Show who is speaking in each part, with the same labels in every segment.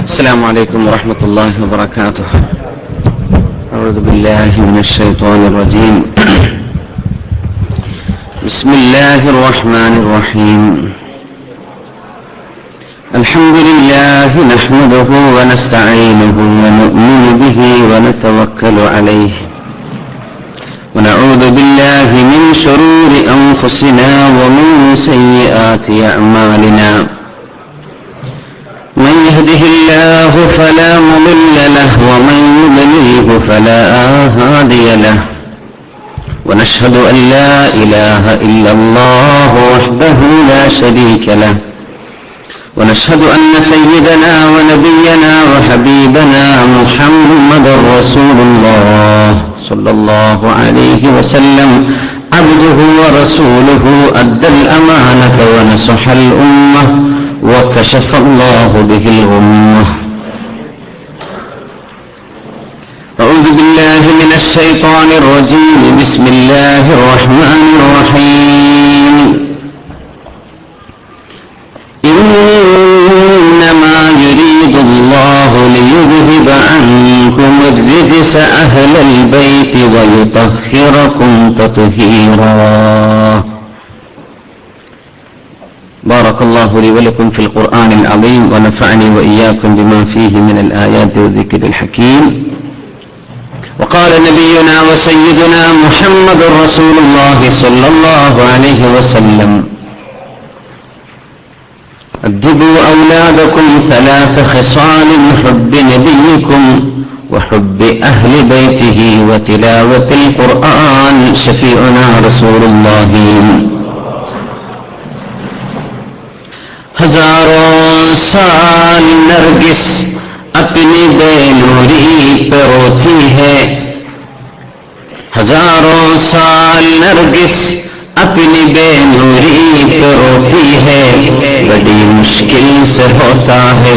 Speaker 1: السلام عليكم ورحمة الله وبركاته. أعوذ بالله من الشيطان الرجيم. بسم الله الرحمن الرحيم. الحمد لله نحمده ونستعينه ونؤمن به ونتوكل عليه ونعوذ بالله من شرور أنفسنا ومن سيئات أعمالنا. من يهده الله فلا مضل له ومن يضلله فلا هادي له. ونشهد أن لا إله إلا الله وحده لا شريك له. ونشهد أن سيدنا ونبينا وحبيبنا محمد رسول الله صلى الله عليه وسلم عبده ورسوله أدى الأمانة ونصح الأمة وكشف الله به الغمة. أعوذ بالله من الشيطان الرجيم. بسم الله الرحمن الرحيم. إنما يريد الله ليذهب عنكم الرجس أهل البيت ويطهركم تطهيرا. بارك الله لي ولكم في القرآن العظيم ونفعني وإياكم بما فيه من الآيات والذكر الحكيم. وقال نبينا وسيدنا محمد رسول الله صلى الله عليه وسلم: أدبوا أولادكم ثلاث خصال: حب نبيكم وحب أهل بيته وتلاوة القرآن. شفيعنا رسول الله. हजारों साल नरगिस अपनी बेनूरी पे रोती है. हजारों साल नरगिस अपनी बेनूरी पे रोती है. बड़ी मुश्किल से होता है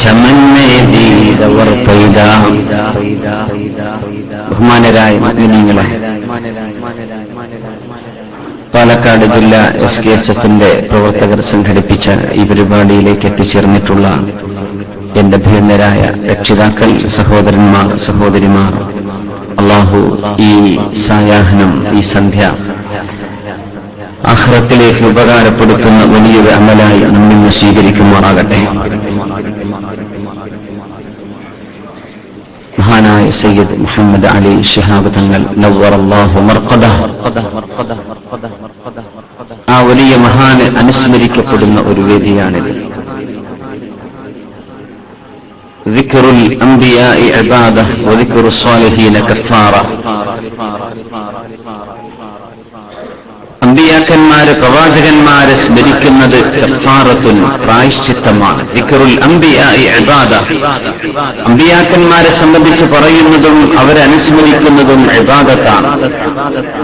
Speaker 1: चमन में दीदवर पैदा. ബഹുമാനരായ മുഅ്മിനീങ്ങളെ, പാലക്കാട് ജില്ലാ SKSF-ന്റെ പ്രവർത്തകർ സംഘടിപ്പിച്ച ഈ പരിപാടിയിലേക്ക് എത്തിച്ചേർന്നിട്ടുള്ള എന്റെ പ്രിയരായ രക്ഷിതാക്കൾ, സഹോദരന്മാർ, സഹോദരിമാർ, അല്ലാഹു ഈ സായാഹ്നം, ഈ സന്ധ്യ ആഖിറത്തിലേക്ക് ഉപകാരപ്പെടുത്തുന്ന വലിയൊരു അമലായി നമ്മിന്ന് സ്വീകരിക്കുമാറാകട്ടെ. മഹാനായ സയ്യിദ് മുഹമ്മദ് അലി ശിഹാബ് തങ്ങൾ നവ്വറല്ലാഹു മർഖദഹ, ആ വലിയ മഹാന് അനുസ്മരിക്കപ്പെടുന്ന ഒരു വേദിയാണിത്. ദിക്റുൽ അംബിയാഇ ഇബാദഹ വദിക്റുസ് സ്വാലിഹീന കഫാറ. അമ്പിയാക്കന്മാര്, പ്രവാചകന്മാരെ സ്മരിക്കുന്നത് കഫാറത്തുൻ, പ്രായശ്ചിത്തമാണ്. ദിക്റുൽ അംബിയാഇ ഇബാദ, അമ്പിയാക്കന്മാരെ സംബന്ധിച്ച് പറയുന്നതും അവരെ അനുസ്മരിക്കുന്നതും ഇബാദത്താണ്.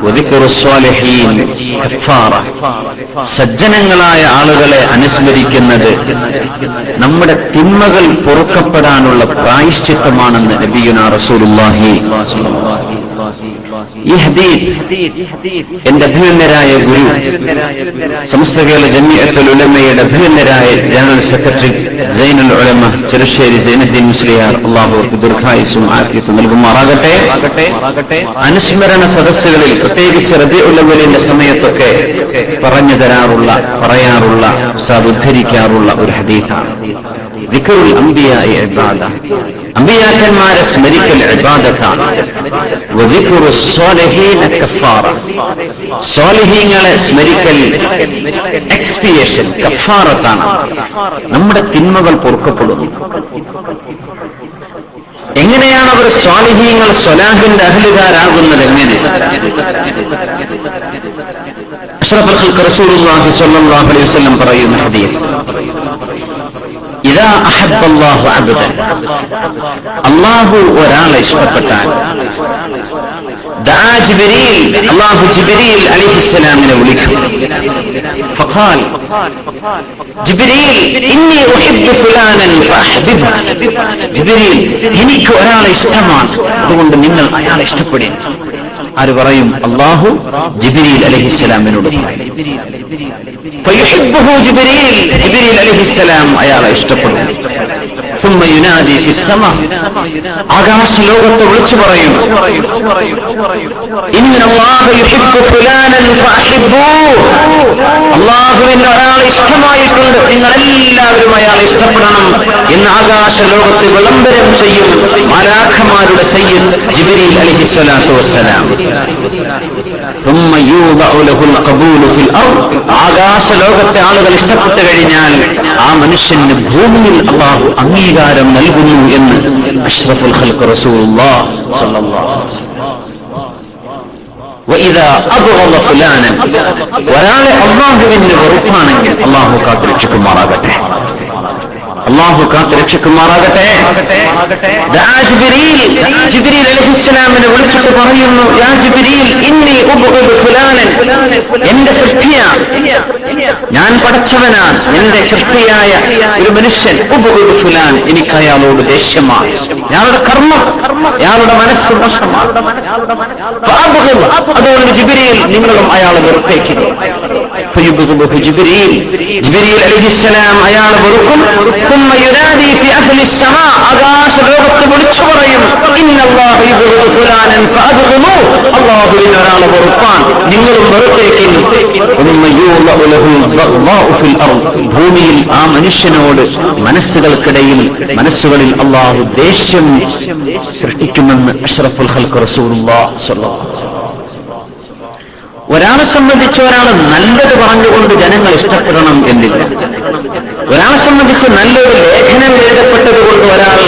Speaker 1: വദിക്റുസ് സ്വാലിഹീൻ കഫാറ, സജ്ജനങ്ങളായ ആളുകളെ അനുസ്മരിക്കുന്നത് നമ്മുടെ തിന്മകൾ പൊറുക്കപ്പെടാനുള്ള പ്രായശ്ചിത്തമാണെന്ന് നബിയുനാ റസൂലുള്ളാഹി. ഈ ഹദീസ് എന്റെ അഭിനന്ദരായ ഗുരു, സമസ്ത കേരള ജംഇയ്യത്തുൽ ഉലമയുടെ അഭിനന്ദരായ ജനറൽ സെക്രട്ടറി സൈനുൽ ഉലമ ചെറുശ്ശേരി സൈനുദ്ദീൻ മുസ്ലിയാർ, അല്ലാഹു ദീർഘായുസ്സും ആഫിയത്തും നൽകുമാറാകട്ടെ. അനുസ്മരണ സദസ്സുകളിൽ, പ്രത്യേകിച്ച് റബീഉൽ അവ്വലിന്റെ സമയത്തൊക്കെ പറയാറുള്ള ഉദ്ധരിക്കാറുള്ള ഒരു ഹദീസാണ് ദിക്റുൽ അംബിയാഇ ഇബാദ. അമ്പിയാക്കന്മാരെ സ്മരിക്കൽ ഇബാദത്താണ്. വദിക്റുസ് സ്വാലിഹീന കഫാറ, സ്വാലിഹീങ്ങളെ സ്മരിക്കൽ എക്സ്പിയേഷൻ, കഫാറത്താണ്. നമ്മുടെ തിന്മകൾ പൊറുക്കപ്പെടുന്നു. എങ്ങനെയാണ് അവർ സ്വാലിഹീങ്ങൾ, സ്വലാഹിന്റെ അഹ്ലുകാരാകുന്നത്? എങ്ങനെ? അഷ്റഫുൽ ഖൽഖ് റസൂലുള്ളാഹി സ്വല്ലല്ലാഹു അലൈഹി വസല്ലം പറയുന്ന ഹദീസ്: ഇദാ അഹബ്ബല്ലാഹു അബ്ദൻ, അല്ലാഹു ഒരാളെ ഇഷ്ടപ്പെട്ടാൽ, ദആ ജിബ്രീൽ, അല്ലാഹു ജിബ്രീൽ അലൈഹിസ്സലാമിനെ വിളിക്കും. ഫഖാൽ, ജിബ്രീൽ ഇന്നി ഉഹിബ്ബു ഫുലാനൻ ഫഅഹ്ബിബ്. ജിബ്രീൽ എനിക്ക് ഒരാളെ ഇഷ്ടമാണ്, അതുകൊണ്ട് നിങ്ങൾ അയാളെ ഇഷ്ടപ്പെടുക. ആര് പറയും? അല്ലാഹു ജിബ്രീൽ അലൈഹിസ്സലാമിനോട് പറയും. ഫയുഹിബ്ബുഹു ജിബ്രീൽ, ജിബ്രീൽ അലൈഹിസ്സലാം അയാളെ ഇഷ്ടപ്പെടും. ثم ينادي في السماء, ആകാശ ലോകത്തെ വിളിച്ചു പറയും, ഇന്ന അല്ലാഹ യുഹിബ്ബു ഫുലാനൻ ഫഅഹിബ്ബൂഹു, അല്ലാഹുവിന് ഒരാളെ ഇഷ്ടമായിട്ടുണ്ട്, നിങ്ങൾ എല്ലാവരും അയാളെ ഇഷ്ടപ്പെടണം എന്ന് ആകാശ ലോകത്ത് വിളംബരം ചെയ്യും മലാഖമാരുടെ സയ്യിദ് ജിബ്രീൽ അലൈഹിസ്സലാത്തു വസ്സലാം. ثم يوضع له القبول في الارض, ആകാശ ലോകത്തെ ആളുകൾ ഇഷ്ടപ്പെട്ടു കഴിഞ്ഞാൽ ആ മനുഷ്യന് ഭൂമിയിൽ അല്ലാഹു അംഗീകാരം നൽകുന്നു എന്ന് അഷ്റഫുൽ ഖൽഖ് റസൂലുള്ളാഹി സ്വല്ലല്ലാഹു അലൈഹി വസല്ലം. وإذا أبغض فلانا, ഒരാളെ അല്ലാഹുവിന് വെറുപ്പാണെങ്കിൽ അല്ലാഹു കാത്തുരക്ഷിക്കുമാറാകട്ടെ, അല്ലാഹു കാത്തുരക്ഷിക്കുമാറാകട്ടെ. ജിബ്രീൽ അലൈഹിസ്സലാമിനെ വിളിച്ചിട്ട് പറയുന്നു, യാ ജിബ്രീൽ ഇന്നി ഉബ്ഗിദു ഫുലാനൻ, എന്റെ സൃഷ്ടിയാണ്, ഞാൻ പടച്ചവനാണ്, എന്റെ സൃഷ്ടിയായ ഒരു മനുഷ്യൻ, ഉബ്ഗിദു ഫുലാൻ, എനിക്ക് അയാളോട് ദേഷ്യമാണ്, അയാളുടെ കർമ്മം, അയാളുടെ മനസ്സ് മോശമാണ്, അതുകൊണ്ട് ജിബ്രീൽ നിങ്ങളും അയാളെ വെറുത്തേക്കുന്നു. ജിബ്രീൽ അലൈഹിസ്സലാം അയാളെ വെറുക്കും. ആകാശ ലോകത്ത് വിളിച്ചു പറയും, അല്ലാഹുവിന് ഒരാളെ വെറുപ്പാൻ, നിങ്ങളും വെറുത്തേക്കുന്നു. ഭൂമിയിൽ ആ മനുഷ്യനോട് മനസ്സുകളിൽ അല്ലാഹു ദേഷ്യം സൃഷ്ടിക്കുമെന്ന് അഷ്റഫുൽ ഖൽഖ് റസൂലുള്ളാഹി സ്വല്ലല്ലാഹു അലൈഹി വസല്ലം. ഒരാളെ സംബന്ധിച്ച് ഒരാൾ നല്ലത് പറഞ്ഞുകൊണ്ട് ജനങ്ങൾ ഇഷ്ടപ്പെടണം എന്നില്ല. ഒരാളെ സംബന്ധിച്ച് നല്ലൊരു ലേഖനം എഴുതപ്പെട്ടത് കൊണ്ട് ഒരാൾ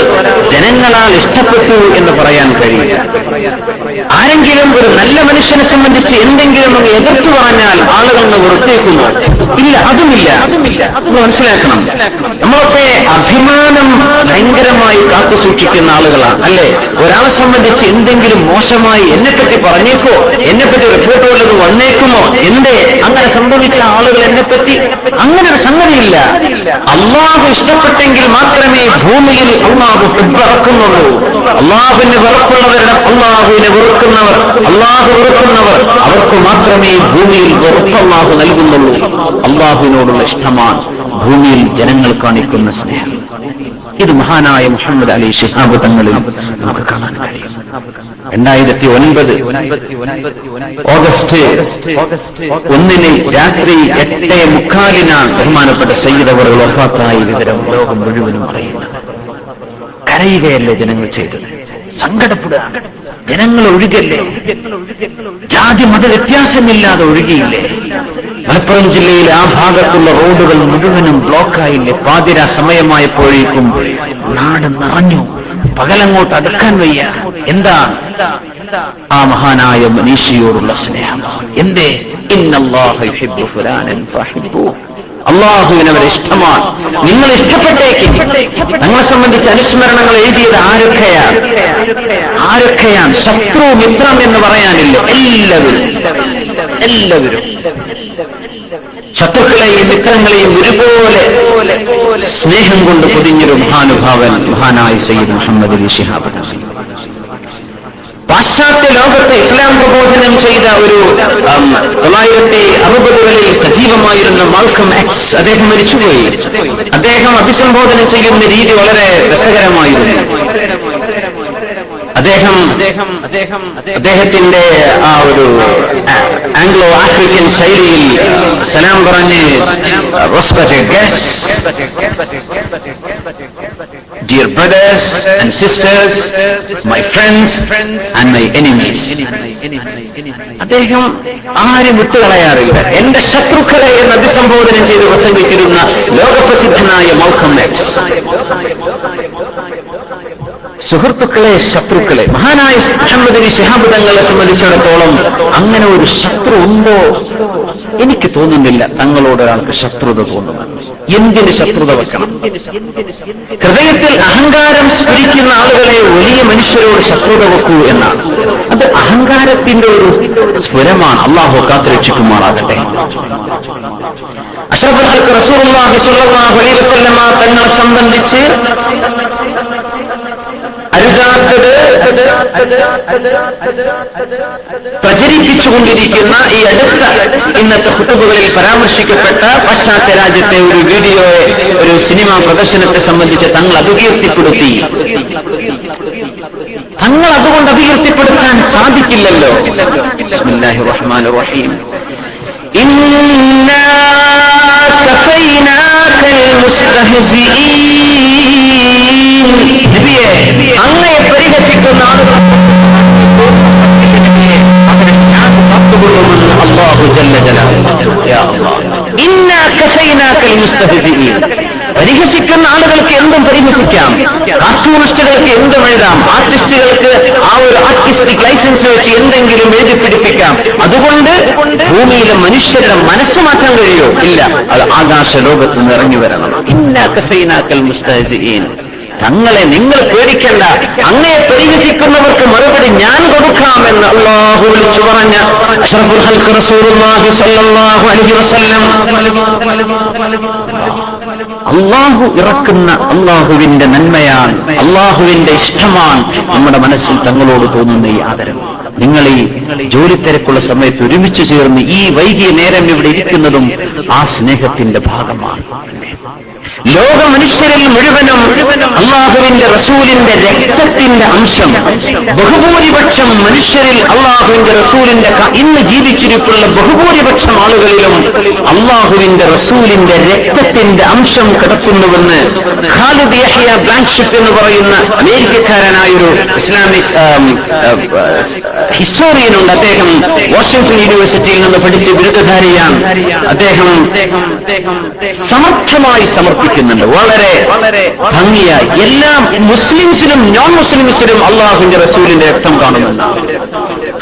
Speaker 1: ജനങ്ങളാൽ ഇഷ്ടപ്പെട്ടു എന്ന് പറയാൻ കഴിയില്ല. ആരെങ്കിലും ഒരു നല്ല മനുഷ്യനെ സംബന്ധിച്ച് എന്തെങ്കിലും ഒന്ന് എതിർത്തു പറഞ്ഞാൽ ആളുകൾ വെറുത്തേക്കുന്നു, ഇല്ല, അതുമില്ല. നമ്മൾ മനസ്സിലാക്കണം, നമ്മളൊക്കെ അഭിമാനം ഭയങ്കരമായി കാത്തു സൂക്ഷിക്കുന്ന ആളുകളാണ്, അല്ലെ? ഒരാളെ സംബന്ധിച്ച് എന്തെങ്കിലും മോശമായി എന്നെപ്പറ്റി പറഞ്ഞേക്കോ, എന്നെപ്പറ്റി റിപ്പോർട്ട് വല്ലതും വന്നേക്കുമോ, എന്തേ അങ്ങനെ സംഭവിച്ച ആളുകൾ എന്നെപ്പറ്റി, അങ്ങനെ ഒരു സംഗതിയില്ല. അള്ളാഹു ഇഷ്ടപ്പെട്ടെങ്കിൽ മാത്രമേ ഭൂമിയിൽ അള്ളാഹു ഇറക്കുന്നുള്ളൂ. അള്ളാഹുവിന് വെറുപ്പുള്ളവരുടെ, അള്ളാഹുവിനെ വെറുക്കുന്നവർ, അള്ളാഹു വെറുക്കുന്നവർ, അവർക്ക് മാത്രമേ ഭൂമിയിൽ വെറുപ്പ് അള്ളാഹു നൽകുന്നുള്ളൂ. അള്ളാഹുവിനോടുള്ള ഇഷ്ടമാണ് ഭൂമിയിൽ ജനങ്ങൾ കാണിക്കുന്ന സ്നേഹം. ഇത് മഹാനായ മുഹമ്മദ് അലി ശിഹാബ് തങ്ങളിൽ നമുക്ക് കാണാൻ കഴിയും. 2009 ഓഗസ്റ്റ് 1 രാത്രി 8:45 ബഹുമാനപ്പെട്ട സയ്യിദ് അവറുകൾ വഫാത്തായ വിവരം ലോകം മുഴുവനും അറിയുന്നത്. കരയുകയല്ലേ ജനങ്ങൾ ചെയ്തത്, സങ്കടപ്പെടുക, ജനങ്ങൾ ഒഴുകല്ലേ, ജാതി മത വ്യത്യാസമില്ലാതെ ഒഴുകിയില്ലേ. മലപ്പുറം ജില്ലയിലെ ആ ഭാഗത്തുള്ള റോഡുകൾ മുഴുവനും ബ്ലോക്കായില്ലേ. പാതിര സമയമായപ്പോഴേക്കും നാട് നിറഞ്ഞു, പകലങ്ങോട്ട് അടുക്കാൻ വയ്യ. എന്താ? ആ മഹാനായ മനീഷിയോടുള്ള സ്നേഹം. എന്തേ? ഇന്നല്ലാഹ യുഹിബ്ബു ഫുലാനൻ ഫഅഹിബ്ബൂഹു, അള്ളാഹുവിന് അവരെ ഇഷ്ടമാണ്, നിങ്ങൾ ഇഷ്ടപ്പെട്ടേക്കും. തങ്ങളെ സംബന്ധിച്ച് അനുസ്മരണങ്ങൾ എഴുതിയത് ആരൊക്കെയാണ്? ശത്രു മിത്രം എന്ന് പറയാനില്ല, എല്ലാവരും ശത്രുക്കളെയും മിത്രങ്ങളെയും ഒരുപോലെ സ്നേഹം കൊണ്ട് പൊതിഞ്ഞൊരു മഹാനുഭാവൻ മഹാനായ സയ്യിദ് മുഹമ്മദ് അലി ശിഹാബ്. പാശ്ചാത്യ ലോകത്ത് ഇസ്ലാം പ്രബോധനം ചെയ്ത ഒരു 1960കളിൽ സജീവമായിരുന്ന മാൽക്കം എക്സ്, അദ്ദേഹം മരിച്ചുപോയി. അദ്ദേഹം അഭിസംബോധന ചെയ്യുന്ന രീതി വളരെ രസകരമായിരുന്നു. അദ്ദേഹത്തിന്റെ ആ ഒരു ആംഗ്ലോ ആഫ്രിക്കൻ ശൈലിയിൽ സലാം പറഞ്ഞ്, respected guests, dear brothers and sisters, my friends and my enemies. അദ്ദേഹം ആരും വിട്ടുകളയാറില്ല. എന്റെ ശത്രുക്കളെ എന്ന് അഭിസംബോധന ചെയ്ത് പ്രസംഗിച്ചിരുന്ന ലോകപ്രസിദ്ധനായ മാൽക്കം എക്സ്. സുഹൃത്തുക്കളെ, ശത്രുക്കളെ, മഹാനായ മുഹമ്മദ് അലി ശിഹാബ് തങ്ങളെ സംബന്ധിച്ചിടത്തോളം അങ്ങനെ ഒരു ശത്രു ഉണ്ടോ? എനിക്ക് തോന്നുന്നില്ല തങ്ങളോട് ഒരാൾക്ക് ശത്രുത തോന്നുമെന്ന്. എന്തിന് ശത്രുത വെക്കണം? ഹൃദയത്തിൽ അഹങ്കാരം സ്ഫുരിക്കുന്ന ആളുകളെ വലിയ മനുഷ്യരോട് ശത്രുത വെക്കൂ എന്നാണ്. അത് അഹങ്കാരത്തിന്റെ ഒരു സ്ഫുരമാണ്. അള്ളാഹു കാത്തുരക്ഷിക്കുമാറാകട്ടെ. അഷ്റഫുൽ ഖൽഖ് റസൂലുള്ളാഹി സ്വല്ലല്ലാഹു അലൈഹി വസല്ലമ തങ്ങളെ സംബന്ധിച്ച് അരുതാത്തത് പ്രചരിപ്പിച്ചുകൊണ്ടിരിക്കുന്ന ഈ അടുത്ത ഇന്നത്തെ ഖുതുബകളിൽ പരാമർശിക്കപ്പെട്ട പാശ്ചാത്യ രാജ്യത്തെ ഒരു വീഡിയോയെ, ഒരു സിനിമാ പ്രദർശനത്തെ സംബന്ധിച്ച് തങ്ങൾ അപകീർത്തിപ്പെടുത്തി. തങ്ങൾ അതുകൊണ്ട് അപകീർത്തിപ്പെടുത്താൻ സാധിക്കില്ലല്ലോ. ബിസ്മില്ലാഹിർ റഹ്മാനിർ റഹീം. ഇന്നാ കഫൈനാകൽ മുസ്തഹ്സിഈൻ. നബിയേ, അങ്ങയെ പരിഹസിക്കുന്ന ആളുകൾ അല്ലാഹു ജല്ല ജലാലുഹു. യാ അല്ലാഹ്, ഇന്നാ കഫൈനാകൽ മുസ്തഹ്സിഈൻ. പരിഹസിക്കുന്ന ആളുകൾക്ക് എന്തും പരിഹസിക്കാം, കാർട്ടൂണിസ്റ്റുകൾക്ക് എന്തും എഴുതാം, ആർട്ടിസ്റ്റുകൾക്ക് ആ ഒരു ആർട്ടിസ്റ്റിക് ലൈസൻസ് വെച്ച് എന്തെങ്കിലും എഴുതി പിടിപ്പിക്കാം. അതുകൊണ്ട് ഭൂമിയിലെ മനുഷ്യരുടെ മനസ്സ് മാറ്റാൻ കഴിയോ? ഇല്ല, അത് ആകാശ ലോകത്ത് നിന്ന് ഇറങ്ങി വരണം. ഇന്നാ കഫൈനാകൽ മുസ്തഹ്സിഈൻ. തങ്ങളെ നിങ്ങൾ പേടിക്കണ്ട, അങ്ങയെ പരിഹസിക്കുന്നവർക്ക് മറുപടി ഞാൻ കൊടുക്കാമെന്ന് അല്ലാഹു വിളിച്ചു പറഞ്ഞ അഷ്റഫുൽ ഖൽഖ് റസൂലുള്ളാഹി സ്വല്ലല്ലാഹു അലൈഹി വസല്ലം. അല്ലാഹു ഇറക്കുന്ന അല്ലാഹുവിന്റെ നന്മയാണ്, അല്ലാഹുവിന്റെ ഇഷ്ടമാണ് നമ്മുടെ മനസ്സിൽ തങ്ങളോട് തോന്നുന്ന ഈ ആദരവ്. നിങ്ങൾ ഈ ജോലി തിരക്കുള്ള സമയത്ത് ഒരുമിച്ച് ചേർന്ന് ഈ വൈകിയ നേരം ഇവിടെ ഇരിക്കുന്നതും ആ സ്നേഹത്തിന്റെ ഭാഗമാണ്. ലോക മനുഷ്യരിൽ മുഴുവനും അള്ളാഹുവിന്റെ റസൂലിന്റെ രക്തത്തിന്റെ അംശം, ബഹുഭൂരിപക്ഷം മനുഷ്യരിൽ അള്ളാഹുവിന്റെ റസൂലിന്റെ ഇന്ന് ജീവിച്ചിരിപ്പുള്ള ബഹുഭൂരിപക്ഷം ആളുകളിലും അള്ളാഹുവിന്റെ റസൂലിന്റെ രക്തത്തിന്റെ അംശം കിടക്കുന്നുവെന്ന് ഖാലിദ് യഹ്യ ബ്ലാങ്ക്ഷിപ്പ് എന്ന് പറയുന്ന അമേരിക്കക്കാരനായൊരു ഇസ്ലാമിക് ഹിസ്റ്റോറിയനുണ്ട്. അദ്ദേഹം വാഷിംഗ്ടൺ യൂണിവേഴ്സിറ്റിയിൽ നിന്ന് പഠിച്ച ബിരുദധാരിയാണ്. അദ്ദേഹം സമർത്ഥമായി സമർപ്പിക്കുന്നുണ്ട്, വളരെ ഭംഗിയായി. എല്ലാ മുസ്ലിംസിനും നോൺ മുസ്ലിംസിനും അള്ളാഹുവിന്റെ റസൂലിന്റെ രക്തം കാണുമെന്നാണ്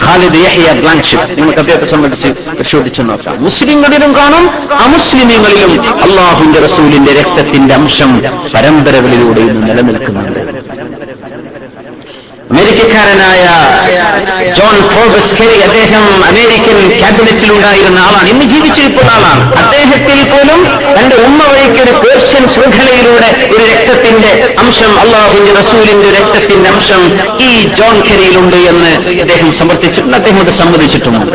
Speaker 1: ഖാലിദ് യഹ്യ ബ്ലാങ്ക്ഷിപ്പ്. നിങ്ങൾക്ക് അദ്ദേഹത്തെ സംബന്ധിച്ച് പരിശോധിച്ചു നോക്കാം. മുസ്ലിങ്ങളിലും കാണും, അമുസ്ലിമീങ്ങളിലും അള്ളാഹുവിന്റെ റസൂലിന്റെ രക്തത്തിന്റെ അംശം പരമ്പരകളിലൂടെ ഇന്ന് നിലനിൽക്കുന്നുണ്ട്. അമേരിക്കക്കാരനായ ജോൺ ഫോർബസ് കെറി, അദ്ദേഹം അമേരിക്കൻ ക്യാബിനറ്റിൽ ഉണ്ടായിരുന്ന ആളാണ്, ഇന്ന് ജീവിച്ചിരിക്കുന്ന ആളാണ്. അദ്ദേഹത്തിൽ പോലും തന്റെ ഉമ്മ വഴിക്ക് ഒരു പേർഷ്യൻ ശൃംഖലയിലൂടെ ഒരു രക്തത്തിന്റെ അംശം, അള്ളാഹുവിന്റെ റസൂലിന്റെ രക്തത്തിന്റെ അംശം ഈ ജോൺ കെറിയിലുണ്ട് എന്ന് അദ്ദേഹം സമർത്ഥിച്ചിട്ടുണ്ട്, അദ്ദേഹം അത് സമ്മതിച്ചിട്ടുമുണ്ട്.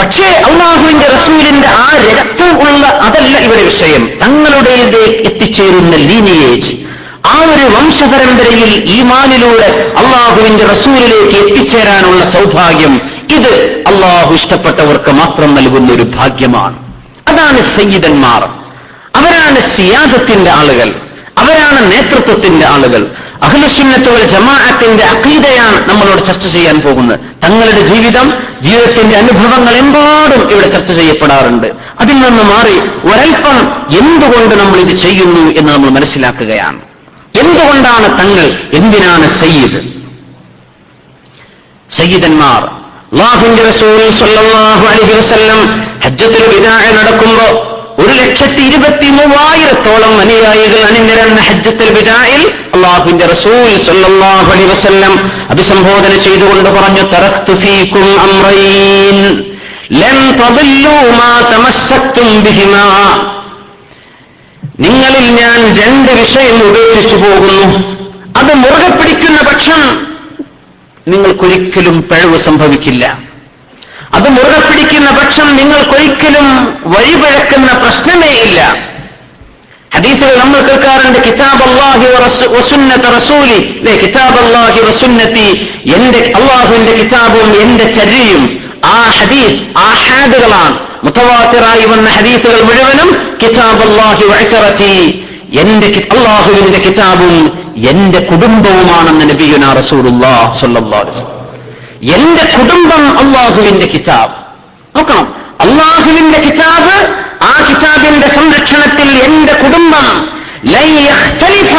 Speaker 1: പക്ഷേ അള്ളാഹുവിന്റെ റസൂലിന്റെ ആ രക്തം ഉള്ള അതല്ല ഇവിടെ വിഷയം. തങ്ങളുടെ എത്തിച്ചേരുന്ന ലീനിയേജ്, ആ ഒരു വംശപരമ്പരയിൽ ഈമാനിലൂടെ അള്ളാഹുവിന്റെ റസൂലിലേക്ക് എത്തിച്ചേരാനുള്ള സൗഭാഗ്യം, ഇത് അള്ളാഹു ഇഷ്ടപ്പെട്ടവർക്ക് മാത്രം നൽകുന്ന ഒരു ഭാഗ്യമാണ്. അതാണ് സയ്യിദന്മാർ, അവരാണ് സിയാദത്തിന്റെ ആളുകൾ, അവരാണ് നേതൃത്വത്തിന്റെ ആളുകൾ. അഹ്ലുസുന്നത്ത് വൽ ജമാഅത്തിന്റെ അഖീദയാണ് നമ്മളോട് ചർച്ച ചെയ്യാൻ പോകുന്നത്. തങ്ങളുടെ ജീവിതത്തിന്റെ അനുഭവങ്ങൾ എമ്പാടും ഇവിടെ ചർച്ച ചെയ്യപ്പെടാറുണ്ട്. അതിൽ നിന്ന് മാറി ഒരൽപ്പം എന്തുകൊണ്ട് നമ്മൾ ഇത് ചെയ്യുന്നു എന്ന് നമ്മൾ മനസ്സിലാക്കുകയാണ്. എന്തുകൊണ്ടാണ് തങ്ങൾ, എന്തിനാണ് സയ്യിദന്മാർ? അല്ലാഹുവിന്റെ റസൂൽ സ്വല്ലല്ലാഹു അലൈഹി വസല്ലം ഹജ്ജത്തുൽ വിദാ നടക്കുമ്പോ 1,23,000 അനുയായികൾ അണിനിരന്ന ഹജ്ജത്തുൽ വിദായിൽ അല്ലാഹുവിന്റെ റസൂൽ സ്വല്ലല്ലാഹു അലൈഹി വസല്ലം അഭിസംബോധന ചെയ്തുകൊണ്ട് പറഞ്ഞു, തറക്തു ഫീകും അംറൈൻ ലൻ തദല്ലൂ മാ തമസ്സക്തും ബിഹിമാ. നിങ്ങളിൽ ഞാൻ 2 വിഷയം ഉപേക്ഷിച്ചു പോകുന്നു, അത് മുറുകെ പിടിക്കുന്ന പക്ഷം നിങ്ങൾക്കൊരിക്കലും പിഴവ് സംഭവിക്കില്ല. അത് മുറുകെ പിടിക്കുന്ന പക്ഷം നിങ്ങൾക്കൊരിക്കലും വഴിപിഴക്കുന്ന പ്രശ്നമേ ഇല്ല. ഹദീസുകൾ നമ്മൾ കേൾക്കാറുണ്ട്, കിതാബ് അല്ലാഹി വസുന്നത റസൂലി, കിതാബ് അല്ലാഹി വസുന്നതി, എന്റെ അല്ലാഹുവിന്റെ കിതാബും എന്റെ ചര്യയും. ആ ഹദീസ് ആഹാദുകളാണ്, മുതവാത്തിറായി വന്ന ഹദീസുകൾ മുഴുവനും കിതാബ് അല്ലാഹി വഇതറതി, എന്റെ അല്ലാഹുവിന്റെ കിതാബും എന്റെ കുടുംബവുമാണെന്ന് നബിയുനാ റസൂലുള്ളാഹി സ്വല്ലല്ലാഹു അലൈഹി വസല്ലം. എന്റെ കുടുംബം അല്ലാഹുവിന്റെ കിതാബ്. നോക്കണം, അല്ലാഹുവിന്റെ കിതാബ്, ആ കിതാബിന്റെ സംരക്ഷണത്തിൽ എന്റെ കുടുംബം ലൻ യഖ്തലിഫ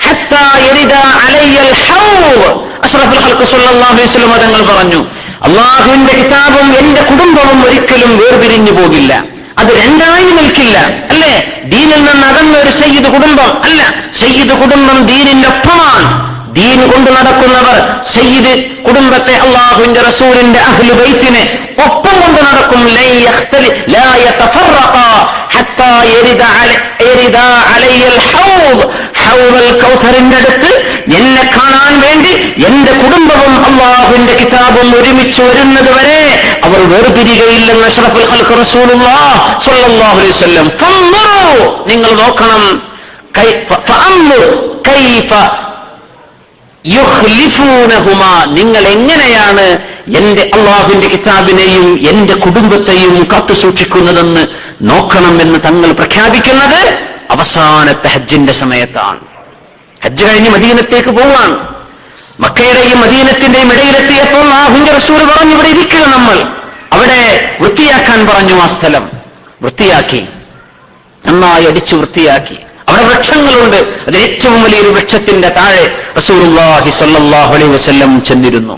Speaker 1: ഹത്താ യരിദ അലയ്യൽ ഹൗദ്. അഷ്റഫുൽ ഖൽഖ് സ്വല്ലല്ലാഹു അലൈഹി വസല്ലം തങ്ങൾ പറഞ്ഞു, അല്ലാഹുവിന്റെ കിതാബും എന്റെ കുടുംബവും ഒരിക്കലും വേർപിരിഞ്ഞു പോകില്ല, അത് രണ്ടായി നിൽക്കില്ല. അല്ലേ, ദീനിൽ നിന്ന് അകന്ന ഒരു സയ്യിദ് കുടുംബം അല്ല, സയ്യിദ് കുടുംബം ദീനിന്റെ ഒപ്പമാണ്. ദീൻ കൊണ്ട് നടക്കുന്നവർ സയ്യിദ് കുടുംബത്തെ അല്ലാഹുവിന്റെ റസൂലിന്റെ അഹ്ലു ബൈത്തിനെ ഒപ്പം കൊണ്ട് നടക്കും. ലാ യതഫറഖാ ഹത്താ യരിദാ അലയ്യൽ ഹൗദ്. ഹൗദുൽ കൗസറിന്റെ അടുത്ത് എന്നെ കാണാൻ വേണ്ടി എന്റെ കുടുംബവും അല്ലാഹുവിന്റെ കിതാബും ഒരുമിച്ച് വരുന്നത് വരെ അവർ വേർപിരികയില്ലെന്ന് അഷ്റഫുൽ ഖൽഖ് റസൂലുള്ളാഹി സ്വല്ലല്ലാഹു അലൈഹി വസല്ലം. ഫൻദുറു, നിങ്ങൾ നോക്കണം, കൈഫ യുഖ്ലിഫൂനഹുമാ, നിങ്ങൾ എങ്ങനെയാണ് എന്റെ അല്ലാഹുവിന്റെ കിതാബിനെയും എന്റെ കുടുംബത്തെയും കാത്തു സൂക്ഷിക്കുന്നതെന്ന് നോക്കണമെന്ന് തങ്ങൾ പ്രഖ്യാപിക്കുന്നത് അവസാനത്തെ ഹജ്ജിന്റെ സമയത്താണ്. ഹജ്ജ് കഴിഞ്ഞ് മദീനത്തേക്ക് പോവാൻ മക്കയുടെയും മദീനത്തിന്റെയും ഇടയിലെത്തിയപ്പോൾ അല്ലാഹുവിന്റെ റസൂൽ പറഞ്ഞു, ഇവിടെ ഇരിക്കുക, നമ്മൾ അവിടെ വൃത്തിയാക്കാൻ പറഞ്ഞു. ആ സ്ഥലം വൃത്തിയാക്കി, നന്നായി അടിച്ചു വൃത്തിയാക്കി. അവിടെ വൃക്ഷങ്ങളുണ്ട്. അതിൽ ഏറ്റവും വലിയൊരു വൃക്ഷത്തിന്റെ താഴെ റസൂലുള്ളാഹി സ്വല്ലല്ലാഹു അലൈഹി വസല്ലം ചെന്നിരുന്നു.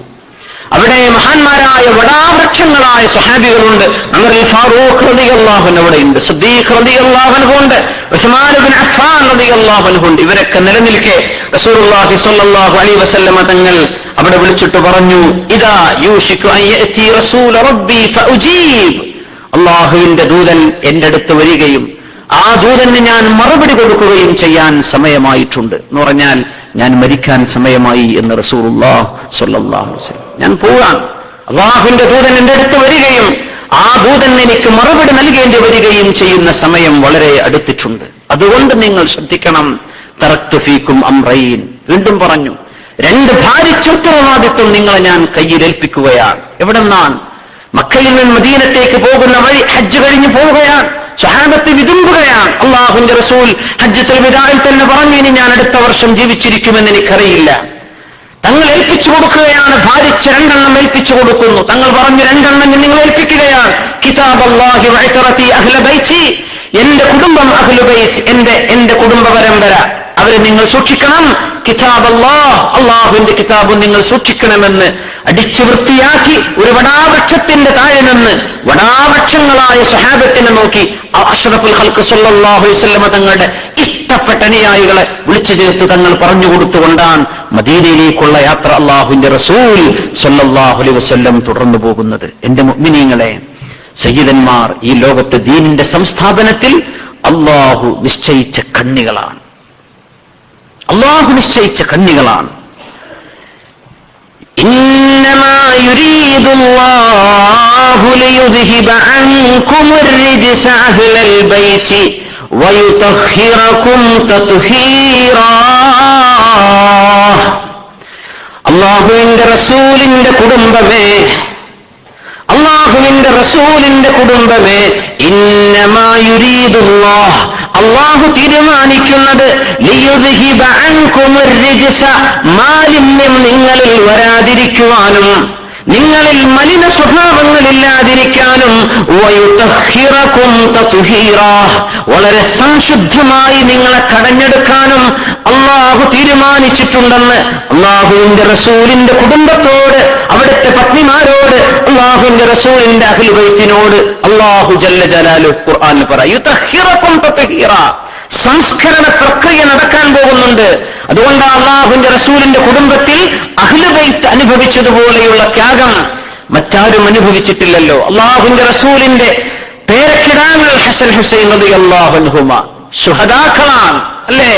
Speaker 1: അവിടെ മഹാന്മാരായ വടാവൃക്ഷങ്ങളായ സ്വഹാബികളുണ്ട്. ഉമറുൽ ഫാറൂഖ് റളിയല്ലാഹു അൻഹു അവിടെയുണ്ട്, സിദ്ദീഖ് റളിയല്ലാഹു അൻഹു ഉണ്ട്, ഉസ്മാൻ ഇബ്നു അഫ്ഫാൻ റളിയല്ലാഹു അൻഹു ഉണ്ട്. ഇവരൊക്കെ നിലനിൽക്കെ റസൂലുള്ളാഹി സ്വല്ലല്ലാഹു അലൈഹി വസല്ലം തങ്ങൾ അവിടെ വിളിച്ചിട്ട് പറഞ്ഞു, ഇദാ യൂഷികു അൻ യഅതി റസൂല റബ്ബി ഫഉജീബ്. അല്ലാഹുവിന്റെ ദൂതൻ എന്റെ അടുത്ത് വരികയും ആ ദൂതന് ഞാൻ മറുപടി കൊടുക്കുകയും ചെയ്യാൻ സമയമായിട്ടുണ്ട് എന്ന് പറഞ്ഞാൽ ഞാൻ മരിക്കാൻ സമയമായി എന്ന് റസൂലുള്ളാഹി സ്വല്ലല്ലാഹു അലൈഹി വസല്ലം. ഞാൻ പോവാൻ, അല്ലാഹുവിന്റെ ദൂതൻ എന്റെ അടുത്ത് വരികയും ആ ദൂതൻ എനിക്ക് മറുപടി നൽകേണ്ടി വരികയും ചെയ്യുന്ന സമയം വളരെ അടുത്തിട്ടുണ്ട്. അതുകൊണ്ട് നിങ്ങൾ ശ്രദ്ധിക്കണം. തറക്തു ഫീക്കും അംറൈൻ, വീണ്ടും പറഞ്ഞു, രണ്ട് ഭാരിച്ച ഉത്തരവാദിത്വം നിങ്ങളെ ഞാൻ കയ്യിലേൽപ്പിക്കുകയാണ്. എവിടെന്നാണ്? മക്കയിൽ നിന്ന് മദീനത്തേക്ക് പോകുന്ന വഴി ഹജ്ജ് കഴിഞ്ഞ് പോവുകയാണ്. സ്വഹാബത്ത് വിതുമ്പുകയാണ്. അല്ലാഹുവിന്റെ റസൂൽ ഹജ്ജത്തുൽ വിദാഇൽ തന്നെ പറഞ്ഞു, ഇനി ഞാൻ അടുത്ത വർഷം ജീവിച്ചിരിക്കുമെന്ന് എനിക്കറിയില്ല. തങ്ങൾ ഏൽപ്പിച്ചു കൊടുക്കുകയാണ്. ഭാരിച്ച രണ്ടെണ്ണം ഏൽപ്പിച്ചു കൊടുക്കുന്നു. തങ്ങൾ പറഞ്ഞു, രണ്ടെണ്ണം നിങ്ങൾ ഏൽപ്പിക്കുകയാണ്. കിതാബ് അല്ലാഹി വഇതറതി അഹ്ല ബൈത്തി, എന്റെ കുടുംബം അഹ്ലു ബൈത്ത്, എന്റെ കുടുംബ പരമ്പര, അവരെ നിങ്ങൾ സൂക്ഷിക്കണം. കിതാബ് അല്ലാഹ്, അല്ലാഹുവിന്റെ കിതാബും നിങ്ങൾ സൂക്ഷിക്കണമെന്ന് അടിച്ചു വൃത്തിയാക്കി ഒരു വടാവൃക്ഷത്തിന്റെ താഴെ നിന്ന് വടാവൃക്ഷങ്ങളായ സ്വഹാബത്തിനെ നോക്കി അഷ്റഫുൽ ഖൽഖ് സ്വല്ലല്ലാഹു അലൈഹി വസല്ലം തങ്ങളുടെ ഇഷ്ടപ്പെട്ട അനുയായികളെ വിളിച്ചു ചേർത്ത് തങ്ങൾ പറഞ്ഞു കൊടുത്തുകൊണ്ടാണ് മദീനയിലേക്കുള്ള യാത്ര അല്ലാഹുവിന്റെ റസൂൽ സ്വല്ലല്ലാഹു അലൈഹി വസല്ലം തുടർന്നു പോകുന്നത്. എന്റെ മുഅ്മിനീങ്ങളെ, സയ്യിദന്മാർ ഈ ലോകത്തെ ദീനിന്റെ സംസ്ഥാപനത്തിൽ അല്ലാഹു നിശ്ചയിച്ച കണ്ണികളാണ്. അല്ലാഹു നിശ്ചയിച്ച കണ്ണികളാണ്. ഇന്നമാ യുരീദുല്ലാഹു ലിയുദ്ഹിബ അൻകുമുർ റിജ്സ അഹ്ലൽ ബൈത്തി വയുതഹിറകും തത്ഹീറാ. അല്ലാഹുവിന്റെ റസൂലിന്റെ കുടുംബമേ, അല്ലാഹുവിന്റെ റസൂലിന്റെ കുടുംബമേ, ഇന്നമാ യുരീദുല്ലാഹ്, അല്ലാഹു തീരുമാനിക്കുന്നത് ലിയുദ്ഹിബ അൻകുമുർ റിജ്സ, മാലിന്യം നിങ്ങളിൽ വരാതിരിക്കുവാനും നിങ്ങളിൽ മലിന സ്വഭാവങ്ങളില്ലാതിരിക്കാനും വയുതഹിറകും തത്ഹീറാ, വളരെ സംശുദ്ധമായി നിങ്ങളെ കടഞ്ഞെടുക്കാനും അല്ലാഹു തീരുമാനിച്ചിട്ടുണ്ടെന്ന് അല്ലാഹുവിന്റെ റസൂലിന്റെ കുടുംബത്തോട്, അവിടുത്തെ പത്നിമാരോട്, അല്ലാഹുവിന്റെ റസൂലിന്റെ അഹ്ലു ബൈത്തിനോട് അല്ലാഹു ജല്ല ജലാലുഹു ഖുർആനിൽ പറയും, യുതഹിറകും തത്ഹീറാ, സംസ്കരണ പ്രക്രിയ നടക്കാൻ പോകുന്നുണ്ട്. അതുകൊണ്ട് അല്ലാഹുവിന്റെ റസൂലിന്റെ കുടുംബത്തിൽ അഹ്ലു ബൈത്ത് അനുഭവിച്ചതുപോലെയുള്ള ത്യാഗം മറ്റാരും അനുഭവിച്ചിട്ടില്ലല്ലോ. അല്ലാഹുവിന്റെ റസൂലിന്റെ പേരക്കിടാങ്ങൾ ഹസൻ ഹുസൈൻ റളിയല്ലാഹു അൻഹുമ ശുഹദാക്കളാണ്, അല്ലേ?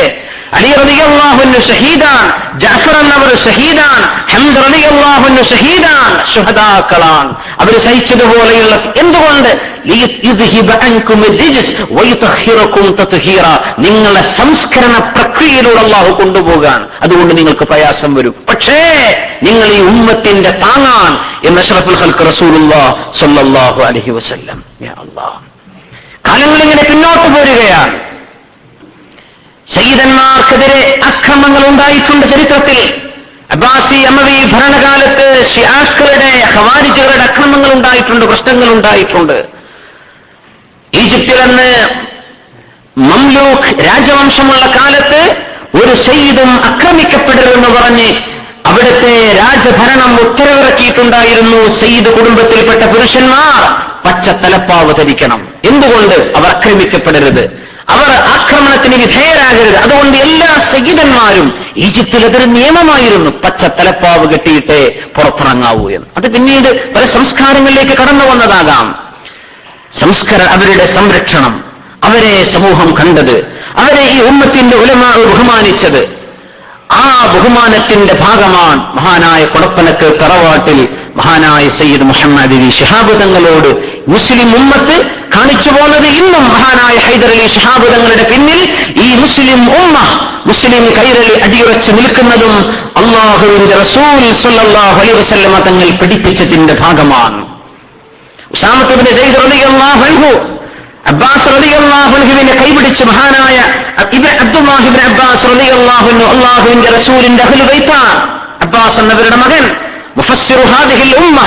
Speaker 1: അലി റളിയല്ലാഹു അൻഹു ഷഹീദാൻ, ജഅഫർ എന്നവർ ഷഹീദാൻ, ഹംസ റളിയല്ലാഹു അൻഹു ഷഹീദാൻ, ശുഹദാക്കളാണ്. അവർ സഹിച്ചതുപോലെയുള്ള, എന്തുകൊണ്ട്? ലിയുദ്ഹിബ അൻകുമുർ റിജ്സ് വയുതഹിറകും തത്ഹീറാ, നിങ്ങളെ സംസ്കരണ പ്രക്രിയയിലൂടെ അല്ലാഹു കൊണ്ടുപോകാൻ. അതുകൊണ്ട് നിങ്ങൾക്ക് പ്രയാസം വരും, പക്ഷേ നിങ്ങൾ ഈ ഉമ്മത്തിന്റെ താങ്ങാൻ എന്ന് അഷ്റഫുൽ ഖൽഖ് റസൂലുള്ളാഹി സ്വല്ലല്ലാഹു അലൈഹി വസല്ലം. യാ അല്ലാഹ്, കാലങ്ങൾ ഇങ്ങനെ പിന്നോട്ട് പോരുകയാണ്. സയ്യിദന്മാർക്കെതിരെ അക്രമങ്ങൾ ഉണ്ടായിട്ടുണ്ട് ചരിത്രത്തിൽ. അബ്ബാസി അമവി ഭരണകാലത്ത് ഷിയാക്കളുടെ, ഖവാരിജുകളുടെ അക്രമങ്ങൾ ഉണ്ടായിട്ടുണ്ട്, പ്രശ്നങ്ങൾ ഉണ്ടായിട്ടുണ്ട്. ഈജിപ്തിൽ അന്ന് മംലൂക്ക് രാജവംശമുള്ള കാലത്ത് ഒരു സയ്യിദും ആക്രമിക്കപ്പെടരുതെന്ന് പറഞ്ഞ് അവിടുത്തെ രാജഭരണം ഉത്തരവിറക്കിയിട്ടുണ്ടായിരുന്നു. സയ്യിദ് കുടുംബത്തിൽപ്പെട്ട പുരുഷന്മാർ പച്ച തലപ്പാവ് ധരിക്കണം. എന്തുകൊണ്ട്? അവർ ആക്രമിക്കപ്പെടരുത്. അവർ ആക്രമണത്തിന് വിധേയരാകരുത്. അതുകൊണ്ട് എല്ലാ സയ്യിദന്മാരും ഈജിപ്തിൽ അതൊരു നിയമമായിരുന്നു, പച്ച തലപ്പാവ് കെട്ടിയിട്ടേ പുറത്തിറങ്ങാവൂ എന്ന്. അത് പിന്നീട് പല സംസ്കാരങ്ങളിലേക്ക് കടന്നു വന്നതാകാം. അവരുടെ സംരക്ഷണം, അവരെ സമൂഹം കണ്ടത്, അവരെ ഈ ഉമ്മത്തിന്റെ ഉലമാ ബഹുമാനിച്ചത്, ആ ബഹുമാനത്തിന്റെ ഭാഗമാണ് മഹാനായ കൊടപ്പനക്ക് തറവാട്ടിൽ മഹാനായ സയ്യിദ് മുഹമ്മദ് അലി ശിഹാബ് തങ്ങളോട് മുസ്ലിം ഉമ്മത്ത് കാണിച്ചു പോകുന്നത്. ഇന്നും മഹാനായ ഹൈദർ അലി ശിഹാബ് തങ്ങളുടെ പിന്നിൽ ഈ മുസ്ലിം ഉമ്മ, മുസ്ലിം കൈരളി അടിയുറച്ചു നിൽക്കുന്നതും അല്ലാഹുവിന്റെ റസൂൽ സ്വല്ലല്ലാഹു അലൈഹി വസല്ലമ തങ്ങൾ പഠിപ്പിച്ചതിന്റെ ഭാഗമാണ്. ഉസാമത്ത് ഇബ്നു സയ്യിദ് റളിയല്ലാഹു അൻഹു അബ്ബാസ് റളിയല്ലാഹു അൻഹുവിനെ കൈപിടിച്ച് മഹാനായ അബ്ദുല്ലാഹി ഇബ്നു അബ്ബാസ് റളിയല്ലാഹു അൻഹു അല്ലാഹുവിന്റെ റസൂലിന്റെ അഹ്ലു ബൈത്താണ്. അബ്ബാസ് എന്നവരുടെ മകൻ, മുഫസ്സിറു ഹാദിഹിൽ ഉമ്മ,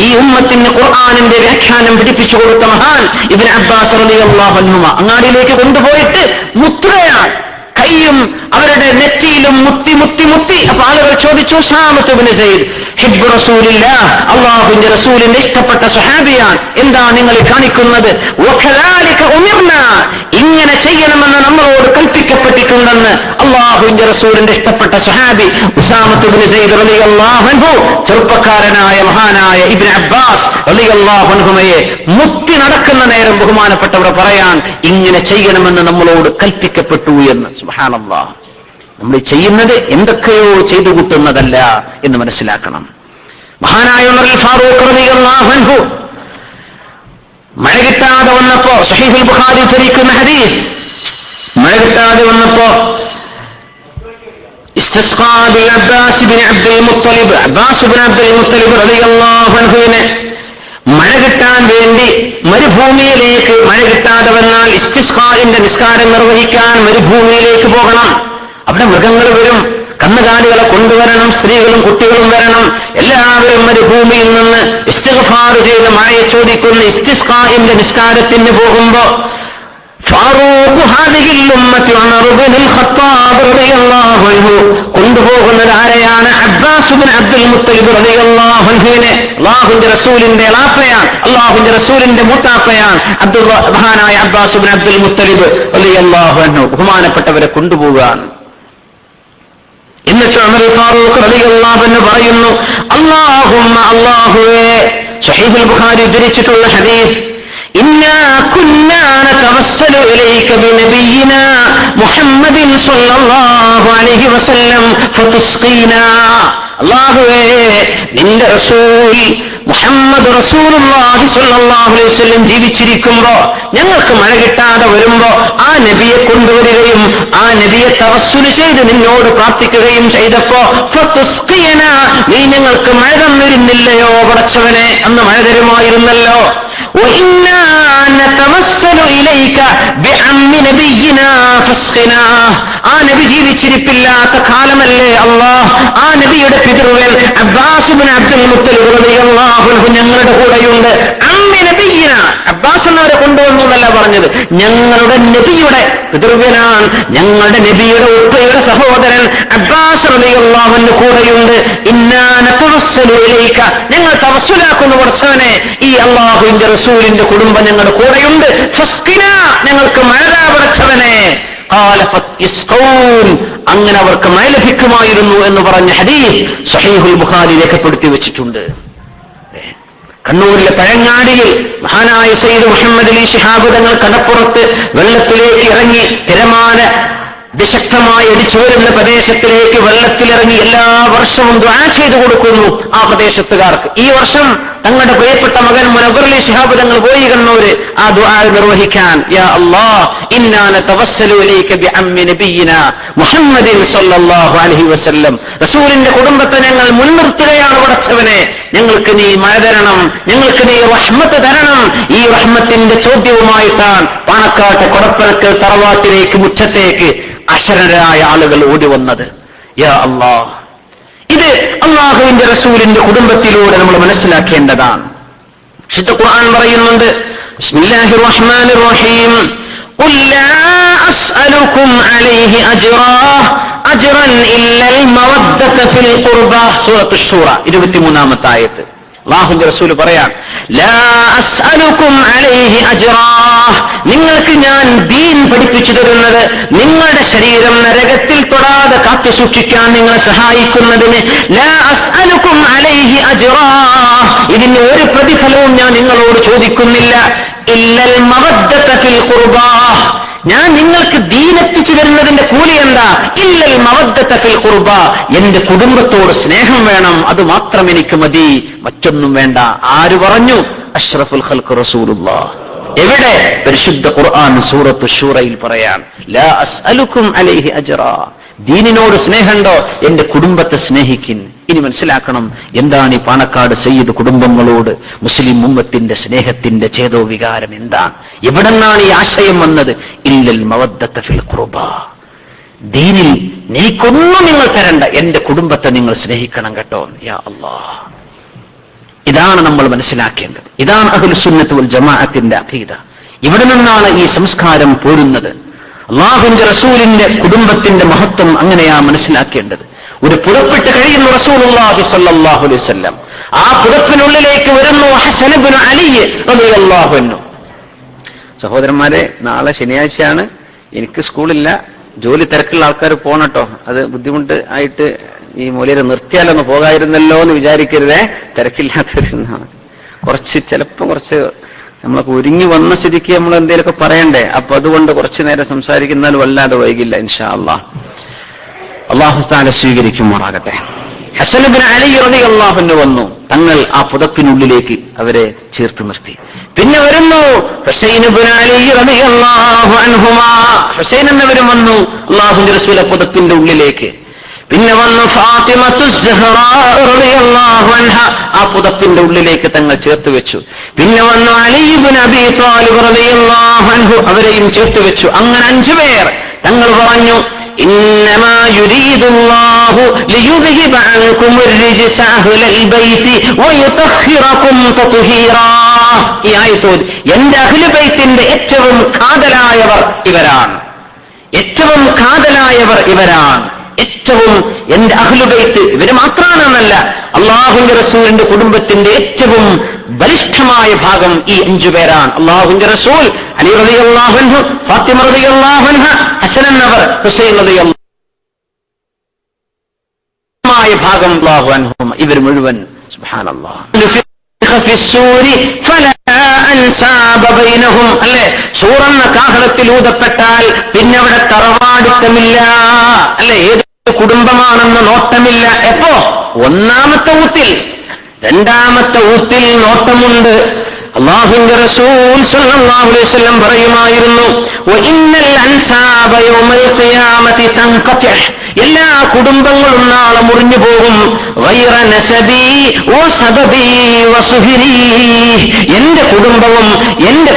Speaker 1: ഈ ഉമ്മത്തിന് ഖുർആനിന്റെ വ്യാഖ്യാനം പഠിപ്പിച്ചു കൊടുത്ത മഹാൻ ഇബ്നു അബ്ബാസ് റളിയല്ലാഹു അൻഹു അങ്ങാടിയിലേക്ക് കൊണ്ടുപോയിട്ട് മുത്തുകയാണ്. കൈയും അവരുടെ നെറ്റിയിലും മുത്തി മുത്തി മുത്തി. അപ്പൊ ആളുകൾ ചോദിച്ചു, ഉസാമത്ത് ഇബ്നു സയ്യിദ് ഹിബ്ബു റസൂലില്ലാഹ്, അല്ലാഹുവിന്റെ റസൂലിന്റെ ഇഷ്ടപ്പെട്ട സ്വഹാബിയാണ്, എന്താ നിങ്ങൾ കാണിക്കുന്നത്? വകദാലിക ഉമിർനാ, ഇങ്ങനെ ചെയ്യണമെന്ന് നമ്മളോട് കൽപ്പിക്കപ്പെട്ടിട്ടുണ്ടെന്ന് അല്ലാഹുവിന്റെ റസൂലിന്റെ ഇഷ്ടപ്പെട്ട സ്വഹാബി ഉസാമത്ത് ഇബ്നു സയ്യിദ് റളിയല്ലാഹു അൻഹു ചെറുപ്പക്കാരനായ മഹാനായ ഇബ്നു അബ്ബാസ് റളിയല്ലാഹു അൻഹുമയെ മുത്തി നടക്കുന്ന നേരം ബഹുമാനപ്പെട്ടവർ പറയാൻ, ഇങ്ങനെ ചെയ്യണമെന്ന് നമ്മളോട് കൽപ്പിക്കപ്പെട്ടു എന്ന്. സുബ്ഹാനല്ലാഹ്, നമ്മൾ ചെയ്യുന്നത് എന്തൊക്കെയോ ചെയ്തു കൂട്ടുന്നതല്ല എന്ന് മനസ്സിലാക്കണം. മഹാനായ ഉമർ ഫാറൂഖ് റളിയല്ലാഹു അൻഹു മഴ കിട്ടാതെ വന്നപ്പോ, സഹീഹുൽ ബുഖാരി ഉദ്ധരിക്കുന്ന ഹദീസ്, മഴ കിട്ടാതെ വന്നപ്പോ ഇസ്തിസ്ഖാ ബിൽ Abbas bin Abdul Muttalib, Abbas bin Abdul Muttalib റളിയല്ലാഹു അൻഹുവിനെ മഴ കിട്ടാൻ വേണ്ടി മരുഭൂമിയിലേക്ക്, മഴ കിട്ടാതെ വന്നാൽ ഇസ്തിസ്ഖാഇന്റെ നിസ്കാരം നിർവഹിക്കാൻ മരുഭൂമിയിലേക്ക് പോകണം. അവിടെ മൃഗങ്ങൾ വരും, കന്നുകാലികളെ കൊണ്ടുവരണം, സ്ത്രീകളും കുട്ടികളും വരണം. എല്ലാവരും മരുഭൂമിയിൽ നിന്ന് ഇസ്തിഗ്ഫാർ ചെയ്ത് മഴയെ ചോദിക്കുന്ന ഇസ്തിസ്ഖാഇന്റെ നിസ്കാരത്തിന് പോകുമ്പോ ഫാറൂഖ് ഹാദിഹിൽ ഉമ്മത്തി ഉമർ ഇബ്നുൽ ഖത്താബ് റളിയല്ലാഹു അൻഹു കൊണ്ടുപോകുന്നത് ആരെയാണ്? അബ്ബാസ് ഇബ്നു അബ്ദുൽ മുത്തലിബ് റളിയല്ലാഹു അൻഹുവിനെ. അല്ലാഹുവിന്റെ റസൂലിന്റെ ഇളാപ്പയാണ്, അല്ലാഹുവിന്റെ റസൂലിന്റെ മൂത്താപ്പയാണ് മഹാനായ അബ്ബാസ് ഇബ്നു അബ്ദുൽ മുത്തലിബ് റളിയല്ലാഹു അൻഹു. ബഹുമാനപ്പെട്ടവരെ കൊണ്ടുപോകാൻ. എന്നിട്ട് ഉമർ ഫാറൂഖ് റളിയല്ലാഹു അൻഹു പറയുന്നു, അല്ലാഹുമ്മ, അല്ലാഹുവേ, സഹീഹുൽ ബുഖാരി ഉദ്ധരിച്ചിട്ടുള്ള ഹദീസ്, ഇന്നാ കുന്നാ നതവസ്സലു ഇലൈക ബിനബിയിനാ മുഹമ്മദിൻ സ്വല്ലല്ലാഹു അലൈഹി വസല്ലം ഫതുസ്ഖീനാ. അല്ലാഹുവേ, നിന്റെ റസൂൽ മുഹമ്മദ് റസൂലുള്ളാഹി സ്വല്ലല്ലാഹു അലൈഹി വസല്ലം ജീവിച്ചിരിക്കുമ്പോ ഞങ്ങൾക്ക് മഴ കിട്ടാതെ വരുമ്പോ ആ നബിയെ കൊണ്ടുവരികയും ആ നബിയെ തവസ്സുൽ ചെയ്ത് നിന്നോട് പ്രാർത്ഥിക്കുകയും ചെയ്തപ്പോ ഫതുസ്ഖീനാ, നീ ഞങ്ങൾക്ക് മഴ തന്നിരുന്നില്ലയോ പടച്ചവനെ? അന്ന് മഴ തരുമായിരുന്നല്ലോ. وإنا نتوسل إليك بعم نبينا فاسقنا. ആ നബി ജീവിച്ചിരിപ്പില്ലാത്ത കാലമല്ലേ അല്ലാഹ്, ആ നബിയുടെ പിതൃവൻ അബ്ബാസ് ഇബ്നു അബ്ദുൽ മുത്തലിബ് റളിയല്ലാഹു അൻഹു ഞങ്ങളുടെ കൂടെയുണ്ട്. അമ്മി നബിയിന, അബ്ബാസ് എന്നവരെ കൊണ്ടുവന്നു എന്നല്ല പറഞ്ഞത്, ഞങ്ങളുടെ നബിയുടെ പിതൃവനാണ്, ഞങ്ങളുടെ നബിയുടെ ഉപ്പയുടെ സഹോദരൻ അബ്ബാസ് റളിയല്ലാഹു അൻഹു കൂടെയുണ്ട്. ഇന്നാ നതവസ്സലു ഇലൈക, ഞങ്ങൾ തവസ്സുലാക്കുന്നു പടച്ചവനെ, ഈ അല്ലാഹുവിന്റെ റസൂലിന്റെ കുടുംബം ഞങ്ങളുടെ കൂടെയുണ്ട്. ഫസ്ഖിനാ, ഞങ്ങൾക്ക് മഴ പടച്ചവനെ. അങ്ങനെ അവർക്ക് മഴ ലഭിക്കുമായിരുന്നു എന്ന് പറഞ്ഞ ഹദീസ് സഹീഹുൽ ബുഖാരി രേഖപ്പെടുത്തി വെച്ചിട്ടുണ്ട്. കണ്ണൂരിലെ പഴങ്ങാടിയിൽ മഹാനായ സയ്യിദ് മുഹമ്മദ് അലി ശിഹാബ് തങ്ങൾ കടപ്പുറത്ത് വെള്ളത്തിലേക്ക് ഇറങ്ങി, തിരമാല അതിശക്തമായി അടിച്ചു വരുന്ന പ്രദേശത്തിലേക്ക് വെള്ളത്തിലിറങ്ങി എല്ലാ വർഷവും ദുആ ചെയ്തു കൊടുക്കുന്നു ആ പ്രദേശത്തുകാർക്ക്. ഈ വർഷം തങ്ങളുടെ പ്രിയപ്പെട്ട മകൻ മുനവ്വർ അലി ശിഹാബ് തങ്ങൾ പോയി കണ്ണൂര് ആ ദുആ നിർവഹിക്കാൻ. യാ അല്ലാഹ്, ഇന്നാ നതവസ്സലു ഇലൈക ബിഅമ്മി നബിയിനാ മുഹമ്മദിൻ സ്വല്ലല്ലാഹു അലൈഹി വസല്ലം. റസൂലിന്റെ കുടുംബത്തെ ഞങ്ങൾ മുൻനിർത്തുകയാണ് പടച്ചവനെ, ഞങ്ങൾക്ക് നീ മഴ തരണം, ഞങ്ങൾക്ക് നീ റഹ്മത്ത് തരണം. ഈ റഹ്മത്തിന്റെ ചോദ്യവുമായിട്ടാണ് പാണക്കാട്ടെ കൊടപ്പനക്കൽ തറവാട്ടിലേക്ക് മുറ്റത്തേക്ക് അശരണരായ ആളുകൾ ഓടി വന്നത്. യാ അല്ലാഹ്, ഇത് അല്ലാഹുവിന്റെ റസൂലിന്റെ കുടുംബത്തിലൂടെ നമ്മൾ മനസ്സിലാക്കേണ്ടതാണ്. വിശുദ്ധ ഖുർആൻ പറയുന്നുണ്ട്, ബിസ്മില്ലാഹിർ റഹ്മാനിർ റഹീം, ഖുൽ ലാ അസ്അലുകും അലൈഹി അജ്റൻ ഇല്ലൽ മവദ്ദത ഫിൽ ഖുർബ. സൂറത്തുൽ ശൂറ 23-ാമത്തെ ആയത്ത്. അല്ലാഹുവിന്റെ റസൂൽ പറയാൻ, ലാ അസ്അലുകും അലൈഹി അജ്റാ, നിങ്ങൾക്ക് ഞാൻ ദീൻ പഠിപ്പിച്ചു തരുന്നത്, നിങ്ങളുടെ ശരീരം നരകത്തിൽ തൊടാതെ കാത്തു സൂക്ഷിക്കാൻ നിങ്ങളെ സഹായിക്കുന്നതിന്, ലാ അസ്അലുകും അലൈഹി അജ്റാ, ഇതിന് ഒരു പ്രതിഫലവും ഞാൻ നിങ്ങളോട് ചോദിക്കുന്നില്ല, ഇല്ലൽ മവദ്ദത ഫിൽ ഖുർബാ, ഞാൻ നിങ്ങൾക്ക് ദീൻ എത്തിച്ചു തരുന്നതിന്റെ കൂലി എന്താ? ഇല്ലൽ മവദ്ദത ഫിൽ ഖുർബാ, എന്റെ കുടുംബത്തോട് സ്നേഹം വേണം, അത് മാത്രം എനിക്ക് മതി, മറ്റൊന്നും വേണ്ട. ആര് പറഞ്ഞു? അഷ്റഫുൽ ഖൽഖ് റസൂലുള്ളാഹ്. എവിടെ? പരിശുദ്ധ ഖുർആൻ സൂറത്തു ശൂറയിൽ പറയാൻ, ലാ അസ്അലുകും അലൈഹി അജ്റാ, ദീനിനോട് സ്നേഹമുണ്ടോ? എന്റെ കുടുംബത്തെ സ്നേഹിക്കിൻ. ഇനി മനസ്സിലാക്കണം, എന്താണ് ഈ പാണക്കാട് സയ്യിദ് കുടുംബങ്ങളോട് മുസ്ലിം ഉമ്മത്തിന്റെ സ്നേഹത്തിന്റെ ചേതോ വികാരം എന്താണ്? എവിടെ നിന്നാണ് ഈ ആശയം വന്നത്? ഇല്ലൽ മവദ്ദത ഫിൽ ഖുർബാ, ദീനിൽ എനിക്കൊന്നും നിങ്ങൾ തരണ്ട, എന്റെ കുടുംബത്തെ നിങ്ങൾ സ്നേഹിക്കണം കേട്ടോ. യാ അല്ലാഹ്, ഇതാണ് നമ്മൾ മനസ്സിലാക്കേണ്ടത്. ഇതാണ് അഹ്ലുസ് സുന്നത്ത് വൽ ജമാഅത്തിന്റെ അഖീദ. ഇവിടെ നിന്നാണ് ഈ സംസ്കാരം പോരുന്നത്. അല്ലാഹുവിന്റെ റസൂലിന്റെ കുടുംബത്തിന്റെ മഹത്വം അങ്ങനെയാ മനസ്സിലാക്കേണ്ടത്. ഒരു പുതപ്പിട്ട് കഴിയുന്നു റസൂലുള്ളാഹി സ്വല്ലല്ലാഹു അലൈഹി വസല്ലം. ആ പുതപ്പിനുള്ളിലേക്ക് വരുന്നു ഹസൻ ഇബ്നു അലി റളിയല്ലാഹു അൻഹു. സഹോദരന്മാരെ, നാളെ ശനിയാഴ്ചയാണ്, എനിക്ക് സ്കൂളില്ല, ജോലി തിരക്കുള്ള ആൾക്കാർ പോണട്ടോ. അത് ബുദ്ധിമുട്ട് ആയിട്ട് ഈ മൂല്യരെ നിർത്തിയാലൊന്ന് പോകായിരുന്നല്ലോ എന്ന് വിചാരിക്കരുതേ. തിരക്കില്ലാത്തവരുന്നാണ്. ചിലപ്പോൾ കുറച്ച് നമ്മളൊക്കെ ഒരുങ്ങി വന്ന സ്ഥിതിക്ക് നമ്മൾ എന്തെങ്കിലുമൊക്കെ പറയണ്ടേ. അപ്പൊ അതുകൊണ്ട് കുറച്ചു നേരം സംസാരിക്കുന്നാൽ വല്ലാതെ വൈകില്ല ഇൻഷാ അല്ലാഹ്. അല്ലാഹു തആല സ്വീകരിക്കുമാറാകട്ടെ. ഹസൻ ഇബ്നു അലി റളിയല്ലാഹു അൻഹു വന്നു. തങ്ങൾ ആ പുതപ്പിനുള്ളിലേക്ക് അവരെ ചേർത്ത് നിർത്തി. പിന്നെ വരുന്നു ഹുസൈൻ ഇബ്നു അലി റളിയല്ലാഹു അൻഹുമാ. ഹുസൈൻ എന്നവരും വന്നു അല്ലാഹുവിന്റെ റസൂൽ പുതപ്പിന്റെ ഉള്ളിലേക്ക്. പിന്നെ വന്നു ഫാത്തിമത്തു സുഹ്റാ റളിയല്ലാഹു അൻഹ, ആ പുതപ്പിന്റെ ഉള്ളിലേക്ക് തങ്ങൾ ചേർത്ത് വെച്ചു. പിന്നെ വന്നു അലി ഇബ്നു അബീ ത്വാലിബ് റളിയല്ലാഹു അൻഹു, അവരെയും ചേർത്ത് വെച്ചു. അങ്ങനെ 5 പേർ. തങ്ങൾ പറഞ്ഞു, ഇന്നമാ യുരീദുല്ലാഹു ലിയുദ്ഹിബ അൻകും الرجس അഹ്ല البيت വയുതഹിറകും തത്ഹീറാ. ഈ ആയത്ത് എന്റെ അഹ്ലു ബൈത്തിന്റെ ഏറ്റവും കാതലായവർ ഇവരാണ്, ഏറ്റവും കാതലായവർ ഇവരാണ്, ഏറ്റവും എന്റെ അഹ്ലുബൈത്ത് ഇവര് മാത്രമാണെന്നല്ല, അല്ലാഹുവിന്റെ റസൂലിന്റെ കുടുംബത്തിന്റെ ഏറ്റവും ബലിഷ്ഠമായ ഭാഗം ഈ 5 പേരാണ്. അല്ലാഹുവിന്റെ റസൂൽ, അലി റളിയല്ലാഹു അൻഹു, ഫാത്തിമ റളിയല്ലാഹു അൻഹ, ഹസൻ എന്നവർ, ഹുസൈൻ റളിയല്ലാഹു ഭാഗം അല്ലാഹു അൻഹും, ഇവർ മുഴുവൻ സുബ്ഹാനല്ലാഹ്. അല്ലെ, സൂറന്ന കാഹളത്തിൽ ഊതപ്പെട്ടാൽ പിന്നെ അവിടെ തറവാടിത്തമില്ല, അല്ലെ, ഏത് കുടുംബമാണെന്ന് നോട്ടമില്ല. എപ്പോ? ഒന്നാമത്തെ ഊത്തിൽ. രണ്ടാമത്തെ ഊത്തിൽ നോട്ടമുണ്ട്. അല്ലാഹുവിന്റെ റസൂൽ സ്വല്ലല്ലാഹു അലൈഹി വസല്ലം പറയുമായിരുന്നു, വഇന്നൽ അൻസാബ യൗമൽ ഖിയാമത്തി തൻഖതിഹ്, എല്ലാ കുടുംബങ്ങളും നാളെ മുറിഞ്ഞു പോകും. ഗൈറ നസബി വസബബി വസുഹരി, എന്റെ കുടുംബവും എന്റെ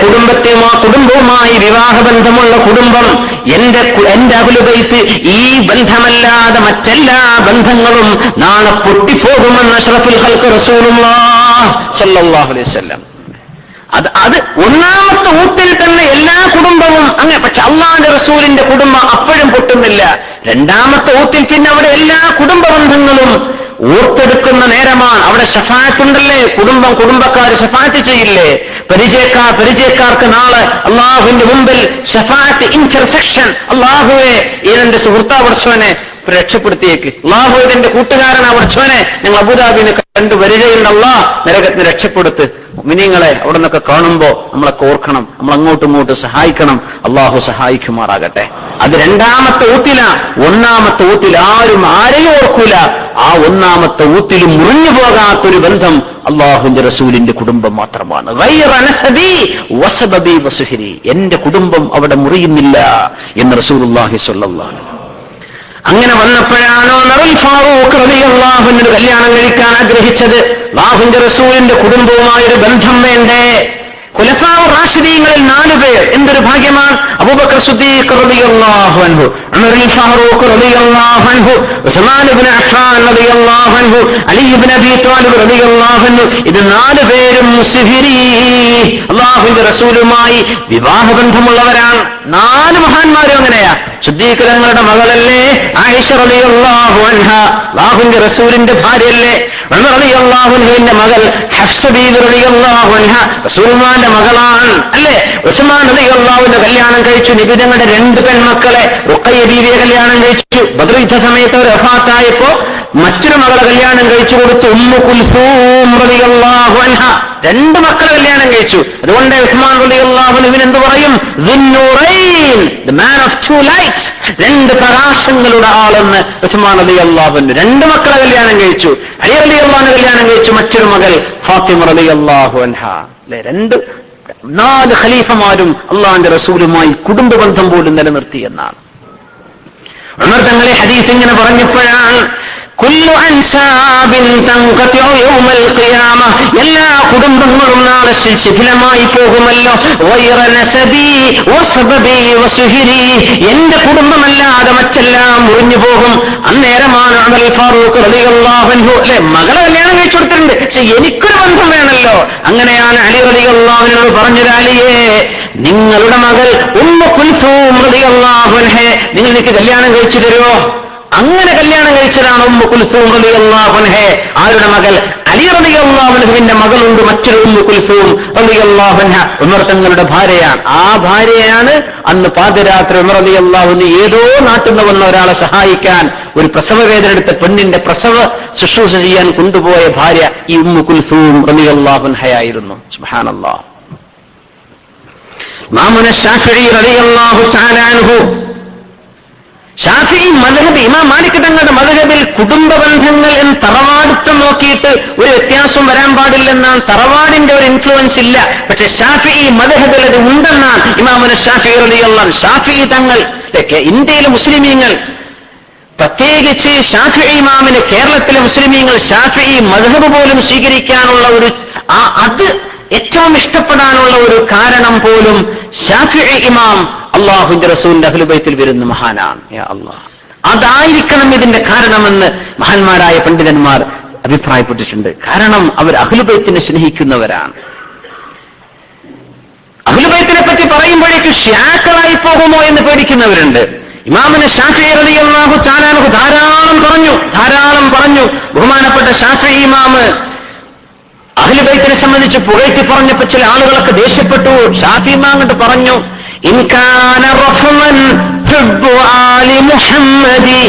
Speaker 1: കുടുംബവുമായി വിവാഹബന്ധമുള്ള കുടുംബം, എന്റെ അഹ്ലുബൈത്ത്, ഈ ബന്ധമല്ലാതെ മറ്റെല്ലാ ബന്ധങ്ങളും നാളെ പൊട്ടിപ്പോകുമെന്ന് അഷ്റഫുൽ ഖൽഖ് റസൂലുള്ളാഹി സ്വല്ലല്ലാഹു അലൈഹി വസല്ലം. അത് ഒന്നാമത്തെ ഊത്തിൽ തന്നെ എല്ലാ കുടുംബവും അങ്ങനെ. പക്ഷെ അല്ലാഹുവിന്റെ റസൂലിന്റെ കുടുംബം അപ്പോഴും പൊട്ടുന്നില്ല. രണ്ടാമത്തെ ഊത്തിൽ പിന്നെ അവിടെ എല്ലാ കുടുംബ ബന്ധങ്ങളും ഓർത്തെടുക്കുന്ന നേരമാണ്. അവിടെ ശഫാഅത്തുണ്ടല്ലേ, കുടുംബക്കാർ ശഫാഅത്ത് ചെയ്യില്ലേ, പരിചയക്കാർക്ക് നാളെ അല്ലാഹുവിന്റെ മുമ്പിൽ ശഫാഅത്ത്, ഇന്റർസെക്ഷൻ. അല്ലാഹുവേ, ഇതെന്റെ സുഹൃത്താ പഠിച്ചവനെ രക്ഷപ്പെടുത്തിയേക്ക്, അല്ലാഹു ഇതിന്റെ കൂട്ടുകാരനാ പഠിച്ചവനെ, ഞങ്ങൾ അബുദാബിന് കണ്ടു പരിചയമുണ്ട്, അല്ലാഹ് നരകത്തിന് രക്ഷപ്പെടുത്ത്. മുഅ്മിനീങ്ങളെ അവിടെ നിന്നൊക്കെ കാണുമ്പോ നമ്മളൊക്കെ ഓർക്കണം, നമ്മൾ അങ്ങോട്ടും ഇങ്ങോട്ടും സഹായിക്കണം. അല്ലാഹു സഹായിക്കുമാറാകട്ടെ. അത് രണ്ടാമത്തെ ഊത്തിലാ. ഒന്നാമത്തെ ഊത്തിൽ ആരെയും ഓർക്കൂല. ആ ഒന്നാമത്തെ ഊത്തിലും മുറിഞ്ഞു പോകാത്തൊരു ബന്ധം അല്ലാഹുവിന്റെ റസൂലിന്റെ കുടുംബം മാത്രമാണ്. ഗൈറ നസബി വസബബി വസുഹരി, എന്റെ കുടുംബം അവിടെ മുറിയുന്നില്ല എന്ന് റസൂലുള്ളാഹി സ്വല്ലല്ലാഹു അലൈഹി വസല്ലം. അങ്ങനെ വന്നപ്പോഴാണോ നബി ഫാറൂഖ് റളിയല്ലാഹു അൻഹു കല്യാണം കഴിക്കാൻ ആഗ്രഹിച്ചത്. അല്ലാഹുവിന്റെ റസൂലിന്റെ കുടുംബവുമായൊരു ബന്ധം വേണ്ടേ? ഖുലഫാഉ റാഷിദീങ്ങളിൽ 4 പേർ, എന്തൊരു ഭാഗ്യമാണ്. അബൂബക്കർ സിദ്ദീഖ് റളിയല്ലാഹു അൻഹു, ഉമർ ഫാറൂഖ് റളിയല്ലാഹു അൻഹു, ഉസ്മാൻ ഇബ്നു അഫ്ഫാൻ റളിയല്ലാഹു അൻഹു, അലി ഇബ്നു അബീ ത്വാലിബ് റളിയല്ലാഹു അൻഹു, ഇത് 4 പേരും സുഹരി, അല്ലാഹുവിന്റെ റസൂലുമായി വിവാഹബന്ധമുള്ളവരാണ്. 4 മഹാന്മാരും അങ്ങനെയാ. സിദ്ദീഖ് തങ്ങളുടെ മകളല്ലേ ആയിഷ റളിയല്ലാഹു അൻഹ, അല്ലാഹുവിന്റെ റസൂലിന്റെ ഭാര്യയല്ലേ. ഉമർ റളിയല്ലാഹു അൻഹുവിന്റെ മകൾ
Speaker 2: ഹഫ്സ ബീവി റളിയല്ലാഹു അൻഹ റസൂലുള്ളാഹിന്റെ മകളാണ് അല്ലേ. ഉസ്മാൻ റളിയല്ലാഹുവിന്റെ കല്യാണം കഴിച്ചു. നബി തങ്ങളുടെ 2 പെൺമക്കളെ റുഖയ്യ ബീവിയെ കല്യാണം കഴിച്ചു. ബദർ യുദ്ധ സമയത്ത് അവർ വഫാത്തായപ്പോ മറ്റൊരു മകളെ കല്യാണം കഴിച്ചു കൊടുത്തു, ഉമ്മു കുൽസൂം റളിയല്ലാഹു അൻഹ. 2 മക്കളെ കല്യാണം കഴിച്ചു. അതുകൊണ്ട് ഉസ്മാൻ റളിയല്ലാഹു അൻഹു എന്ത് പറയും? ദുന്നൂറൈൻ, ദി മാൻ ഓഫ് 2 ലൈറ്റ്സ്, 2 പ്രകാശങ്ങളുടെ ആളെന്ന് ഉസ്മാൻ റളിയല്ലാഹു അൻഹു. 2 മക്കളെ കല്യാണം കഴിച്ചു. അലി റളിയല്ലാഹു അൻഹു കല്യാണം കഴിച്ചു മറ്റൊരു മകൾ ഫാത്തിമ റളിയല്ലാഹു അൻഹ. അല്ലെ, 4 ഖലീഫമാരും അള്ളാഹുവിന്റെ റസൂലുമായി കുടുംബ ബന്ധം പോലും നിലനിർത്തി എന്നാണ്. ഉമർ തങ്ങളെ ഹദീസ് ഇങ്ങനെ പറഞ്ഞപ്പോഴാണ് കുല്ലു അൻസാബിൻ തൻഖതിഉ യൗമൽ ഖിയാമ, എല്ലാ കുടുംബങ്ങളും നാളെ ശിഥിലമായി പോകുമല്ലോ. വൈറ നസബി വസബബി വസുഹിരി, എന്റെ കുടുംബമല്ലാതെ മറ്റെല്ലാം മുറിഞ്ഞു പോകും. അന്നേരമാണ് ഉമർ ഫാറൂഖ് റളിയല്ലാഹു അൻഹു അല്ലെ മകളെ കല്യാണം കഴിച്ചു കൊടുത്തിട്ടുണ്ട്, പക്ഷെ എനിക്കൊരു ബന്ധം വേണമല്ലോ. അങ്ങനെയാണ് അലി റളിയല്ലാഹു അൻഹു പറഞ്ഞത്, അലിയേ നിങ്ങളുടെ മകൾ ഉമ്മു കുൽസൂം റളിയല്ലാഹു അൻഹയെ നിങ്ങൾ എനിക്ക് കല്യാണം കഴിച്ചു തരുമോ? അങ്ങനെ കല്യാണം കഴിച്ചതാണ് ഉമ്മു കുൽസൂം റളിയല്ലാഹു അൻഹ. ആരുടെ മകൾ? അലി റളിയല്ലാഹു അൻഹുവിന്റെ മകളുണ്ട് മറ്റൊരു ഉമ്മു കുൽസൂം റളിയല്ലാഹു അൻഹ, ഉമർ തങ്ങളുടെ ഭാര്യയാണ്. ആ ഭാര്യയാണ് അന്ന് പാതിരാത്രി ഉമർ റളിയല്ലാഹു അൻഹു ഏതോ നാട്ടിൽ നിന്ന് വന്ന ഒരാളെ സഹായിക്കാൻ ഒരു പ്രസവ വേദന എടുത്ത പെണ്ണിന്റെ പ്രസവ ശുശ്രൂഷ ചെയ്യാൻ കൊണ്ടുപോയ ഭാര്യ ഈ ഉമ്മു കുൽസൂം റളിയല്ലാഹു അൻഹയായിരുന്നു. സുബ്ഹാനല്ലാഹ്. ഇമാമുന ശാഫിഈ റളിയല്ലാഹു തആല അൻഹു, ഷാഫിഈ മദ്ഹബ്, ഇമാം മാലിക് തങ്ങളുടെ മദ്ഹബിൽ കുടുംബ ബന്ധങ്ങൾ എന്ന് തറവാടിത്തം നോക്കിയിട്ട് ഒരു വ്യത്യാസം വരാൻ പാടില്ലെന്നാണ്. തറവാടിന്റെ ഒരു ഇൻഫ്ലുവൻസ് ഇല്ല, പക്ഷെ ഷാഫിഈ മദ്ഹബിൽ അത് ഉണ്ടെന്നാണ് ഇമാമുന ശാഫിഈ റളിയല്ലാഹു അൻഹു. ഷാഫിഈ തങ്ങൾ ഇന്ത്യയിലെ മുസ്ലിമീങ്ങൾ, പ്രത്യേകിച്ച് ഷാഫിഈ ഇമാമിന് കേരളത്തിലെ മുസ്ലിമീങ്ങൾ ഷാഫിഈ മദ്ഹബ് പോലും സ്വീകരിക്കാനുള്ള ഒരു അത് ഏറ്റവും ഇഷ്ടപ്പെടാനുള്ള ഒരു കാരണം പോലും ശാഫിഈ ഇമാം അള്ളാഹുവിന്റെ റസൂലിന്റെ അഹ്ലു ബൈത്തിൽ വരുന്ന മഹാനാണ്. യാ അല്ലാഹ്, അതായിരിക്കണം ഇതിന്റെ കാരണമെന്ന് മഹാന്മാരായ പണ്ഡിതന്മാർ അഭിപ്രായപ്പെട്ടിട്ടുണ്ട്. കാരണം അവർ അഹ്ലു ബൈത്തിനെ സ്നേഹിക്കുന്നവരാണ്. അഹ്ലു ബൈത്തിനെ പറ്റി പറയുമ്പോഴേക്ക് ഷിയാക്കളായി പോകുമോ എന്ന് പേടിക്കുന്നവരുണ്ട്. ഇമാമുന ശാഫിഈ റളിയല്ലാഹു തആല അൻഹു ധാരാളം പറഞ്ഞു. ബഹുമാനപ്പെട്ട ശാഫിഈ ഇമാമ് അഹ്ലു ബൈത്തിനെ സംബന്ധിച്ച് പുകഴ്ത്തി പറഞ്ഞപ്പോ ചില ആളുകളൊക്കെ ദേഷ്യപ്പെട്ടു. ഷാഫിഈ ഇമാം അങ്ങോട്ട് പറഞ്ഞു, ഇൻ കാന റഫ്മൻ ഹുബ്ബു ആലി മുഹമ്മദി,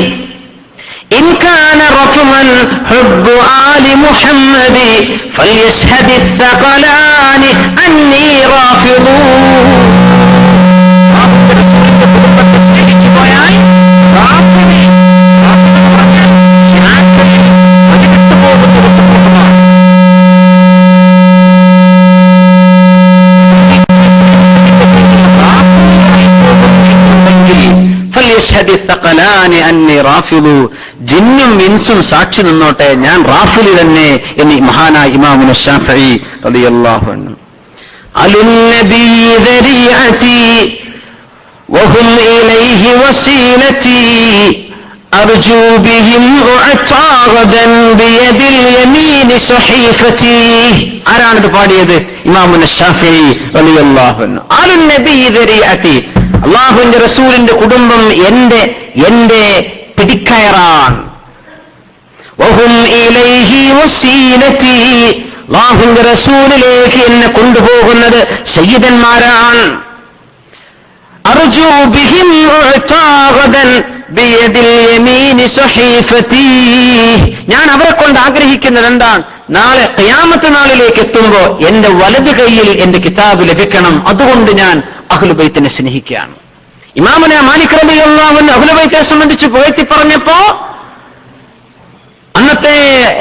Speaker 2: ഇൻ കാന റഫ്മൻ ഹുബ്ബു ആലി മുഹമ്മദി ഫൽയശ്ഹദി الثقلانി അന്നി റാഫിദു. റസൂലിന്റെ കുടുംബത്തെ സ്നേഹിച്ചു പോയാൽ റാഫിദി പറഞ്ഞാൽ ഷിയാക്കളിൽ വഴിവിട്ടു പോകുന്ന ഒരു സമൂഹമാണ്. ജിന്നും ഇൻസും സാക്ഷി നിന്നോട്ടെ, ഞാൻ റാഫിലി തന്നെ എന്ന് മഹാനായ ഇമാമുന ശാഫിഈ റളിയല്ലാഹു അൻഹു. അലുന്നബി ദരിഅതി വഹും ഇലൈഹി വസീലതി അർജു ബിഹിം ഉഅതാഗദൻ ബിയദിൽ യമീൻ സഹീഫതി. ആരാണിത് പാടിയത്? ഇമാമുന ശാഫിഈ റളിയല്ലാഹു അൻഹു. അലുന്നബി ദരിഅതി, അള്ളാഹുവിന്റെ റസൂലിന്റെ കുടുംബം എന്റെ പിടിക്കയറാണ്. വഹും ഇലൈഹി വസീലതി, അള്ളാഹുവിന്റെ റസൂലിലേക്ക് എന്നെ കൊണ്ടുപോകുന്നത് സയ്യിദന്മാരാണ്. അർജു ബിഹിം ഉഅതാഗദൻ ബിയദിൽ യമീൻ സഹീഫതി, ഞാൻ അവരെ കൊണ്ട് ആഗ്രഹിക്കുന്നത് എന്താണ്? നാളെ ഖിയാമത്ത് നാളിലേക്ക് എത്തുമ്പോ എന്റെ വലതു കൈയിൽ എന്റെ കിതാബ് ലഭിക്കണം. അതുകൊണ്ട് ഞാൻ അഹ്ലു ബൈത്തിനെ സ്നേഹിക്കുകയാണ്. ഇമാമുന മാലിക് റളിയല്ലാഹു അൻഹു അഹ്ലു ബൈത്തിനെ സംബന്ധിച്ച് പുകഴ്ത്തി പറഞ്ഞപ്പോ അന്നത്തെ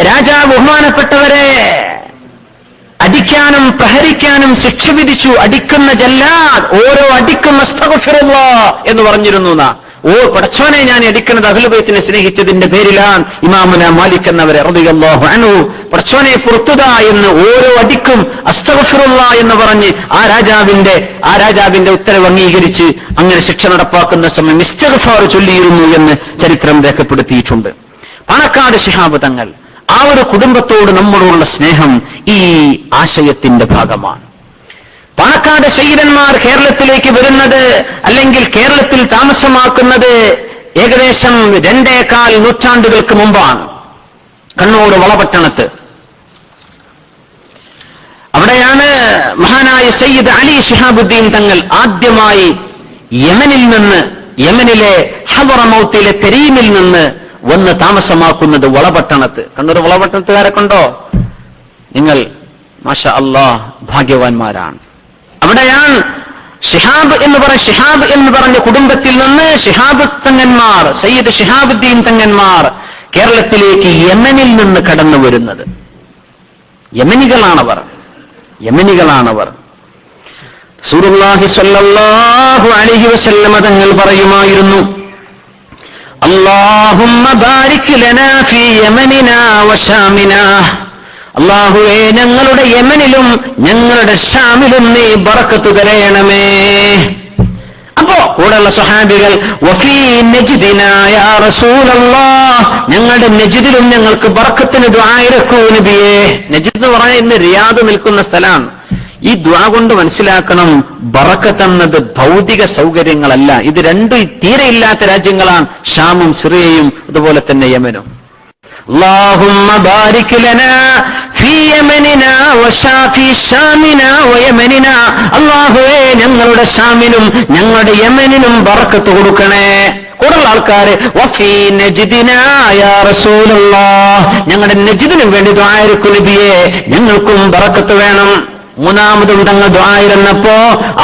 Speaker 2: രാജാവ് ബഹുമാനപ്പെട്ടവരെ അടിക്കാനും പ്രഹരിക്കാനും ശിക്ഷ വിധിച്ചു. അടിക്കുന്ന ജല്ലാദ് ഓരോ അടിക്കും അസ്തഗ്ഫിറുല്ലാഹ് എന്ന് പറഞ്ഞിരുന്നു. പടച്ചോനെ, ഞാൻ അടിക്കുന്നത് അഹ്ലു ബൈത്തിനെ സ്നേഹിച്ചതിന്റെ പേരിലാണ്. ഇമാമുന മാലിക് എന്നവരെ റളിയല്ലാഹു അൻഹു പടച്ചോനെ പുറത്തുതാ എന്ന് ഓരോ അടിക്കും അസ്തഗ്ഫിറുല്ലാഹ് എന്ന് പറഞ്ഞ് ആ രാജാവിന്റെ ഉത്തരവ് അംഗീകരിച്ച് അങ്ങനെ ശിക്ഷ നടപ്പാക്കുന്ന സമയം ഇസ്തിഗ്ഫാർ ചൊല്ലിയിരുന്നു എന്ന് ചരിത്രം രേഖപ്പെടുത്തിയിട്ടുണ്ട്. പാണക്കാട് ശിഹാബ് തങ്ങൾ, ആ ഒരു കുടുംബത്തോട് നമ്മളോടുള്ള സ്നേഹം ഈ ആശയത്തിന്റെ ഭാഗമാണ്. പാണക്കാട് സയ്യിദന്മാർ കേരളത്തിലേക്ക് വരുന്നത്, അല്ലെങ്കിൽ കേരളത്തിൽ താമസമാക്കുന്നത് ഏകദേശം 2.25 നൂറ്റാണ്ടുകൾക്ക് മുമ്പാണ്. കണ്ണൂർ വളപട്ടണത്ത് സയ്യിദ് അലി ശിഹാബുദ്ദീൻ തങ്ങൾ ആദ്യമായി യമനിലെ ഹദറമൗത്തിലെ കരീമിൽ നിന്ന് വന്ന് താമസമാക്കുന്നത് വളപട്ടണത്ത്. കണ്ണൂർ വളപട്ടണത്തുകാരെ കണ്ടോ നിങ്ങൾ? മാഷാ അല്ലാഹ്, ഭാഗ്യവാന്മാരാണ്. അവിടെയാണ് ഷിഹാബ് എന്ന് പറഞ്ഞ കുടുംബത്തിൽ നിന്ന് ശിഹാബ് തങ്ങന്മാർ, സയ്യിദ് ശിഹാബുദ്ദീൻ തങ്ങന്മാർ കേരളത്തിലേക്ക് യമനിൽ നിന്ന് കടന്നു വരുന്നത്. യമനികളാണവർ. റസൂലുള്ളാഹി സ്വല്ലല്ലാഹു അലൈഹി വസല്ലം തങ്ങൾ പറയുമായിരുന്നു, അല്ലാഹുമ്മ ബാരിക് ലനാ ഫീ യമനിനാ വശാമിനാ. അല്ലാഹുവേ, ഞങ്ങളുടെ യമനിലും ഞങ്ങളുടെ ഷാമിലും നീ ബറക്കത്ത് തരയണമേ. അപ്പോ കൂടെയുള്ള സ്വഹാബികൾ വഫീ നജ്ദിനാ യാ റസൂലല്ലാഹ്, ഞങ്ങളുടെ നജ്ദിലും ഞങ്ങൾക്ക് ബറക്കത്തിന് ദുആ ഇറക്കൂ നബിയേ. നജ്ദ് എന്ന് പറഞ്ഞാൽ ഇന്ന് റിയാദ് നിൽക്കുന്ന സ്ഥലമാണ്. ഈ ദുആ കൊണ്ട് മനസ്സിലാക്കണം, ബറക്കത്ത് എന്നത് ഭൗതിക സൗകര്യങ്ങളല്ല. ഇത് രണ്ടും തീരെ ഇല്ലാത്ത രാജ്യങ്ങളാണ് ഷാമും സിറിയയും അതുപോലെ തന്നെ യമനും. അല്ലാഹുമ്മ ബാരിക് ലനാ ഫീ യമനിനാ വശാഫി ഷാമിനാ വയമനിനാ. അല്ലാഹുവേ, ഞങ്ങളുടെ ഷാമിനും ഞങ്ങളുടെ യമനിനും ബറക്കത്ത് കൊടുക്കണേ. കൂടുതൽ ആൾക്കാര് വഫീ നജ്ദിനാ യാ റസൂലല്ലാഹ്, ഞങ്ങളുടെ നജ്ദിനും വേണ്ടി ദുആ ഇറക്കൂ നബിയേ, ഞങ്ങൾക്കും ബറക്കത്ത് വേണം. മൂന്നാമതും തങ്ങൾ ദുആയിരുന്നപ്പോ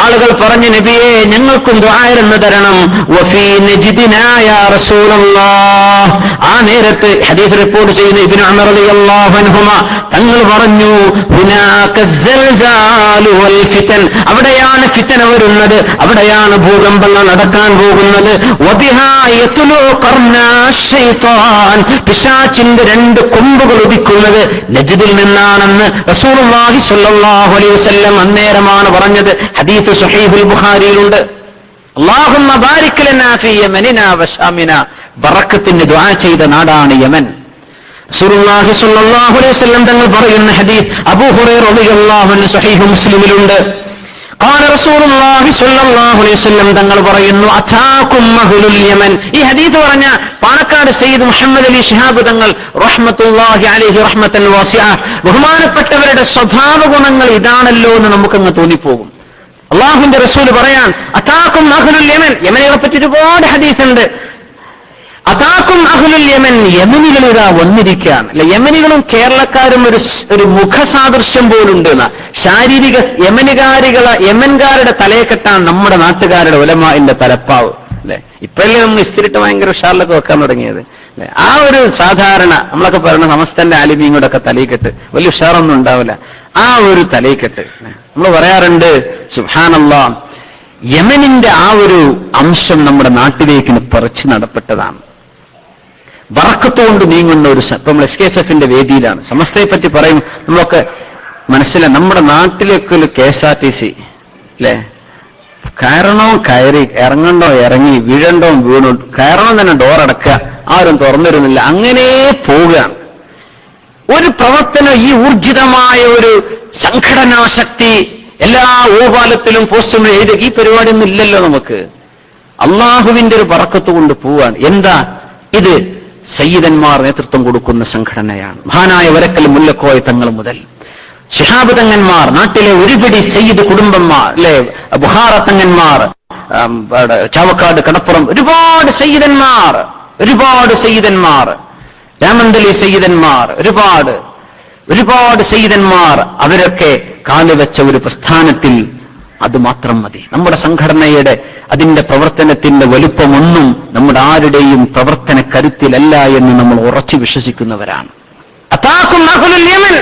Speaker 2: ആളുകൾ പറഞ്ഞു, നബിയേ, ഞങ്ങൾക്കും ദുആയിരുന്ന് തരണം. വഫീ നജ്ദിനാ യാ റസൂലല്ലാഹ്. ആ നേരത്ത് ഹദീസ് റിപ്പോർട്ട് ചെയ്യുന്ന ഇബ്നു ഉമർ റളിയല്ലാഹു അൻഹുമ തങ്ങൾ പറഞ്ഞു, ഹുനാക സൽസാലു വൽ ഫിതൻ. അവിടെയാണ് ഫിതന വരുന്നത്, അവിടെയാണ് ഭൂകമ്പങ്ങൾ നടക്കാൻ പോകുന്നത്. വബിഹാ യത്ലു ഖർനാ ശൈത്താൻ. പിശാചിന്റെ രണ്ട് കൊമ്പുകൾ ഉദിക്കുന്നത് നജ്ദിൽ നിന്നാണെന്ന് റസൂലുള്ളാഹി സ്വല്ലല്ലാഹു അലൈഹി വസല്ലം അന്നേരമാണ് പറഞ്ഞത്. ഹദീസ് സ്വഹീഹുൽ ബുഖാരിയിലുണ്ട്. അല്ലാഹുമ്മ ബാരിക് ലനാ ഫീ യമനിനാ വശാമിനാ. ബറക്കത്തിന് ദുആ ചെയ്ത നാടാണ് യമൻ. റസൂലുള്ളാഹി സ്വല്ലല്ലാഹു അലൈഹി വസല്ലം തങ്ങൾ പറയുന്ന ഹദീസ് അബൂ ഹുറൈറ റളിയല്ലാഹു അൻഹു സ്വഹീഹ് മുസ്ലിമിലുണ്ട്. ഖാല റസൂലുള്ളാഹി സ്വല്ലല്ലാഹു അലൈഹി വസല്ലം തങ്ങൾ പറയുന്നു, അതാകും അഹ്ലുൽ യമൻ. ഈ ഹദീസ് പറഞ്ഞ പാണക്കാട് സയ്യിദ് മുഹമ്മദ് അലി ശിഹാബ് തങ്ങൾ റഹ്മത്തുള്ളാഹി അലൈഹി റഹ്മത്തൻ വാസിഅ, ബഹുമാനപ്പെട്ടവരുടെ സ്വഭാവ ഗുണങ്ങൾ ഇതാണല്ലോ എന്ന് നമുക്കങ്ങ് തോന്നിപ്പോകും. അല്ലാഹുവിന്റെ റസൂൽ പറയാൻ, അതാകും അഹ്ലുൽ യമൻ. യമനികളെ പറ്റി ഒരുപാട് ഹദീസ് ഉണ്ട്. അതാകും അഹ്ലുൽ യമൻ, യമനികൾ ഇതാ വന്നിരിക്കുകയാണ്. അല്ലെ, യമനികളും കേരളക്കാരും ഒരു മുഖസാദൃശ്യം പോലുണ്ട്. ശാരീരിക യമൻകാരുടെ തലയെക്കെട്ടാണ് നമ്മുടെ നാട്ടുകാരുടെ ഉലമാഇന്റെ തലപ്പാവ്. അല്ലെ, ഇപ്പോഴല്ലേ നമ്മൾ ഇസ്തിരിട്ട് ഭയങ്കര ഉഷാറിലൊക്കെ വെക്കാൻ തുടങ്ങിയത്. അല്ലെ, ആ ഒരു സാധാരണ നമ്മളൊക്കെ പറയുന്ന സമസ്തന്റെ ആലിമീം കൂടെ ഒക്കെ തലയിക്കെട്ട് വലിയ ഉഷാറൊന്നും ഉണ്ടാവില്ല. ആ ഒരു തലയിക്കെട്ട് നമ്മൾ പറയാറുണ്ട്. സുബ്ഹാനല്ലാഹ്, യമനിന്റെ ആ ഒരു അംശം നമ്മുടെ നാട്ടിലേക്ക് പറിച്ചു നടപ്പെട്ടതാണ്. ബറക്കത്ത് കൊണ്ട് നീങ്ങുന്ന ഒരു ഇപ്പൊ നമ്മൾ SKSF വേദിയിലാണ്. സമസ്തയെ പറ്റി പറയും നമ്മളൊക്കെ മനസ്സിലായി. നമ്മുടെ നാട്ടിലേക്ക് ഒരു KSRTC അല്ലെ, കയറണോ കയറി, ഇറങ്ങണ്ടോ ഇറങ്ങി, വീഴണ്ടോ വീണു, കയറണം തന്നെ ഡോറടക്കുക, ആരും തുറന്നിരുന്നില്ല, അങ്ങനെ പോവുകയാണ്. ഒരു പ്രവർത്തനം, ഈ ഊർജിതമായ ഒരു സംഘടനാശക്തി എല്ലാ ഓപാലത്തിലും പോസ്റ്റും എഴുതി, ഈ പരിപാടിയൊന്നും ഇല്ലല്ലോ നമുക്ക്. അള്ളാഹുവിന്റെ ഒരു ബറക്കത്ത് കൊണ്ട് പോവാണ്. എന്താ ഇത്? സയ്യിദന്മാർ നേതൃത്വം കൊടുക്കുന്ന സംഘടനയാണ്. മഹാനായ വരക്കൽ മുല്ലക്കോയ തങ്ങൾ മുതൽ ശിഹാബ് തങ്ങന്മാർ, നാട്ടിലെ ഒരുപിടി സയ്യിദ് കുടുംബന്മാർ, അല്ലെ, ബുഹാറ തങ്ങന്മാർ, ചാവക്കാട് കടപ്പുറം ഒരുപാട് സയ്യിദന്മാർ, രാമന്തലി സയ്യിദന്മാർ, ഒരുപാട് സയ്യിദന്മാർ, അവരൊക്കെ കാലുവെച്ച ഒരു പ്രസ്ഥാനത്തിൽ അത് മാത്രം മതി. നമ്മുടെ സംഘടനയുടെ അതിന്റെ പ്രവർത്തനത്തിന്റെ വലുപ്പമൊന്നും നമ്മുടെ ആരുടെയും പ്രവർത്തന കരുത്തിലല്ല എന്ന് നമ്മൾ ഉറച്ചു വിശ്വസിക്കുന്നവരാണ്. അതാകും അഹ്ലുൽ യമൻ,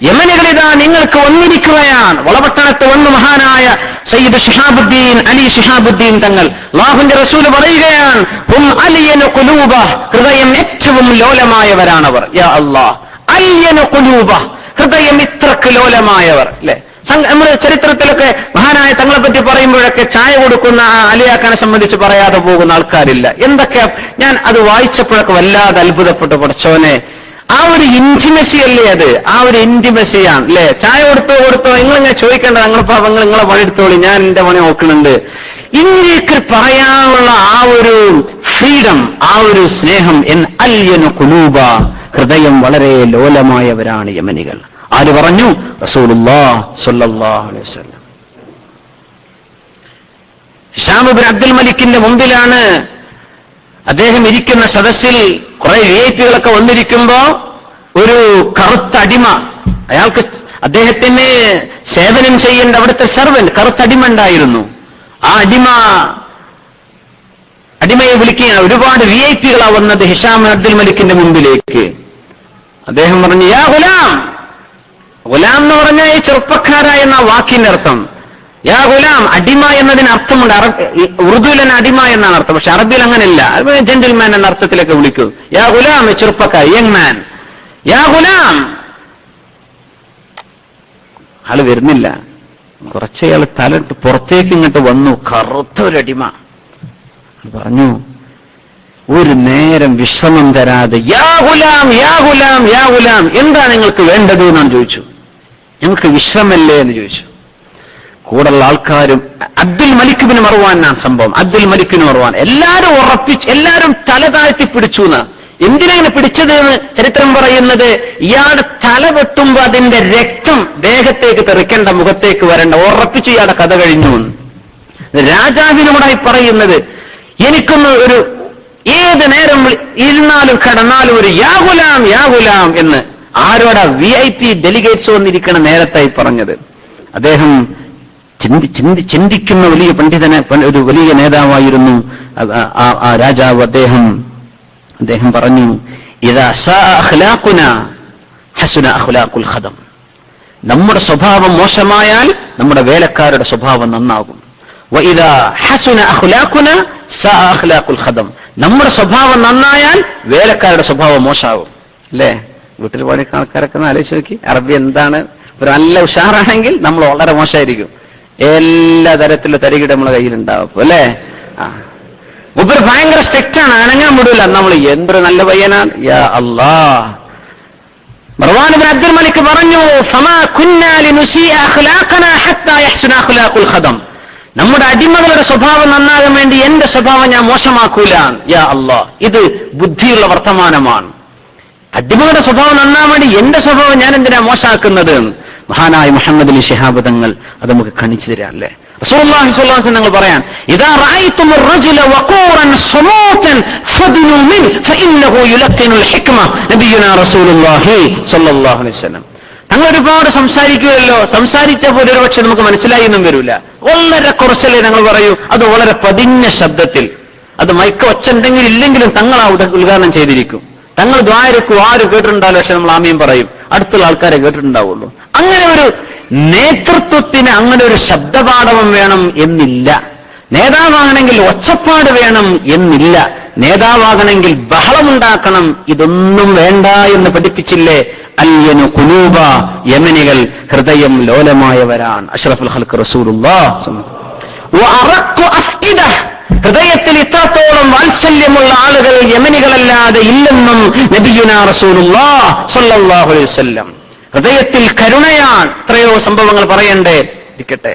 Speaker 2: യമനികളിതാ നിങ്ങൾക്ക് വന്നിരിക്കുകയാണ്. വളപട്ടണത്ത് വന്നു മഹാനായ സയ്യിദ് ശിഹാബുദ്ദീൻ അലി ശിഹാബുദ്ദീൻ തങ്ങൾ. അല്ലാഹുവിന്റെ റസൂൽ പറയുകയാണ്, ഹും അലിയനു ഖുലൂബ, ഹൃദയം ഏറ്റവും ലോലമായവരാണവർ. യാ അല്ലാഹ്, അലിയനു ഖുലൂബ, ഹൃദയം ഇത്രക്ക് ലോലമായവർ. അല്ലെ, നമ്മുടെ ചരിത്രത്തിലൊക്കെ മഹാനായ തങ്ങളെ പറ്റി പറയുമ്പോഴൊക്കെ ചായ കൊടുക്കുന്ന അലിയാക്കാനെ സംബന്ധിച്ച് പറയാതെ പോകുന്ന ആൾക്കാരില്ല. എന്തൊക്കെ ഞാൻ അത് വായിച്ചപ്പോഴൊക്കെ വല്ലാതെ അത്ഭുതപ്പെട്ടു. പഠിച്ചവനെ, ആ ഒരു ഇന്റിമസി അല്ലേ അത്? ആ ഒരു ഇന്റിമസിയാണ്. അല്ലെ, ചായ കൊടുത്തോ നിങ്ങളിങ്ങനെ ചോദിക്കേണ്ട, നിങ്ങളെ പണി എടുത്തോളി, ഞാൻ എന്റെ പണി നോക്കുന്നുണ്ട്. ഇങ്ങനെയൊക്കെ പറയാനുള്ള ആ ഒരു ഫ്രീഡം, ആ ഒരു സ്നേഹം. അൽയനു ഖുലൂബ, ഹൃദയം വളരെ ലോലമായവരാണ് യമനികൾ. ആര് പറഞ്ഞു? റസൂലുള്ളാഹി സ്വല്ലല്ലാഹു അലൈഹി വസല്ലം. ഹിശാം ഇബ്നു അബ്ദുൽ മലിക്കിന്റെ മുമ്പിലാണ് അദ്ദേഹം ഇരിക്കുന്ന സദസ്സിൽ കുറെ വിഐപികളൊക്കെ വന്നിരിക്കുമ്പോ ഒരു കറുത്ത അടിമ, അയാൾക്ക് അദ്ദേഹത്തിന് സേവനം ചെയ്യേണ്ട അവിടുത്തെ സർവന്റ് കറുത്ത അടിമ ഉണ്ടായിരുന്നു. ആ അടിമയെ വിളിക്കുകയാണ്. ഒരുപാട് വിഐപികളാ വന്നത് ഹിശാം അബ്ദുൽ മലിക്കിന്റെ മുമ്പിലേക്ക്. അദ്ദേഹം പറഞ്ഞു, യാ ഗുലാം. ഗുലാം എന്ന് പറഞ്ഞാൽ ഈ ചെറുപ്പക്കാരായ എന്ന വാക്കിന്റെ അർത്ഥം. യാ ഗുലാം, അടിമ എന്നതിന് അർത്ഥമുണ്ട്. ഉറുദുവിൽ തന്നെ അടിമ എന്നാണ് അർത്ഥം, പക്ഷെ അറബിയിൽ അങ്ങനെയല്ല. ജെന്റിൽമാൻ എന്ന അർത്ഥത്തിലേക്ക് വിളിക്കും. യാ ഗുലാം, ചെറുപ്പക്കാർ, യങ് മാൻ. യാ ഗുലാം. ആള് വരുന്നില്ല. കുറച്ചയാൾ തലട്ട് പുറത്തേക്ക് ഇങ്ങോട്ട് വന്നു. കറുത്ത ഒരു അടിമ പറഞ്ഞു, ഒരു നേരം വിശ്രമം തരാതെ യാ ഗുലാം, യാ ഗുലാം, യാ ഗുലാം, എന്താ നിങ്ങൾക്ക് വേണ്ടത് എന്നാണ് ചോദിച്ചു. ഞങ്ങൾക്ക് വിശ്രമല്ലേ എന്ന് ചോദിച്ചു. കൂടെയുള്ള ആൾക്കാരും, അബ്ദുൽ മലിക് ബിൻ മർവാൻ എന്നാണ് സംഭവം. അബ്ദുൽ മലിക് ബിൻ മർവാൻ എല്ലാരും ഉറപ്പിച്ച്, എല്ലാരും തല താഴ്ത്തി പിടിച്ചു എന്ന്. എന്തിനാണ് പിടിച്ചത് എന്ന് ചരിത്രം പറയുന്നത്, ഇയാളുടെ തല വെട്ടുമ്പോ അതിന്റെ രക്തം ദേഹത്തേക്ക് തെറിക്കേണ്ട, മുഖത്തേക്ക് വരേണ്ട, ഉറപ്പിച്ചു ഇയാളുടെ കഥ കഴിഞ്ഞു എന്ന്. രാജാവിനോടായി പറയുന്നത്, എനിക്കൊന്ന് ഒരു ഏത് നേരം ഇരുന്നാലും കടന്നാലും ഒരു യാ ഗുലാം, യാ ഗുലാം എന്ന്. ആരോടാ? VIP ഡെലിഗേറ്റ്സ് വന്നിരിക്കണ നേരത്തായി പറഞ്ഞത്. അദ്ദേഹം ചിന്തിക്കുന്ന വലിയ പണ്ഡിതനെ, ഒരു വലിയ നേതാവായിരുന്നു ആ രാജാവ്. അദ്ദേഹം പറഞ്ഞു, ഇദാ സാ അഖ്ലാഖുനാ ഹസുന അഖ്ലാഖുൽ ഖദം. നമ്മുടെ സ്വഭാവം മോശമായാൽ നമ്മുടെ വേലക്കാരുടെ സ്വഭാവം നന്നാകും. വഇദാ ഹസുന അഖ്ലാഖുനാ സാ അഖ്ലാഖുൽ ഖദം. നമ്മുടെ സ്വഭാവം നന്നായാൽ വേലക്കാരുടെ സ്വഭാവം മോശമാകും. അല്ലേ? വീട്ടിൽ പണിക്കുന്ന ആൾക്കാരൊക്കെ ആലോചിച്ച് നോക്കി. അറബി എന്താണ്? ഒരു നല്ല ഉഷാറാണെങ്കിൽ നമ്മൾ വളരെ മോശമായിരിക്കും. എല്ലാ തരത്തിലുള്ള തരികിട നമ്മളെ കയ്യിലുണ്ടാവും. അല്ലേ? മുമ്പ് ഭയങ്കര സ്ട്രിക്റ്റ് ആണ്, അനങ്ങാൻ വിടില്ല. നമ്മൾ എന്തൊരു നല്ല പയ്യനാണ്. യാ അല്ലാഹ്. മർവാൻ ഇബ്നു അബ്ദുൽ മലിക് പറഞ്ഞു, ഫമാ കുന്നാ ലിനുസീഅ അഖ്ലാഖനാ ഹത്താ യഹ്സുന അഖ്ലാഖുൽ ഖദം. നമ്മുടെ അടിമകളുടെ സ്വഭാവം നന്നാകാൻ വേണ്ടി എന്റെ സ്വഭാവം ഞാൻ മോശമാക്കൂല. യാ അല്ലാഹ്, ഇത് ബുദ്ധിയുള്ള വർത്തമാനമാണ്. അടിമകളുടെ സ്വഭാവം നന്നാൻ വേണ്ടി എന്റെ സ്വഭാവം ഞാൻ എന്തിനാ മോശമാക്കുന്നത്? മഹാനായ മുഹമ്മദ് അലി ശിഹാബ് തങ്ങൾ അത് നമുക്ക് കാണിച്ചു തരാം. അല്ലേ? റസൂലുള്ളാഹി സ്വല്ലല്ലാഹു അലൈഹി വസല്ലം തങ്ങൾ പറയാൻ, ഇദാ റഅയ്തുമുർ റജുല വഖൂറൻ സമൂതൻ ഫദിനു മിൻ ഫഇന്നഹു യുലഖിനുൽ ഹിക്മ. നബിയുനാ റസൂലുള്ളാഹി സ്വല്ലല്ലാഹു അലൈഹി വസല്ലം തങ്ങൾ ഒരുപാട് സംസാരിക്കുമല്ലോ. സംസാരിച്ചപ്പോൾ ഒരുപക്ഷെ നമുക്ക് മനസ്സിലായി എന്നും വരില്ല. വളരെ കുറച്ചല്ലേ ഞങ്ങൾ പറയൂ. അത് വളരെ പതിഞ്ഞ ശബ്ദത്തിൽ. അത് മൈക്ക് ഒച്ച ഉണ്ടെങ്കിലും ഇല്ലെങ്കിലും തങ്ങൾ ആ ഉദ്ഘാടനം ചെയ്തിരിക്കും. തങ്ങൾ ദ്വാരക്കും ആരും കേട്ടിട്ടുണ്ടാവില്ല, പക്ഷെ നമ്മൾ ആമീൻ പറയും. അടുത്തുള്ള ആൾക്കാരെ കേട്ടിട്ടുണ്ടാവുള്ളൂ. അങ്ങനെ ഒരു നേതൃത്വത്തിന് അങ്ങനെ ഒരു ശബ്ദപാഠവം വേണം എന്നില്ല. നേതാവാകണമെങ്കിൽ ഒച്ചപ്പാട് വേണം എന്നില്ല. നേതാവാകണമെങ്കിൽ ബഹളമുണ്ടാക്കണം, ഇതൊന്നും വേണ്ട എന്ന് പഠിപ്പിച്ചില്ലേ? അല്യനു ഖുലൂബ, യമനികൾ ഹൃദയം ലോലമായവരാണ്. അഷ്റഫുൽ ഖൽഖ് റസൂലുള്ളാഹ്. വഅറഖു അഫ്ഇദ, ഹൃദയത്തിൽ ഇത്രത്തോളം വാത്സല്യമുള്ള ആളുകൾ യമനികളല്ലാതെ ഇല്ലെന്നും നബിയുനാ റസൂലുള്ളാഹ് സ്വല്ലല്ലാഹു അലൈഹി വസല്ലം. ഹൃദയത്തിൽ കരുണയാണ്. എത്രയോ സംഭവങ്ങൾ പറയണ്ടേ, ഇരിക്കട്ടെ.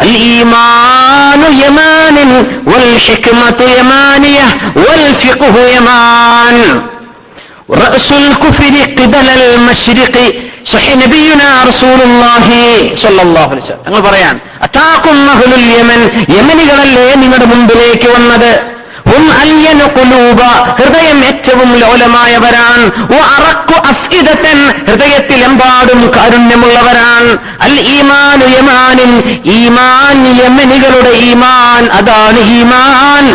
Speaker 2: അൽ ഈമാനു യമാനിൻ വൽ ഹിക്മതു യമാനിയ വൽ ഫിഖ്ഹു യമാൻ റഅസുൽ കുഫ്രി ഖിബലൽ മശ്രിഖി. സഹീഹ് നബിയുനാ റസൂലുള്ളാഹി സ്വല്ലല്ലാഹു അലൈഹി വസല്ലം തങ്ങൾ പറയാൻ, അതാകും അഹ്ലുൽ യമൻ, യമനികളല്ലേ നിങ്ങളുടെ മുമ്പിലേക്ക് വന്നത്. ഹും അല്യനു ഖുലൂബ, ഹൃദയം ഏറ്റവും ലോലമായവരാണ്. വഅറഖു അഫ്ഇദതൻ, ഹൃദയത്തിൽ എമ്പാടും കാരുണ്യമുള്ളവരാണ്. അൽ ഈമാനു യമാനിൻ, ഈമാൻ യമനികളുടെ ഈമാൻ, അതാണ് ഈമാൻ.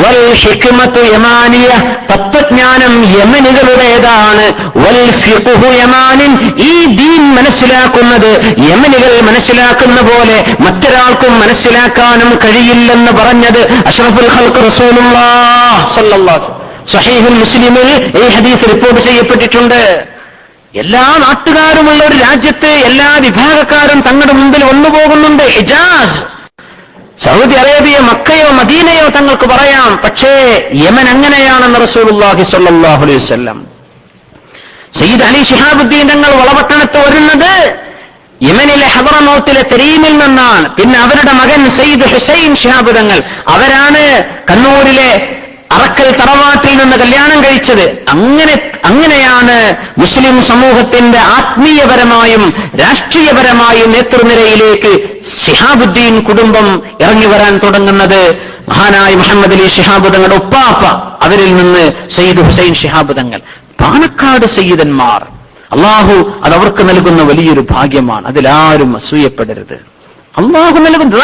Speaker 2: വൽ ഹിക്മതു യമാനിയ, തത്വജ്ഞാനം യമനികളുടേതാണ്. വൽ ഫിഖ്ഹു യമാനിൻ, ഈ ദീൻ മനസ്സിലാക്കുന്നത് യമനികൾ മനസ്സിലാക്കുന്ന പോലെ മറ്റൊരാൾക്കും മനസ്സിലാക്കാനും കഴിയില്ലെന്ന് പറഞ്ഞത് അഷ്റഫുൽ ഖൽഖ് റസൂലുള്ളാഹി സ്വല്ലല്ലാഹു അലൈഹി വസല്ലം. സ്വഹീഹുൽ മുസ്ലിമിൽ ഈ ഹദീസ് റിപ്പോർട്ട് ചെയ്യപ്പെട്ടിട്ടുണ്ട്. എല്ലാ നാട്ടുകാരുമുള്ള ഒരു രാജ്യത്ത് എല്ലാ വിഭാഗക്കാരും തങ്ങളുടെ മുമ്പിൽ വന്നു പോകുന്നുണ്ട്. ഹിജാസ്, സൗദി അറേബ്യ, മക്കയോ മദീനയോ തങ്ങൾക്ക് പറയാം. പക്ഷേ യമൻ അങ്ങനെയാണെന്ന് റസൂലുള്ളാഹി സ്വല്ലല്ലാഹു അലൈഹി വസല്ലം. സയ്യിദ് അലി ശിഹാബുദ്ദീൻ തങ്ങൾ വളപട്ടണത്ത് വരുന്നത് യമനിലെ ഹദറമൗത്തിലെ തെരീമിൽ നിന്നാണ്. പിന്നെ അവരുടെ മകൻ സയ്യിദ് ഹുസൈൻ ശിഹാബ് തങ്ങൾ, അവരാണ് കണ്ണൂരിലെ അറക്കൽ തറവാട്ടിൽ നിന്ന് കല്യാണം കഴിച്ചത്. അങ്ങനെയാണ് മുസ്ലിം സമൂഹത്തിന്റെ ആത്മീയപരമായും രാഷ്ട്രീയപരമായും നേതൃനിരയിലേക്ക് ശിഹാബുദ്ദീൻ കുടുംബം ഇറങ്ങി വരാൻ തുടങ്ങുന്നത്. മഹാനായ മുഹമ്മദ് അലി ശിഹാബ് തങ്ങളുടെ ഉപ്പാപ്പ, അവരിൽ നിന്ന് സയ്യിദ് ഹുസൈൻ ശിഹാബ് തങ്ങൾ, പാണക്കാട് സയ്യിദന്മാർ. അള്ളാഹു അതവർക്ക് നൽകുന്ന വലിയൊരു ഭാഗ്യമാണ്. അതിലാരും അസൂയപ്പെടരുത്. അള്ളാഹു നൽകുന്ന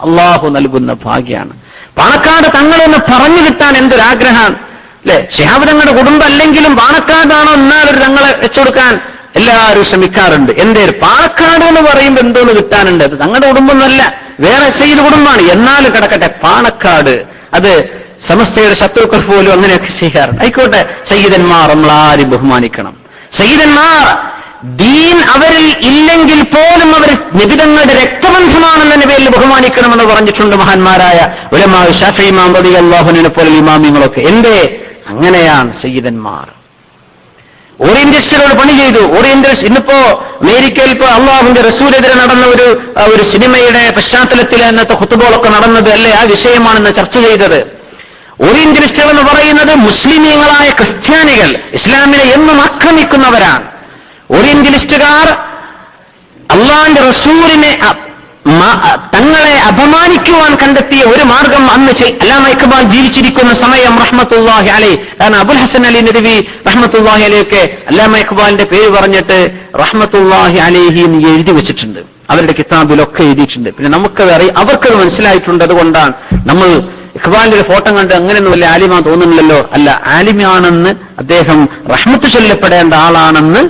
Speaker 2: അള്ളാഹു നൽകുന്ന ഭാഗ്യാണ്. പാണക്കാട് തങ്ങളെന്ന് പറഞ്ഞു കിട്ടാൻ എന്തൊരാഗ്രഹമാണ് അല്ലെ. ശിഹാബ് തങ്ങളുടെ കുടുംബം അല്ലെങ്കിലും പാണക്കാടാണോ എന്നാലൊരു തങ്ങളെ വെച്ചുകൊടുക്കാൻ എല്ലാവരും ശ്രമിക്കാറുണ്ട്. എന്തേ പാണക്കാട് എന്ന് പറയുമ്പോൾ എന്തോന്ന് കിട്ടാനുണ്ട്? അത് തങ്ങളുടെ കുടുംബം എന്നല്ല, വേറെ സയ്യിദ് കുടുംബമാണ്. എന്നാലും കിടക്കട്ടെ, പാണക്കാട് അത് സമസ്തയുടെ ശത്രുക്കൾ പോലും അങ്ങനെയൊക്കെ ചെയ്യാറുണ്ട്. ആയിക്കോട്ടെ, സയ്യിദന്മാർ നമ്മൾ ആരും ബഹുമാനിക്കണം. സയ്യിദന്മാർ ദീൻ അവരിൽ ഇല്ലെങ്കിൽ പോലും അവർ നിബിതങ്ങളുടെ രക്തബന്ധമാണെന്ന നിലയിൽ ബഹുമാനിക്കണമെന്ന് പറഞ്ഞിട്ടുണ്ട് മഹാന്മാരായ ഉലമാ. ശാഫിഈ ഇമാം റളിയല്ലാഹു അൻഹുവിനെ പോലെ ഇമാമിങ്ങളൊക്കെ. എന്തേ? അങ്ങനെയാണ് സയ്യിദന്മാർ. ഓറിയന്റലിസ്റ്റുകൾ പണി ചെയ്തു. ഓറിയന്റലിസ്റ്റ് ഇന്നിപ്പോ അമേരിക്കയിൽ ഇപ്പോ അള്ളാഹുവിന്റെ റസൂലെതിരെ നടന്ന ഒരു സിനിമയുടെ പശ്ചാത്തലത്തിൽ അന്നത്തെ ഖുതുബകളൊക്കെ നടന്നത് അല്ലേ, ആ വിഷയമാണെന്ന് ചർച്ച ചെയ്തത്. ഓറിയന്റലിസ്റ്റുകൾ എന്ന് പറയുന്നത് മുസ്ലിമീങ്ങളായ ക്രിസ്ത്യാനികൾ, ഇസ്ലാമിനെ എന്നും ആക്രമിക്കുന്നവരാണ്. ഓറിയന്റലിസ്റ്റുകാർ അള്ളാഹിന്റെ റസൂലിനെ തങ്ങളെ അപമാനിക്കുവാൻ കണ്ടെത്തിയ ഒരു മാർഗം അന്ന് അല്ലാമ ഇഖ്ബാൽ ജീവിച്ചിരിക്കുന്ന സമയം റഹ്മത്തുള്ളാഹി അലൈഹി, കാരണം അബുൽ ഹസൻ അലി നദവി റഹ്മത്തുള്ളാഹി അലൈഹിയൊക്കെ അല്ലാമ ഇഖ്ബാലിന്റെ പേര് പറഞ്ഞിട്ട് റഹ്മത്തുള്ളാഹി അലൈഹി എന്ന് എഴുതി വെച്ചിട്ടുണ്ട്. അവരുടെ കിതാബിലൊക്കെ എഴുതിയിട്ടുണ്ട്. പിന്നെ നമുക്കത് അറിയാം, അവർക്കത് മനസ്സിലായിട്ടുണ്ട്. അതുകൊണ്ടാണ് നമ്മൾ ഇഖ്ബാലിന്റെ ഫോട്ടോ കണ്ട് അങ്ങനെയൊന്നും വലിയ ആലിമാ തോന്നുന്നില്ലല്ലോ. അല്ല, ആലിമാണെന്ന്, അദ്ദേഹം റഹ്മത്ത് ചൊല്ലപ്പെടേണ്ട ആളാണെന്ന്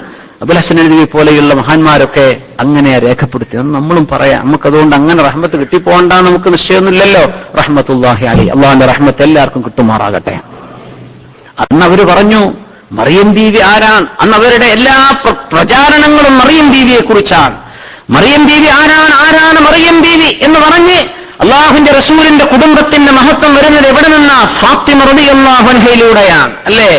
Speaker 2: അബുൽ ഹസൻ നദവി പോലെയുള്ള മഹാന്മാരൊക്കെ അങ്ങനെ രേഖപ്പെടുത്തി. നമ്മളും പറയാം, നമുക്കതുകൊണ്ട് അങ്ങനെ റഹ്മത്ത് കിട്ടിപ്പോണ്ടാന്ന് നമുക്ക് നിശ്ചയമൊന്നുമില്ലല്ലോ. റഹ്മത്തുള്ളാഹി അലൈഹി, അള്ളാഹിന്റെ റഹ്മത്ത് എല്ലാവർക്കും കിട്ടുമാറാകട്ടെ. അന്ന് അവര് പറഞ്ഞു മറിയം ബീവി ആരാണ്? അന്ന് അവരുടെ എല്ലാ പ്രചാരണങ്ങളും മറിയം ബീവിയെ കുറിച്ചാണ്. മറിയം ബീവി ആരാണ് മറിയം ബീവി എന്ന് പറഞ്ഞ് അള്ളാഹുവിന്റെ റസൂലിന്റെ കുടുംബത്തിന്റെ മഹത്വം വരുന്നത് എവിടെ നിന്നാ? ഫാത്തിമ റളിയല്ലാഹു അൻഹയിലൂടെയാണ് അല്ലേ.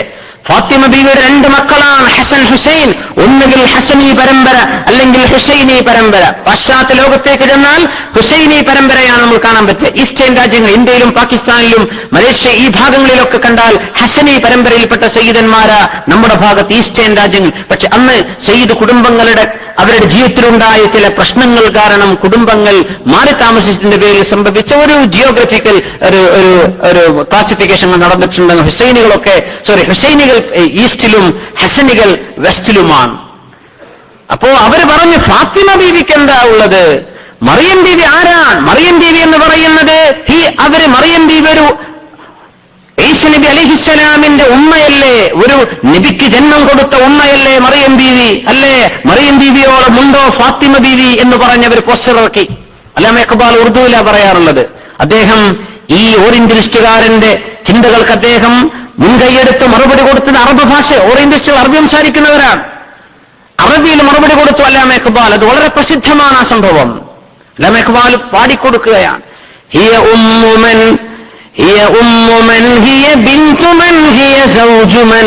Speaker 2: ഫാത്തിമ ബീവിയുടെ 2 മക്കളാണ് ഹസൻ ഹുസൈൻ. ഒന്നുകിൽ ഹസനി പരമ്പര അല്ലെങ്കിൽ ഹുസൈനി പരമ്പര. പാശ്ചാത്യ ലോകത്തേക്ക് ചെന്നാൽ ഹുസൈനി പരമ്പരയാണ് നമ്മൾ കാണാൻ പറ്റുക. ഈസ്റ്റേൺ രാജ്യങ്ങൾ, ഇന്ത്യയിലും പാകിസ്ഥാനിലും മലേഷ്യ ഈ ഭാഗങ്ങളിലൊക്കെ കണ്ടാൽ ഹസനി പരമ്പരയിൽപ്പെട്ട സയ്യിദന്മാരാ നമ്മുടെ ഭാഗത്ത് ഈസ്റ്റേൺ രാജ്യങ്ങൾ. പക്ഷെ അന്ന് സയ്യിദ് കുടുംബങ്ങളുടെ അവരുടെ ജീവിതത്തിലുണ്ടായ ചില പ്രശ്നങ്ങൾ കാരണം കുടുംബങ്ങൾ മാറി താമസിച്ചതിന്റെ പേരിൽ സംഭവിച്ച ഒരു ജിയോഗ്രഫിക്കൽ ഒരു ക്ലാസിഫിക്കേഷൻ നടന്നിട്ടുണ്ടെന്ന്. ഹുസൈനികൾ ഈസ്റ്റിലും ഹസനികൾ വെസ്റ്റിലുമാണ്. അപ്പോ അവര് പറഞ്ഞു ഫാത്തിമ ബീവിക്ക് എന്താ ഉള്ളത്? മറിയം ബീവി ആരാണ്? മറിയം ബീവി എന്ന് പറയുന്നത് മറിയം ബീവി ഒരു ഈസ നബി അലൈഹിസ്സലാമിന്റെ ഉമ്മയല്ലേ? ഒരു നബിക്ക് ജന്മം കൊടുത്ത ഉമ്മയല്ലേ മറിയം ബീവി? അല്ലേ? മറിയം ബീവിയോളം ഉണ്ടോ ഫാത്തിമ ബീവി എന്ന് പറഞ്ഞവർ പോസ്റ്റർ ഇറക്കി. അല്ലാമ ഇഖ്ബാൽ ഉറുദുവിലാ പറയാറുള്ളത്. അദ്ദേഹം ഈ ഓറിയന്റലിസ്റ്റുകാരന്റെ ചിന്തകൾക്ക് അദ്ദേഹം മുൻകൈയെടുത്ത് മറുപടി കൊടുത്തത് അറബ് ഭാഷ. ഓറിയന്റലിസ്റ്റുകൾ അറബി സംസാരിക്കുന്നവരാണ്. അറബിയിൽ മറുപടി കൊടുത്തു അല്ലാമ ഇഖ്ബാൽ. അത് വളരെ പ്രസിദ്ധമാണ് ആ സംഭവം. അല്ലാമ ഇഖ്ബാൽ പാടിക്കൊടുക്കുകയാണ്. ഹിയ ഉമ്മു മൻ ഹിയ ഉമ്മു മൻ ഹിയ ബിൻതു മൻ ഹിയ സൗജു മൻ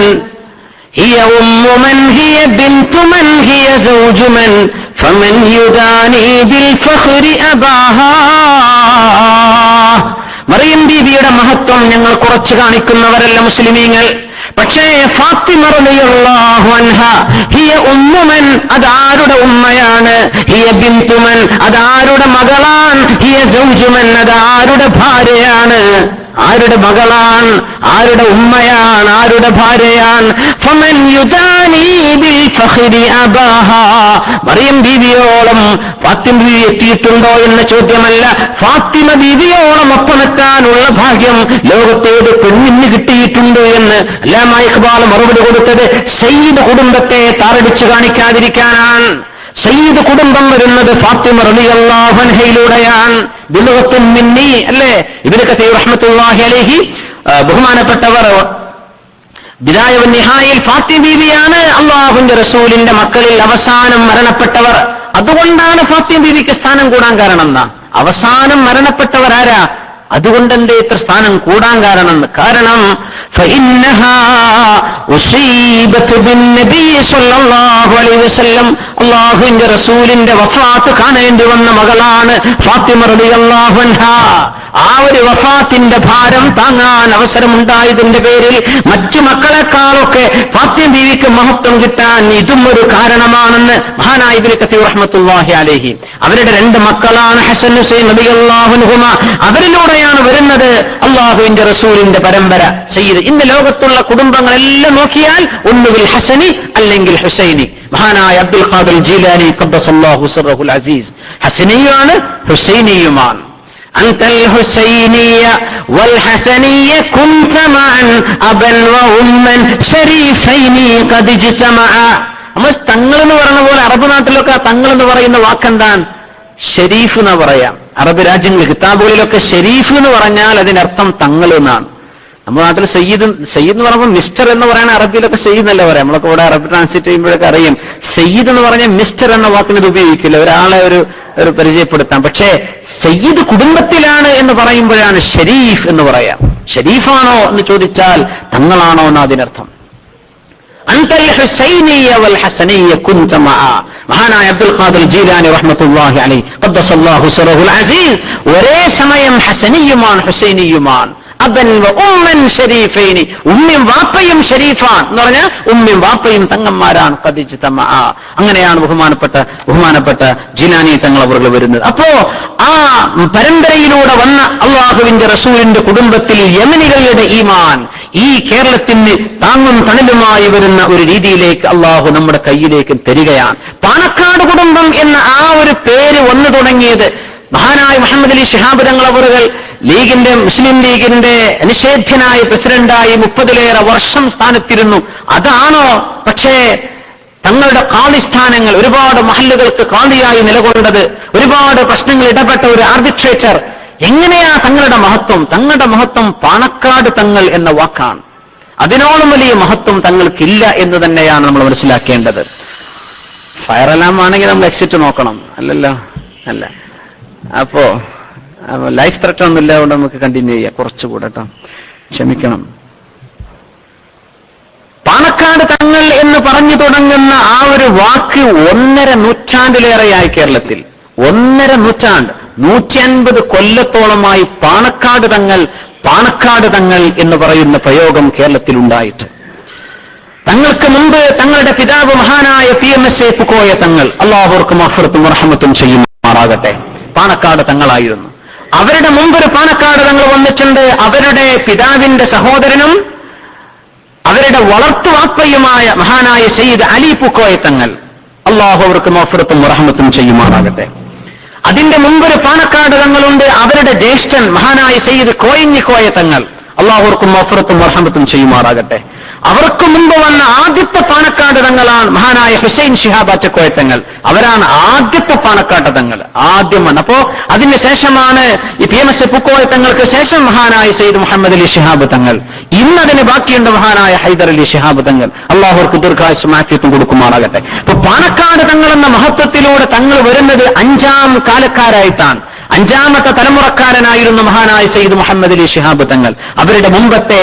Speaker 2: ഹിയ ഉമ്മു മൻ ഹിയ ബിൻതു മൻ ഹിയ സൗജു മൻ ഫമൻ യുദാനി ബിൽ ഫഖ്രി അബാഹാ. മറിയം ബീവിയുടെ മഹത്വം ഞങ്ങൾ കുറച്ചു കാണിക്കുന്നവരല്ല മുസ്ലിമീങ്ങൾ. പക്ഷേ ഫാത്തിമ റളിയല്ലാഹു അൻഹ ഹിയ ഉമ്മുമൻ, അതാരുടെ ഉമ്മയാണ്. ഹിയ ബിൻതുമൻ, അതാരുടെ മകളാണ്. ഹിയ സൗജുമൻ, അതാരുടെ ഭാര്യയാണ്. ആരുടെ മകളാണ്? ആരുടെ ഉമ്മയാണ്? ആരുടെ ഭാര്യയാണ്? ഫമൻ യുദാനി ബിൽ ഫഖ്രി അബാഹാ. മറിയം ബീവിയോളം ഫാത്തിമ ബീവി എത്തിയിട്ടുണ്ടോ എന്ന ചോദ്യമല്ല, ഫാത്തിമ ബീവിയോളം ഒപ്പമെത്താനുള്ള ഭാഗ്യം ലോകത്തോട് പെണ്ണിന് കിട്ടിയിട്ടുണ്ട് എന്ന് അല്ലാമ ഇഖ്ബാൽ മറുപടി കൊടുത്തത് സയ്യിദ് കുടുംബത്തെ താറടിച്ചു കാണിക്കാതിരിക്കാനാണ്. സയ്യിദ് കുടുംബം വരുന്നത് ഫാത്തിമ റളിയല്ലാഹു അൻഹയിലൂടെയാണ്. ബിലുഗത്തുൻ മിന്നി അല്ലേ. ഇബ്നു കസീർ റഹ്മത്തുള്ളാഹി അലൈഹി ബഹുമാനപ്പെട്ടവർ ബിദായ വ നിഹായയിൽ ഫാത്തിമ ബീവിയാണ് അള്ളാഹുവിന്റെ റസൂലിന്റെ മക്കളിൽ അവസാനം മരണപ്പെട്ടവർ. അതുകൊണ്ടാണ് ഫാത്തിമ ബീവിക്ക് സ്ഥാനം കൂടാൻ കാരണം എന്നാ. അവസാനം മരണപ്പെട്ടവർ ആരാ? അതുകൊണ്ട് എന്തേ ഇത്ര സ്ഥാനം കൂടാൻ കാരണം? കാരണം അള്ളാഹുവിന്റെ റസൂലിന്റെ വഫാത്ത് കാണേണ്ടി വന്ന മകളാണ് ഫാത്തിമ റളിയല്ലാഹു അൻഹാ. ആ ഒരു വഫാത്തിന്റെ ഭാരം താങ്ങാൻ അവസരമുണ്ടായതിന്റെ പേരിൽ മറ്റു മക്കളെക്കാളൊക്കെ ഫാത്തിമ ബീവിക്ക് മഹത്വം കിട്ടാൻ ഇതും ഒരു കാരണമാണെന്ന് മഹാനായ ഇബ്നു കസീർ റഹ്മത്തുള്ളാഹി അലൈഹി. അവരുടെ 2 മക്കളാണ് ഹസൻ ഹുസൈൻ റളിയല്ലാഹു അൻഹുമാ. അവരിലൂടെയാണ് വരുന്നത് അള്ളാഹുവിന്റെ റസൂലിന്റെ പരമ്പര സയ്യിദ്. ഇന്ന് ലോകത്തുള്ള കുടുംബങ്ങളെല്ലാം നോക്കിയാൽ ഒന്നുകിൽ ഹസനി അല്ലെങ്കിൽ ഹുസൈനി. മഹാനായ അബ്ദുൽ ഖാദിർ ജീലാനി ഖദ്ദസല്ലാഹു സിർറഹുൽ അസീസ് ഹസനിയുമാണ് ഹുസൈനിയുമാണ്. അൻതൽ ഹുസൈനിയ വൽ ഹസനിയ കുൻത മഅൻ അബൻ വ ഉമ്മൻ ശരീഫൈനി ഖദ് ഇജ്തമഅ. നമ്മൾ തങ്ങൾ എന്ന് പറയുന്ന പോലെ അറബ് നാട്ടിലൊക്കെ തങ്ങൾ എന്ന് പറയുന്ന വാക്കെന്താണ്? ഷരീഫ് എന്ന് പറയാം. അറബ് രാജ്യങ്ങളിൽ കിതാബുകളിലൊക്കെ ഷരീഫ് എന്ന് പറഞ്ഞാൽ അതിനർത്ഥം തങ്ങൾ എന്നാണ്. നമ്മുടെ നാട്ടിൽ സയ്യിദ് എന്ന് പറയുമ്പോൾ മിസ്റ്റർ എന്ന് പറയുന്ന അറബിയിലൊക്കെ സയ്യിദ് എന്നല്ല പറയാം. നമ്മളൊക്കെ ഇവിടെ അറബ് ട്രാൻസ്ലേറ്റ് ചെയ്യുമ്പോഴൊക്കെ അറിയും സയ്യിദ് എന്ന് പറഞ്ഞാൽ മിസ്റ്റർ എന്ന വാക്കിന് ഇത് ഉപയോഗിക്കില്ല, ഒരാളെ ഒരു പരിചയപ്പെടുത്താം. പക്ഷേ സയ്യിദ് കുടുംബത്തിലാണ് എന്ന് പറയുമ്പോഴാണ് ഷരീഫ് എന്ന് പറയാം. ഷരീഫാണോ എന്ന് ചോദിച്ചാൽ തങ്ങളാണോ എന്ന് അതിനർത്ഥം. അൻതൽ ഹുസൈനിയ വൽ ഹസനിയ കുൻത മഅ. മഹാനായ അബ്ദുൽ ഖാദിർ ജീലാനി റഹ്മത്തുള്ളാഹി അലൈഹി ഖദ്ദസല്ലാഹു സിർറഹുൽ അസീസ് ഒരേ സമയം ഹസനിയുമാണ് ഹുസൈനിയുമാണ്. അബൻ വ ഉമ്മൻ ശരീഫൈനി. ഉമ്മയും വാപ്പയും ഷരീഫാൻ എന്ന് പറഞ്ഞാൽ ഉമ്മയും വാപ്പയും തങ്ങന്മാരാണ്. ഖദ് ഇജ്തമഅ. അങ്ങനെയാണ് ബഹുമാനപ്പെട്ട ജിലാനി തങ്ങൾ അവർ വരുന്നത്. അപ്പോ ആ പരമ്പരയിലൂടെ വന്ന അള്ളാഹുവിന്റെ റസൂലിന്റെ കുടുംബത്തിൽ യമനികളുടെ ഈമാൻ ഈ കേരളത്തിന് താങ്ങും തണലുമായി വരുന്ന ഒരു രീതിയിലേക്ക് അള്ളാഹു നമ്മുടെ കയ്യിലേക്ക് തരികയാണ്. പാണക്കാട് കുടുംബം എന്ന ആ ഒരു പേര് വന്നു തുടങ്ങിയത് മഹാനായ മുഹമ്മദ് അലി ശിഹാബ് തങ്ങൾ അവറുകൾ മുസ്ലിം ലീഗിന്റെ നിഷേധ്യനായ പ്രസിഡന്റായി 30-ലേറെ വർഷം സ്ഥാനത്തിരുന്നു. അതാണോ? പക്ഷേ തങ്ങളുടെ ഖാദി സ്ഥാനങ്ങൾ, ഒരുപാട് മഹല്ലുകൾക്ക് ഖാദിയായി നിലകൊണ്ടത്, ഒരുപാട് പ്രശ്നങ്ങൾ ഇടപെട്ട ഒരു ആർബിട്രേറ്റർ. എങ്ങനെയാ തങ്ങളുടെ മഹത്വം? തങ്ങളുടെ മഹത്വം പാണക്കാട് തങ്ങൾ എന്ന വാക്കാണ്. അതിനോളം വലിയ മഹത്വം തങ്ങൾക്കില്ല എന്ന് തന്നെയാണ് നമ്മൾ മനസ്സിലാക്കേണ്ടത്. ഫയർ അലാം ആണെങ്കിൽ നമ്മൾ എക്സിറ്റ് നോക്കണം, അല്ലല്ലോ? അല്ല. അപ്പോ ലൈഫ് ത്രെറ്റ് ഒന്നുമില്ല, അതുകൊണ്ട് നമുക്ക് കണ്ടിന്യൂ ചെയ്യാം. കുറച്ചുകൂടെ കേട്ടോ, ക്ഷമിക്കണം. പാണക്കാട് തങ്ങൾ എന്ന് പറഞ്ഞു തുടങ്ങുന്ന ആ ഒരു വാക്ക് 1.5 നൂറ്റാണ്ടിലേറെയായി കേരളത്തിൽ. 1.5 നൂറ്റാണ്ട്, 150 കൊല്ലത്തോളമായി പാണക്കാട് തങ്ങൾ എന്ന് പറയുന്ന പ്രയോഗം കേരളത്തിൽ ഉണ്ടായിട്ട്. തങ്ങൾക്ക് മുമ്പ് തങ്ങളുടെ പിതാവ് മഹാനായ PMSA പൂക്കോയ തങ്ങൾ, അല്ലാഹുവർക്ക് മഗ്ഫിറത്തും റഹ്മത്തും ചെയ്യുമാറാകട്ടെ, പാണക്കാട് തങ്ങളായിരുന്നു. അവരുടെ മുമ്പൊരു പാണക്കാട് തങ്ങൾ വന്നിട്ടുണ്ട്. അവരുടെ പിതാവിന്റെ സഹോദരനും അവരുടെ വളർത്തുവാപ്പയുമായ മഹാനായ സയ്യിദ് അലി പൂക്കോയ തങ്ങൾ, അല്ലാഹു അവർക്ക് മഗ്ഫിറത്തും റഹ്മത്തും ചെയ്യുമാറാകട്ടെ. അതിന്റെ മുമ്പൊരു പാണക്കാട് തങ്ങളുണ്ട്. അവരുടെ ജ്യേഷ്ഠൻ മഹാനായ സയ്യിദ് കോയ തങ്ങൾ, അല്ലാഹു അവർക്ക് മഗ്ഫിറത്തും റഹ്മത്തും ചെയ്യുമാറാകട്ടെ. അവർക്ക് മുമ്പ് വന്ന ആദ്യത്തെ പാണക്കാട് തങ്ങളാണ് മഹാനായ ഹുസൈൻ ശിഹാബ് അറ്റക്കോയ തങ്ങൾ. അവരാണ് ആദ്യത്തെ പാണക്കാട് തങ്ങൾ, ആദ്യം വന്ന്. അപ്പോ അതിന് ശേഷമാണ് ഈ PMSA പൂക്കോയ തങ്ങൾക്ക് ശേഷം മഹാനായ സയ്യിദ് മുഹമ്മദ് അലി ശിഹാബ് തങ്ങൾ. ഇന്നതിന് ബാക്കിയുണ്ട് മഹാനായ ഹൈദർ അലി ശിഹാബ് തങ്ങൾ, അല്ലാഹുവർക്ക് ദീർഘായുസ്സും ആഫിയത്തും കൊടുക്കുമാറാകട്ടെ. അപ്പൊ പാണക്കാട് തങ്ങൾ എന്ന മഹത്വത്തിലൂടെ തങ്ങൾ വരുന്നത് 5ാം കാലക്കാരായിട്ടാണ്. 5ാമത്തെ തലമുറക്കാരനായിരുന്നു മഹാനായ സയ്യിദ് മുഹമ്മദ് അലി ശിഹാബ് തങ്ങൾ. അവരുടെ മുമ്പത്തെ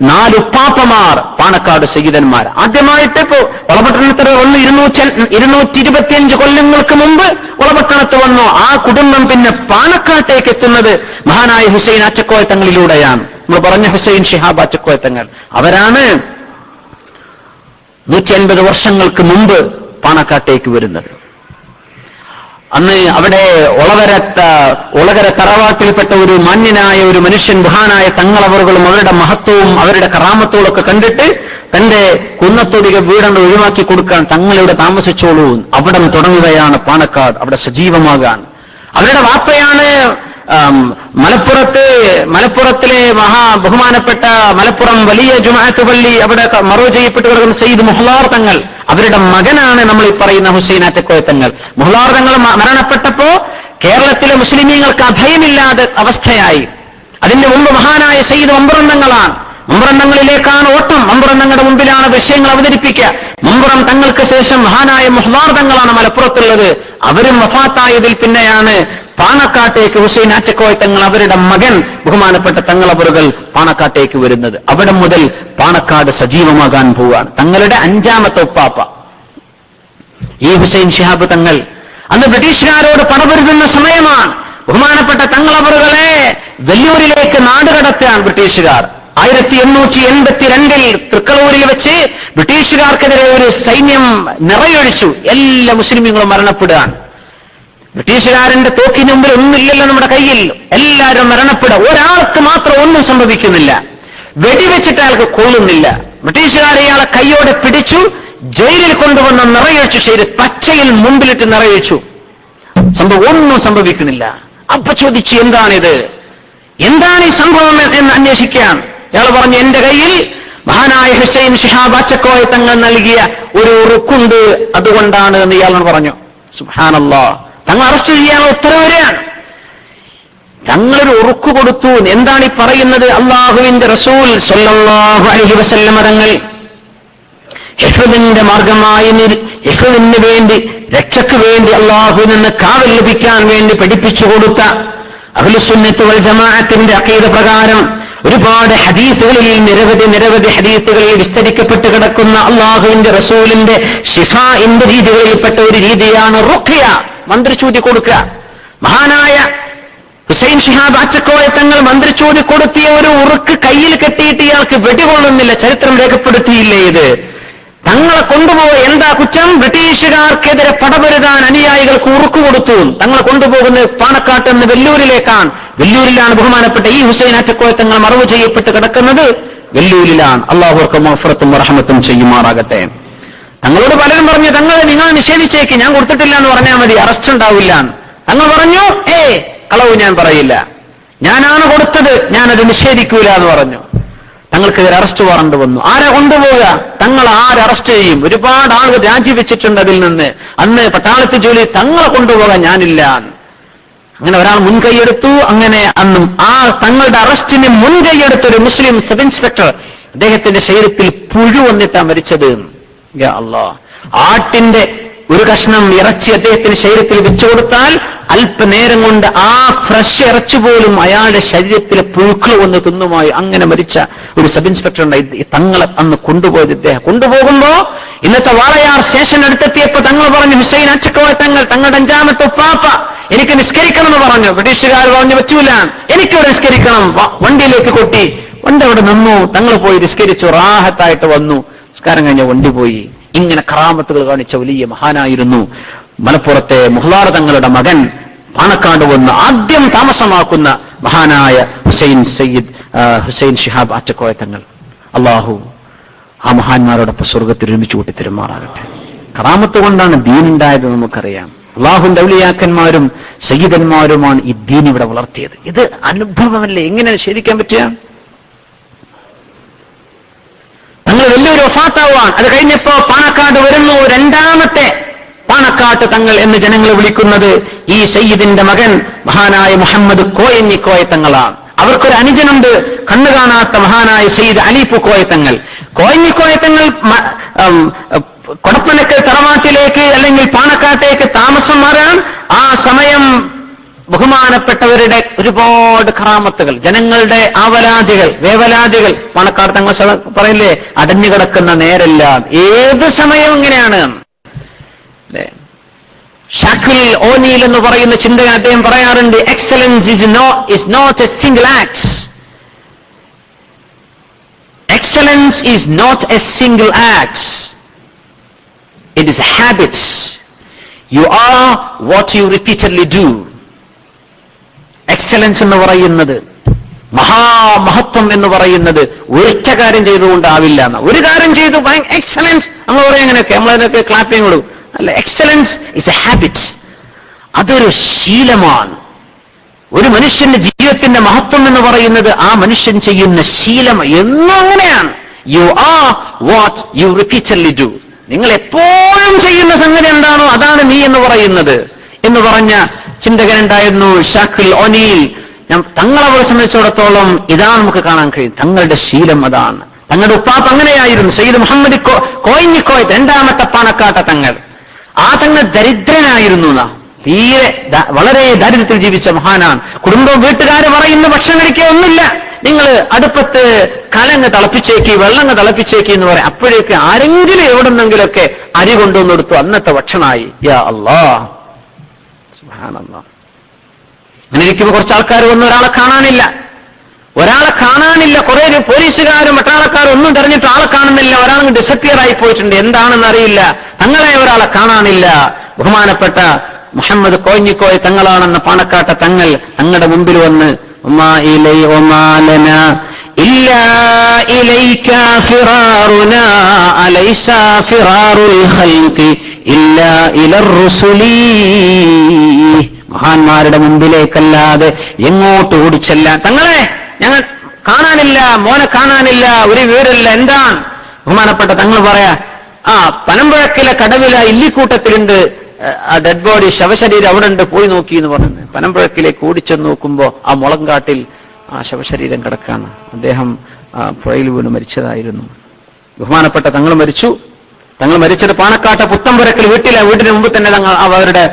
Speaker 2: 4 ഉപ്പാപ്പമാർ പാണക്കാട് സയ്യിദന്മാർ. ആദ്യമായിട്ട് ഇപ്പോ വളപട്ടണത്തിൽ വന്നു 225 കൊല്ലങ്ങൾക്ക് മുമ്പ് വളപട്ടണത്ത് വന്നു. ആ കുടുംബം പിന്നെ പാണക്കാട്ടേക്ക് എത്തുന്നത് മഹാനായ ഹുസൈൻ അച്ചക്കോയ തങ്ങളിലൂടെയാണ്. നമ്മൾ പറഞ്ഞ ഹുസൈൻ ശിഹാബ് അച്ചക്കോയ തങ്ങൾ, അവരാണ് 150 വർഷങ്ങൾക്ക് മുമ്പ് പാണക്കാട്ടേക്ക് വരുന്നത്. അന്ന് അവിടെ ഒളകര തറവാട്ടിൽപ്പെട്ട ഒരു മാന്യനായ ഒരു മനുഷ്യൻ, മഹാനായ തങ്ങളവറുകളും അവരുടെ മഹത്വവും അവരുടെ കറാമത്തുകളൊക്കെ കണ്ടിട്ട് തന്റെ കുന്നത്തൊടിക വീടണ്ട് ഒഴിവാക്കി കൊടുക്കാൻ തങ്ങളിവിടെ താമസിച്ചോളൂ, അവിടം തുടങ്ങുകയാണ് പാണക്കാട്, അവിടെ സജീവമാകാൻ. അവരുടെ വാപ്പയാണ് മലപ്പുറത്തിലെ ബഹുമാനപ്പെട്ട മലപ്പുറം വലിയ ജുമാഅത്ത് പള്ളി അവിടെ മറവ് ചെയ്യപ്പെട്ടു കിടക്കുന്ന സയ്യിദ് മുഹ്ലാർ തങ്ങൾ. അവരുടെ മകനാണ് നമ്മൾ ഈ പറയുന്ന ഹുസൈൻ അറ്റക്കോയ തങ്ങൾ. മുഹ്ലാർ തങ്ങൾ മരണപ്പെട്ടപ്പോ കേരളത്തിലെ മുസ്ലിമീങ്ങൾക്ക് അഭയമില്ലാതെ അവസ്ഥയായി. അതിന്റെ മുമ്പ് മഹാനായ സയ്യിദ് മമ്പുറം തങ്ങളാണ്. മമ്പുറം തങ്ങളിലേക്കാണ് ഓട്ടം. മമ്പുറം തങ്ങളുടെ മുമ്പിലാണ് വിഷയങ്ങൾ അവതരിപ്പിക്കുക. മമ്പുറം തങ്ങൾക്ക് ശേഷം മഹാനായ മുഹ്ലാർ തങ്ങളാണ് മലപ്പുറത്തുള്ളത്. അവരും വഫാത്തായതിൽ പിന്നെയാണ് പാണക്കാട്ടേക്ക് ഹുസൈൻ അറ്റക്കോയ തങ്ങൾ, അവരുടെ മകൻ ബഹുമാനപ്പെട്ട തങ്ങളവറുകൾ പാണക്കാട്ടേക്ക് വരുന്നത്. അവിടെ മുതൽ പാണക്കാട് സജീവമാകാൻ പോവുകയാണ്. തങ്ങളുടെ 5ാമത്തെ ഉപ്പാപ്പ. ഈ ഹുസൈൻ ശിഹാബ് തങ്ങൾ അന്ന് ബ്രിട്ടീഷുകാരോട് പടപൊരുതുന്ന സമയമാണ്. ബഹുമാനപ്പെട്ട തങ്ങളവറുകളെ വെല്ലൂരിലേക്ക് നാടുകടത്താൻ ബ്രിട്ടീഷുകാർ 1882 തൃക്കളൂരിൽ വെച്ച് ബ്രിട്ടീഷുകാർക്കെതിരെ ഒരു സൈന്യം നിറയൊഴിച്ചു. എല്ലാ മുസ്ലിമുകളും മരണപ്പെടുകയാണ്. ബ്രിട്ടീഷുകാരന്റെ തോക്കിന് മുമ്പിൽ ഒന്നുമില്ലല്ലോ നമ്മുടെ കയ്യിൽ, എല്ലാവരും മരണപ്പെടുക. ഒരാൾക്ക് മാത്രം ഒന്നും സംഭവിക്കുന്നില്ല, വെടിവെച്ചിട്ട് അയാൾക്ക് കൊള്ളുന്നില്ല. ബ്രിട്ടീഷുകാർ ഇയാളെ കൈയോടെ പിടിച്ചു ജയിലിൽ കൊണ്ടുവന്ന് നിറയൊഴിച്ചു. ശരി, പച്ചയിൽ മുമ്പിലിട്ട് നിറയൊഴിച്ചു. ഒന്നും സംഭവിക്കുന്നില്ല. അപ്പൊ ചോദിച്ചു, എന്താണിത്, എന്താണ് ഈ സംഭവം എന്ന് അന്വേഷിക്കാൻ. ഇയാൾ പറഞ്ഞു, എന്റെ കയ്യിൽ മഹാനായ ഹുസൈൻ ശിഹാബ് അച്ചക്കോയ തങ്ങൾ നൽകിയ ഒരു ഉറുക്കുണ്ട്, അതുകൊണ്ടാണ് എന്ന് ഇയാളോട് പറഞ്ഞു. സുബ്ഹാനല്ലാഹ്, തങ്ങൾ അറസ്റ്റ് ചെയ്യാൻ ഉത്തരവ് വരികയാണ്. തങ്ങളൊരു ഉറുക്ക് കൊടുത്തു. എന്താണ് ഈ പറയുന്നത്? അള്ളാഹുവിന്റെ റസൂൽ സ്വല്ലല്ലാഹു അലൈഹി വസല്ലമ തങ്ങൾ ഹിഫ്ദിന്റെ മാർഗമായി ഹിഫ്ദിന് വേണ്ടി, രക്ഷയ്ക്ക് വേണ്ടി, അള്ളാഹുവിൽ നിന്ന് കാവൽ ലഭിക്കാൻ വേണ്ടി പഠിപ്പിച്ചു കൊടുത്ത അഹ്ലുസുന്നത്ത് വൽ ജമാഅത്തിന്റെ അഖീദ പ്രകാരം ഒരുപാട് ഹദീസുകളിൽ നിരവധി ഹദീസുകളിൽ വിസ്തരിക്കപ്പെട്ട് കിടക്കുന്ന അള്ളാഹുവിന്റെ റസൂലിന്റെ ഷിഫാഇന്റെ രീതികളിൽപ്പെട്ട ഒരു രീതിയാണ് റുഖ്യ, മന്ത്രിച്ചൂതി കൊടുക്കുക. മഹാനായ ഹുസൈൻ ശിഹാബ് അച്ചക്കോയ തങ്ങൾ മന്ത്രിച്ചൂതി കൊടുത്തിയ ഒരു ഉറുക്ക് കയ്യിൽ കെട്ടിയിട്ട് ഇയാൾക്ക് വെടികൊള്ളുന്നില്ല. ചരിത്രം രേഖപ്പെടുത്തിയില്ലേ ഇത്? തങ്ങളെ കൊണ്ടുപോയി എന്താ കുറ്റം? ബ്രിട്ടീഷുകാർക്കെതിരെ പടപൊരുതാൻ അനുയായികൾക്ക് ഉറുക്ക് കൊടുത്തു. തങ്ങളെ കൊണ്ടുപോകുന്നത് പാണക്കാട്ട് നിന്ന് വെല്ലൂരിലേക്കാണ്. വെല്ലൂരിലാണ് ബഹുമാനപ്പെട്ട ഈ ഹുസൈൻ അച്ചക്കോയ തങ്ങൾ മറവ് ചെയ്യപ്പെട്ട് കിടക്കുന്നത്. വെല്ലൂരിലാണ്. അല്ലാഹുവർക്ക് മഗ്ഫിറത്തും റഹ്മത്തും ചെയ്യുമാറാകട്ടെ. തങ്ങളോട് പലരും പറഞ്ഞു, തങ്ങളെ നിങ്ങൾ നിഷേധിച്ചേക്ക്, ഞാൻ കൊടുത്തിട്ടില്ല എന്ന് പറഞ്ഞാൽ മതി, അറസ്റ്റ് ഉണ്ടാവില്ല. തങ്ങൾ പറഞ്ഞു, കളവ് ഞാൻ പറയില്ല, ഞാനാണ് കൊടുത്തത്, ഞാനത് നിഷേധിക്കൂല എന്ന് പറഞ്ഞു. തങ്ങൾക്കെതിരെ അറസ്റ്റ് വാറണ്ട് വന്നു. ആരെ കൊണ്ടുപോവുക? തങ്ങൾ ആരെ അറസ്റ്റ് ചെയ്യും? ഒരുപാട് ആളുകൾ രാജിവെച്ചിട്ടുണ്ട് അതിൽ നിന്ന്. അന്ന് പട്ടാളത്തിൽ ജോലി, തങ്ങളെ കൊണ്ടുപോകാൻ ഞാനില്ല. അങ്ങനെ ഒരാൾ മുൻകൈയെടുത്തു. അങ്ങനെ അന്നും ആ തങ്ങളുടെ അറസ്റ്റിന് മുൻകൈയെടുത്തൊരു മുസ്ലിം സബ് ഇൻസ്പെക്ടർ, അദ്ദേഹത്തിന്റെ ശരീരത്തിൽ പുഴു വന്നിട്ടാണ് മരിച്ചത്. യാ അല്ലാഹ്, ആട്ടിന്റെ ഒരു കഷ്ണം ഇറച്ചി അദ്ദേഹത്തിന്റെ ശരീരത്തിൽ വെച്ചു കൊടുത്താൽ അല്പനേരം കൊണ്ട് ആ ഫ്രഷ് ഇറച്ചി പോലും അയാളുടെ ശരീരത്തിലെ പുഴുക്കൾ വന്ന് തിന്നുമായി. അങ്ങനെ മരിച്ച ഒരു സബ് ഇൻസ്പെക്ടർ ഉണ്ടായി. തങ്ങളെ അന്ന് കൊണ്ടുപോയത് ഇദ്ദേഹം. കൊണ്ടുപോകുമ്പോ ഇന്നത്തെ വാളയാർ സ്റ്റേഷൻ അടുത്തെത്തിയപ്പോ തങ്ങൾ പറഞ്ഞു, ഹുസൈൻ അച്ചക്കോയ തങ്ങൾ, തങ്ങളുടെ 5ാമത്തെ ഉപ്പാപ്പ, എനിക്ക് നിസ്കരിക്കണം എന്ന് പറഞ്ഞു. ബ്രിട്ടീഷുകാർ പറഞ്ഞു, പറ്റൂല, എനിക്കിവിടെ നിസ്കരിക്കണം. വണ്ടിയിലേക്ക് കൊട്ടി. വണ്ടി അവിടെ നിന്നു. തങ്ങൾ പോയി നിസ്കരിച്ചു, റാഹത്തായിട്ട് വന്നു. നിസ്കാരം കഴിഞ്ഞ വണ്ടി പോയി. ഇങ്ങനെ കറാമത്തുകൾ കാണിച്ച വലിയ മഹാനായിരുന്നു. മലപ്പുറത്തെ മുഹ്ലാർ തങ്ങളുടെ മകൻ പാണക്കാട് വന്ന് ആദ്യം താമസമാക്കുന്ന മഹാനായ ഹുസൈൻ ശിഹാബ് അച്ചക്കോയ തങ്ങൾ. അള്ളാഹു ആ മഹാന്മാരോടൊപ്പം സ്വർഗത്തിൽ ഒരുമിച്ച് കൂട്ടി തിരുമാറാകട്ടെ. കറാമത്ത് കൊണ്ടാണ് ദീനുണ്ടായത് നമുക്കറിയാം. അള്ളാഹുവിന്റെ ഔലിയാക്കന്മാരും സയ്യിദന്മാരുമാണ് ഈ ദീൻ ഇവിടെ വളർത്തിയത്. ഇത് അനുഭവമല്ലേ? എങ്ങനെ ശരിക്കാൻ പറ്റുക? തങ്ങൾ വലിയൊരു വഫാത്താവാണ്. അത് കഴിഞ്ഞപ്പോ പാണക്കാട് വരുന്നു. 2ാമത്തെ പാണക്കാട്ട് തങ്ങൾ എന്ന് ജനങ്ങൾ വിളിക്കുന്നത് ഈ സയ്യിദിന്റെ മകൻ മഹാനായ മുഹമ്മദ് കോയഞ്ഞിക്കോയ തങ്ങളാണ്. അവർക്കൊരു അനുജനുണ്ട്, കണ്ണു കാണാത്ത മഹാനായ സയ്യിദ് അലീപു കോയ തങ്ങൾ. കോയഞ്ഞിക്കോയ തങ്ങൾ കൊടപ്പനക്കൽ തറവാട്ടിലേക്ക് അല്ലെങ്കിൽ പാണക്കാട്ടേക്ക് താമസം മാറാൻ ആ സമയം ബഹുമാനപ്പെട്ടവരുടെ ഒരുപാട് കറാമത്തുകൾ, ജനങ്ങളുടെ ആവലാദികൾ, വേവലാദികൾ, പാണക്കാട് തങ്ങൾ പറയില്ലേ, അടഞ്ഞു കിടക്കുന്ന നേരല്ല, ഏത് സമയവും ഇങ്ങനെയാണ്. ഷാഖുൽ ഓനീൽ എന്ന് പറയുന്ന ചിന്തകൻ അദ്ദേഹം പറയാറുണ്ട്, excellence is not a single act. Excellence is not a single act. It is a habit. You are what you repeatedly do. Excellence എന്ന് പറയുന്നത്, മഹാമഹത്വം എന്ന് പറയുന്നത് ഒരൊറ്റ കാര്യം ചെയ്തുകൊണ്ടാവില്ല. ഒരു കാര്യം ചെയ്തു എക്സലൻസ് നമ്മൾ പറയാം, അങ്ങനെയൊക്കെ നമ്മളതിനൊക്കെ ക്ലാപ്പിംഗ് കൊടുക്കും. അല്ല, എക്സലൻസ് ഇസ് എ ഹാബിറ്റ്. അതൊരു ശീലമാണ്. ഒരു മനുഷ്യന്റെ ജീവിതത്തിന്റെ മഹത്വം എന്ന് പറയുന്നത് ആ മനുഷ്യൻ ചെയ്യുന്ന ശീലം എന്നും അങ്ങനെയാണ്. You are what you repeatedly do. നിങ്ങൾ എപ്പോഴും ചെയ്യുന്ന സംഗതി എന്താണോ അതാണ് നീ എന്ന് പറയുന്നത് എന്ന് പറഞ്ഞ ചിന്തകനുണ്ടായിരുന്നു ഷാഖുൽ ഓനീൽ. തങ്ങളെ സംബന്ധിച്ചിടത്തോളം ഇതാണ് നമുക്ക് കാണാൻ കഴിയും. തങ്ങളുടെ ശീലം അതാണ്. തങ്ങളുടെ ഉപ്പാപ്പ അങ്ങനെയായിരുന്നു. സയ്യിദ് മുഹമ്മദ് കോയിഞ്ഞിക്കോയ് 2ാമത്തെ പാണക്കാട്ട തങ്ങൾ. ആ തങ്ങൾ ദരിദ്രനായിരുന്നു. തീരെ വളരെ ദാരിദ്ര്യത്തിൽ ജീവിച്ച മഹാനാണ്. കുടുംബവും വീട്ടുകാര് പറയുന്ന ഭക്ഷണം കഴിക്കുക ഒന്നുമില്ല. നിങ്ങൾ അടുപ്പത്ത് കലങ്ങ് തിളപ്പിച്ചേക്ക്, വെള്ളങ്ങ് തിളപ്പിച്ചേക്ക് എന്ന് പറയാം. അപ്പോഴേക്ക് ആരെങ്കിലും എവിടെന്നെങ്കിലൊക്കെ അരി കൊണ്ടുവന്ന് കൊടുത്തു, അന്നത്തെ ഭക്ഷണമായി. യാ അല്ലാഹ്, സുബ്ഹാനല്ലാഹ്. അങ്ങനെ ഇരിക്കുമ്പോൾ കുറച്ച് ആൾക്കാർ വന്ന് ഒരാളെ കാണാനില്ല. കുറെ പോലീസുകാരും പട്ടാളക്കാരും ഒന്നും തെരഞ്ഞിട്ട് ആളെ കാണുന്നില്ല. ഒരാളങ്ങ് ഡിസപ്പിയർ ആയി പോയിട്ടുണ്ട്, എന്താണെന്ന് അറിയില്ല. തങ്ങളെ ഒരാളെ കാണാനില്ല. ബഹുമാനപ്പെട്ട മുഹമ്മദ് കോഞ്ഞിക്കോയ തങ്ങളാണെന്ന പാണക്കാട്ട തങ്ങൾ തങ്ങളുടെ മുമ്പിൽ വന്ന് മഹാന്മാരുടെ മുമ്പിലേക്കല്ലാതെ എങ്ങോട്ട് ഓടിച്ചെല്ലാൻ. തങ്ങളെ ഞങ്ങൾ കാണാനില്ല, മോനെ കാണാനില്ല, ഒരു വിവരമില്ല, എന്താണ്? ബഹുമാനപ്പെട്ട തങ്ങൾ പറയാ, പനമ്പഴക്കിലെ കടവില ഇല്ലിക്കൂട്ടത്തിലുണ്ട്, ആ ഡെഡ് ബോഡി, ശവശരീരം അവിടെ ഉണ്ട്, പോയി നോക്കി എന്ന് പറഞ്ഞു. പനമ്പഴക്കിലേക്ക് ഓടിച്ചെന്ന് നോക്കുമ്പോ ആ മുളങ്കാട്ടിൽ ആ ശവശരീരം കിടക്കാണ്. അദ്ദേഹം പുഴയിൽ വീണ് മരിച്ചതായിരുന്നു. ബഹുമാനപ്പെട്ട തങ്ങൾ മരിച്ചു. തങ്ങൾ മരിച്ചത് പാണക്കാട്ടെ പുത്തമ്പുരക്കൽ വീട്ടിന് മുമ്പ് തന്നെ അവരുടെ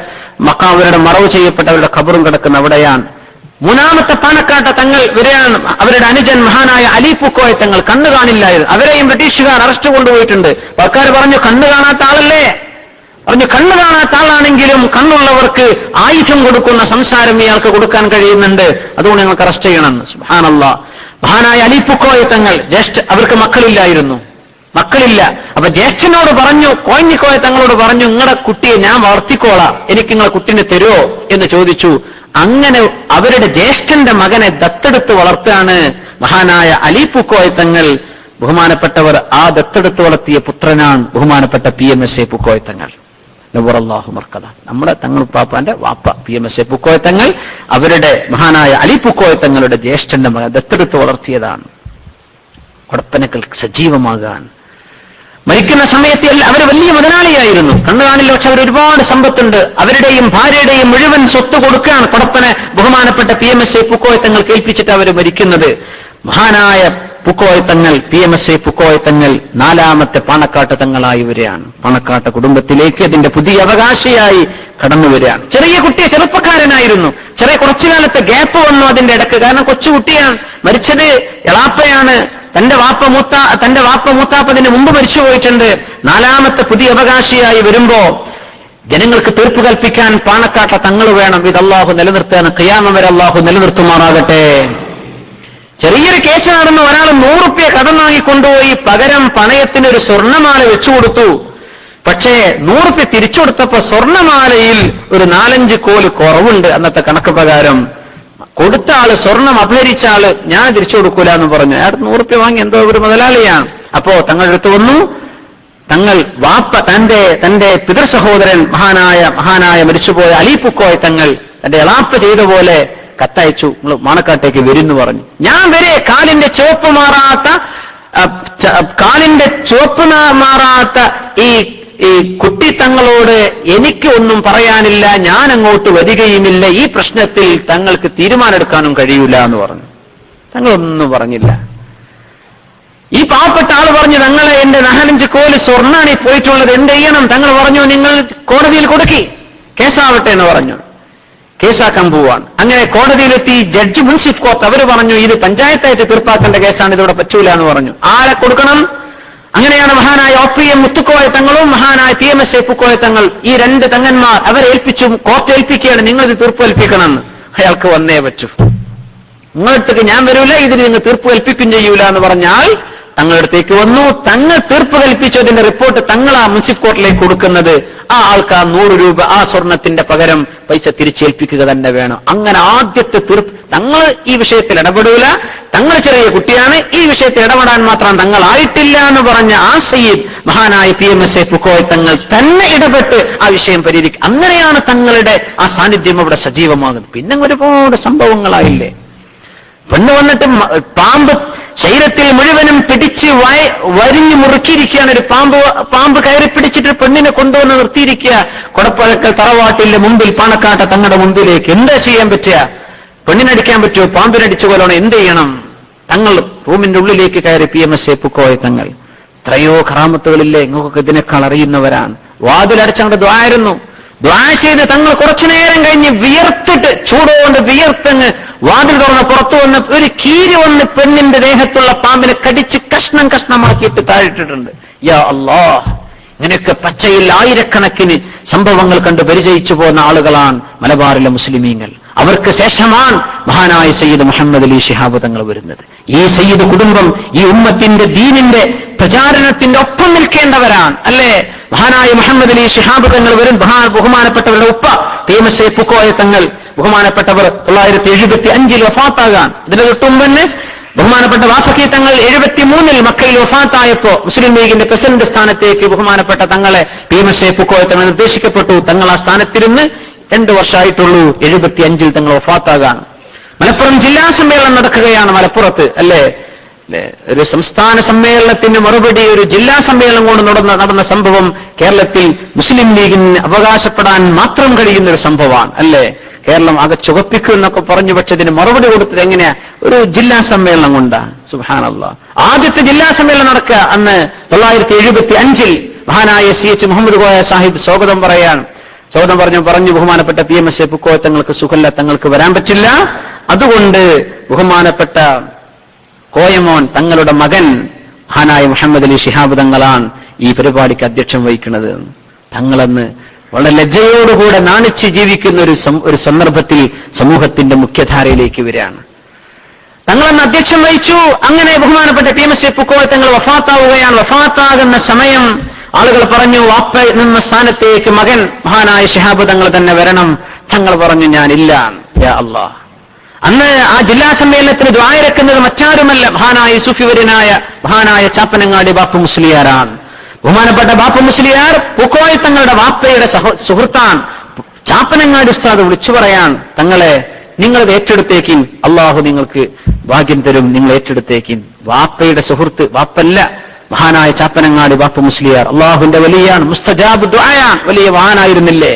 Speaker 2: മറവ് ചെയ്യപ്പെട്ടവരുടെ ഖബറും കിടക്കുന്ന അവിടെയാണ്. മൂന്നാമത്തെ പാണക്കാട്ട തങ്ങൾ വരെയാണ്. അവരുടെ അനുജൻ മഹാനായ അലി പൂക്കോയ തങ്ങൾ കണ്ണു കാണില്ലായിരുന്നു. അവരെയും ബ്രിട്ടീഷുകാർ അറസ്റ്റ് കൊണ്ടുപോയിട്ടുണ്ട്. ആൾക്കാർ പറഞ്ഞു, കണ്ണു കാണാത്ത ആളല്ലേ? പറഞ്ഞു, കണ്ണു കാണാത്ത ആളാണെങ്കിലും കണ്ണുള്ളവർക്ക് ആയുധം കൊടുക്കുന്ന സംസാരം ഇയാൾക്ക് കൊടുക്കാൻ കഴിയുന്നുണ്ട്, അതുകൊണ്ട് ഞങ്ങൾക്ക് അറസ്റ്റ് ചെയ്യണമെന്ന്. സുബ്ഹാനല്ലാഹ്. മഹാനായ അലി പൂക്കോയ തങ്ങൾ അവർക്ക് മക്കളില്ല. അപ്പൊ ജ്യേഷ്ഠനോട് പറഞ്ഞു, കോഞ്ഞിക്കോയ തങ്ങളോട് പറഞ്ഞു, നിങ്ങളുടെ കുട്ടിയെ ഞാൻ വളർത്തിക്കോളാം, എനിക്ക് നിങ്ങളെ കുട്ടിനെ തരുമോ എന്ന് ചോദിച്ചു. അങ്ങനെ അവരുടെ ജ്യേഷ്ഠന്റെ മകനെ ദത്തെടുത്ത് വളർത്താണ് മഹാനായ അലി പൂക്കോയ തങ്ങൾ. ബഹുമാനപ്പെട്ടവർ ആ ദത്തെടുത്ത് വളർത്തിയ പുത്രനാണ് ബഹുമാനപ്പെട്ട PMSA പൂക്കോയ തങ്ങൾ. നവറല്ലാഹു മർക്കദ. നമ്മുടെ തങ്ങൾ പാപ്പാന്റെ വാപ്പ PMSA പൂക്കോയ തങ്ങൾ അവരുടെ മഹാനായ അലി പൂക്കോയ തങ്ങളുടെ ജ്യേഷ്ഠന്റെ മകൻ ദത്തെടുത്ത് വളർത്തിയതാണ്. കൊടപ്പനക്കൽ സജീവമാകാൻ മരിക്കുന്ന സമയത്ത് അവർ വലിയ മുതലാളിയായിരുന്നു. കണ്ണു കാണില്ല, പക്ഷെ അവർ ഒരുപാട് സമ്പത്തുണ്ട്. അവരുടെയും ഭാര്യയുടെയും മുഴുവൻ സ്വത്ത് കൊടുക്കുകയാണ് കൊടപ്പനെ ബഹുമാനപ്പെട്ട PMSA പൂക്കോയ തങ്ങൾ കേൾപ്പിച്ചിട്ട് അവർ മരിക്കുന്നത്. മഹാനായ പൂക്കോയ തങ്ങൾ, PMSA പൂക്കോയ തങ്ങൾ നാലാമത്തെ പാണക്കാട്ട് തങ്ങളായി വരികയാണ്. പാണക്കാട്ട കുടുംബത്തിലേക്ക് അതിന്റെ പുതിയ അവകാശിയായി കടന്നു വരികയാണ്. ചെറിയ കുട്ടിയെ, ചെറുപ്പക്കാരനായിരുന്നു. കുറച്ചു കാലത്തെ ഗ്യാപ്പ് വന്നു അതിന്റെ ഇടക്ക്. കാരണം കൊച്ചുകുട്ടിയാണ്. മരിച്ചത് എളാപ്പയാണ്. തന്റെ വാപ്പ മൂത്താപ്പതിന് മുമ്പ് മരിച്ചു പോയിട്ടുണ്ട്. നാലാമത്തെ പുതിയ അവകാശിയായി വരുമ്പോ ജനങ്ങൾക്ക് തീർപ്പ് കൽപ്പിക്കാൻ പാണക്കാട്ട തങ്ങൾ വേണം. ഇത് അള്ളാഹു നിലനിർത്താൻ ഖിയാമം വരെ അള്ളാഹു നിലനിർത്തുമാറാകട്ടെ. ചെറിയൊരു കേസ് നടന്നു. ഒരാൾ 100 റുപ്യ കടം വാങ്ങിക്കൊണ്ടുപോയി പകരം പണയത്തിന് ഒരു സ്വർണ്ണമാല വെച്ചു കൊടുത്തു. പക്ഷേ 100 റുപ്യ തിരിച്ചു കൊടുത്തപ്പോ സ്വർണ്ണമാലയിൽ ഒരു 4-5 കോല് കുറവുണ്ട്. അന്നത്തെ കണക്ക് പ്രകാരം കൊടുത്ത ആള്, സ്വർണം അപഹരിച്ച ആള്, ഞാൻ തിരിച്ചു കൊടുക്കൂല എന്ന് പറഞ്ഞു. അയാൾ 100 റുപ്യ വാങ്ങി, എന്തോ ഒരു മുതലാളിയാണ്. അപ്പോ തങ്ങളുടെ അടുത്ത് വന്നു. തങ്ങൾ വാപ്പ തന്റെ പിതൃ സഹോദരൻ മഹാനായ മരിച്ചുപോയ അലി പൂക്കോയ തങ്ങൾ തന്റെ എളാപ്പ ചെയ്ത പോലെ കത്തയച്ചു, നിങ്ങൾ മാണക്കാട്ടേക്ക് വരുന്നു പറഞ്ഞു. ഞാൻ വരെ കാലിന്റെ ചുവപ്പ് മാറാത്ത ഈ കുട്ടി തങ്ങളോട് എനിക്ക് ഒന്നും പറയാനില്ല, ഞാൻ അങ്ങോട്ട് വരികയുമില്ല, ഈ പ്രശ്നത്തിൽ തങ്ങൾക്ക് തീരുമാനമെടുക്കാനും കഴിയൂല എന്ന് പറഞ്ഞു. തങ്ങളൊന്നും പറഞ്ഞില്ല. ഈ പാവപ്പെട്ട ആള് പറഞ്ഞു, തങ്ങളെ എന്റെ 4-5 കോല് സ്വർണ്ണാണ് പോയിട്ടുള്ളത്, എന്ത് ചെയ്യണം? തങ്ങൾ പറഞ്ഞു, നിങ്ങൾ കോടതിയിൽ കൊടുക്കി, കേസാവട്ടെ എന്ന് പറഞ്ഞു. കേസാക്കാൻ പോവാണ്. അങ്ങനെ കോടതിയിലെത്തി ജഡ്ജി മുൻസിഫ് കോർട്ട് അവർ പറഞ്ഞു, ഇത് പഞ്ചായത്തായിട്ട് തീർപ്പാക്കേണ്ട കേസാണ്, ഇതിവിടെ പറ്റൂല എന്ന് പറഞ്ഞു. ആരെ കൊടുക്കണം? അങ്ങനെയാണ് മഹാനായ OPM മുത്തുക്കോയ തങ്ങളും മഹാനായ PMSA പൂക്കോയ തങ്ങൾ, ഈ 2 തങ്ങന്മാർ അവരേൽപ്പിച്ചു. കോർട്ട് ഏൽപ്പിക്കുകയാണ്, നിങ്ങൾ ഇത് തീർപ്പ് ഏൽപ്പിക്കണം. അയാൾക്ക് വന്നേ പറ്റൂ. നിങ്ങളടുത്തേക്ക് ഞാൻ വരൂല, ഇതിന് നിങ്ങൾ തീർപ്പ് ഏൽപ്പിക്കും ചെയ്യൂല എന്ന് പറഞ്ഞാൽ തങ്ങളുടെ അടുത്തേക്ക് വന്നു. തങ്ങൾ തീർപ്പ് കൽപ്പിച്ചതിന്റെ റിപ്പോർട്ട് തങ്ങളാ മുൻസിഫ് കോർട്ടിലേക്ക് കൊടുക്കുന്നത്. ആ ആൾക്ക് ആ 100 രൂപ ആ സ്വർണത്തിന്റെ പകരം പൈസ തിരിച്ചേൽപ്പിക്കുക തന്നെ വേണം. അങ്ങനെ ആദ്യത്തെ തീർപ്പ്. തങ്ങൾ ഈ വിഷയത്തിൽ ഇടപെടൂല, തങ്ങൾ ചെറിയ കുട്ടിയാണ്, ഈ വിഷയത്തിൽ ഇടപെടാൻ മാത്രം തങ്ങളായിട്ടില്ല എന്ന് പറഞ്ഞ ആ സയ്യിദ് മഹാനായ PMSA പൂക്കോയ തങ്ങൾ തന്നെ ഇടപെട്ട് ആ വിഷയം പരിഹരിക്കും. അങ്ങനെയാണ് തങ്ങളുടെ ആ സാന്നിധ്യം അവിടെ സജീവമാകുന്നത്. പിന്നെ ഒരുപാട് സംഭവങ്ങളായില്ലേ. പെണ്ണ് വന്നിട്ട് പാമ്പ് ശരീരത്തിൽ മുഴുവനും പിടിച്ച് വരിഞ്ഞു മുറുക്കിയിരിക്കുകയാണ്. ഒരു പാമ്പ് കയറി പിടിച്ചിട്ട് പെണ്ണിനെ കൊണ്ടുവന്ന് നിർത്തിയിരിക്കുക. കൊടപ്പഴക്കൽ തറവാട്ടിന്റെ മുമ്പിൽ പാണക്കാട്ട തങ്ങളുടെ മുമ്പിലേക്ക്. എന്താ ചെയ്യാൻ പറ്റുക? പെണ്ണിനടിക്കാൻ പറ്റുമോ? പാമ്പിനടിച്ചു കൊല്ലണം. എന്ത് ചെയ്യണം? തങ്ങൾ റൂമിന്റെ ഉള്ളിലേക്ക് കയറി PMSA പൂക്കോയ തങ്ങൾ. എത്രയോ കറാമത്തുകളില്ലേ, ഇങ്ങൊക്കെ ഇതിനേക്കാൾ അറിയുന്നവരാണ്. വാതിലടച്ചങ്ങോട്ട് ദ്വായിരുന്നു. ദ്വാ ചെയ്ത് തങ്ങൾ കുറച്ചു നേരം കഴിഞ്ഞ് വിയർത്തിട്ട് ചൂടുകൊണ്ട് വിയർത്തങ്ങ് വാതിൽ തുറന്ന് പുറത്തു വന്ന് ഒരു കീരി വന്ന് പെണ്ണിന്റെ ദേഹത്തുള്ള പാമ്പിനെ കടിച്ച് കഷ്ണം കഷ്ണമാക്കിയിട്ട് താഴിട്ടിട്ടുണ്ട്. യാ അല്ലാഹ്, ഇങ്ങനെയൊക്കെ പച്ചയിൽ ആയിരക്കണക്കിന് സംഭവങ്ങൾ കണ്ട് പരിചയിച്ചു പോകുന്ന ആളുകളാണ് മലബാറിലെ മുസ്ലിമീങ്ങൾ. അവർക്ക് ശേഷമാണ് മഹാനായ സയ്യിദ് മുഹമ്മദ് അലി ശിഹാബ് തങ്ങൾ വരുന്നത്. ഈ സയ്യിദ് കുടുംബം ഈ ഉമ്മത്തിന്റെ ദീനിന്റെ പ്രചാരണത്തിന്റെ ഒപ്പം നിൽക്കേണ്ടവരാണ്, അല്ലേ? മഹാനായ മുഹമ്മദ് അലി ശിഹാബ് തങ്ങൾ വരും. ബഹുമാനപ്പെട്ടവരുടെ ഉപ്പ ഫേമസ് പൂക്കോയ തങ്ങൾ ബഹുമാനപ്പെട്ടവർ 975 വഫാത്താകാൻ. ഇതിന് തൊട്ടുമുമ്പ് ബഹുമാനപ്പെട്ട വാഫക്കി തങ്ങൾ 73 മക്കയിൽ വഫാത്തായപ്പോ മുസ്ലിം ലീഗിന്റെ പ്രസിഡന്റ് സ്ഥാനത്തേക്ക് ബഹുമാനപ്പെട്ട തങ്ങളെ ഫേമസ് പൂക്കോയ തങ്ങൾ നിർദ്ദേശിക്കപ്പെട്ടു. തങ്ങൾ ആ സ്ഥാനത്തിരുന്ന് 2 വർഷമായിട്ടുള്ളൂ. 75 തങ്ങൾ വഫാത്താകാൻ. മലപ്പുറം ജില്ലാ സമ്മേളനം നടക്കുകയാണ് മലപ്പുറത്ത്, അല്ലേ? ഒരു സംസ്ഥാന സമ്മേളനത്തിന് മറുപടി ഒരു ജില്ലാ സമ്മേളനം കൊണ്ട് നടന്ന സംഭവം കേരളത്തിൽ മുസ്ലിം ലീഗിന് അവകാശപ്പെടാൻ മാത്രം കഴിയുന്ന ഒരു സംഭവമാണ്, അല്ലേ? കേരളം ആകെ ചുവപ്പിക്കും എന്നൊക്കെ പറഞ്ഞു, പക്ഷെ ഇതിന് മറുപടി കൊടുത്തത് എങ്ങനെയാ? ഒരു ജില്ലാ സമ്മേളനം കൊണ്ടാണ്. സുബ്ഹാനല്ലാഹ്. ആദ്യത്തെ ജില്ലാ സമ്മേളനം നടക്കുക അന്ന് 975 മഹാനായ CH മുഹമ്മദ് കോയ സാഹിബ് സ്വാഗതം പറഞ്ഞു ബഹുമാനപ്പെട്ട PMS പൂക്കോയ തങ്ങൾക്ക് സുഖല്ല, തങ്ങൾക്ക് വരാൻ പറ്റില്ല. അതുകൊണ്ട് ബഹുമാനപ്പെട്ട കോയമോൻ തങ്ങളുടെ മകൻ മഹാനായ മുഹമ്മദ് അലി ശിഹാബ് തങ്ങളാണ് ഈ പരിപാടിക്ക് അധ്യക്ഷം വഹിക്കുന്നത്. തങ്ങളെന്ന് വളരെ ലജ്ജയോടുകൂടെ നാണിച്ച് ജീവിക്കുന്ന ഒരു സന്ദർഭത്തിൽ സമൂഹത്തിന്റെ മുഖ്യധാരയിലേക്ക് വരികയാണ്. തങ്ങളെന്ന് അധ്യക്ഷം വഹിച്ചു. അങ്ങനെ ബഹുമാനപ്പെട്ട PMS പൂക്കോയ തങ്ങൾ വഫാത്താവുകയാണ്. വഫാത്താകുന്ന സമയം ആളുകൾ പറഞ്ഞു, വാപ്പ നിന്ന സ്ഥാനത്തേക്ക് മകൻ മഹാനായ ശിഹാബ് തങ്ങൾ തന്നെ വരണം. തങ്ങൾ പറഞ്ഞു, ഞാനില്ല. യാ അല്ലാഹ്. അന്ന് ആ ജില്ലാ സമ്മേളനത്തിന് ദ്വായരക്കുന്നത് മറ്റാരുമല്ല, മഹാനായ സൂഫിവര്യനായ മഹാനായ ചാപ്പനങ്ങാടി ബാപ്പു മുസ്ലിയാരാണ്. ബഹുമാനപ്പെട്ട ബാപ്പു മുസ്ലിയാർ പൂക്കോയ തങ്ങളുടെ വാപ്പയുടെ സുഹൃത്താണ്. ചാപ്പനങ്ങാടി ഉസ്താദ് വിളിച്ചു പറയാൻ, തങ്ങളെ നിങ്ങളത് ഏറ്റെടുത്തേക്കിൻ, അള്ളാഹു നിങ്ങൾക്ക് ഭാഗ്യം തരും, നിങ്ങൾ ഏറ്റെടുത്തേക്കിൻ. വാപ്പയുടെ സുഹൃത്ത്, വാപ്പല്ല, മഹാനായ ചാപ്പനങ്ങാടി ബാപ്പു മുസ്ലിയാർ അള്ളാഹുവിന്റെ വലിയാണ്, മുസ്തജാബ് ദുആയാണ്, വലിയ മഹാനായിരുന്നില്ലേ?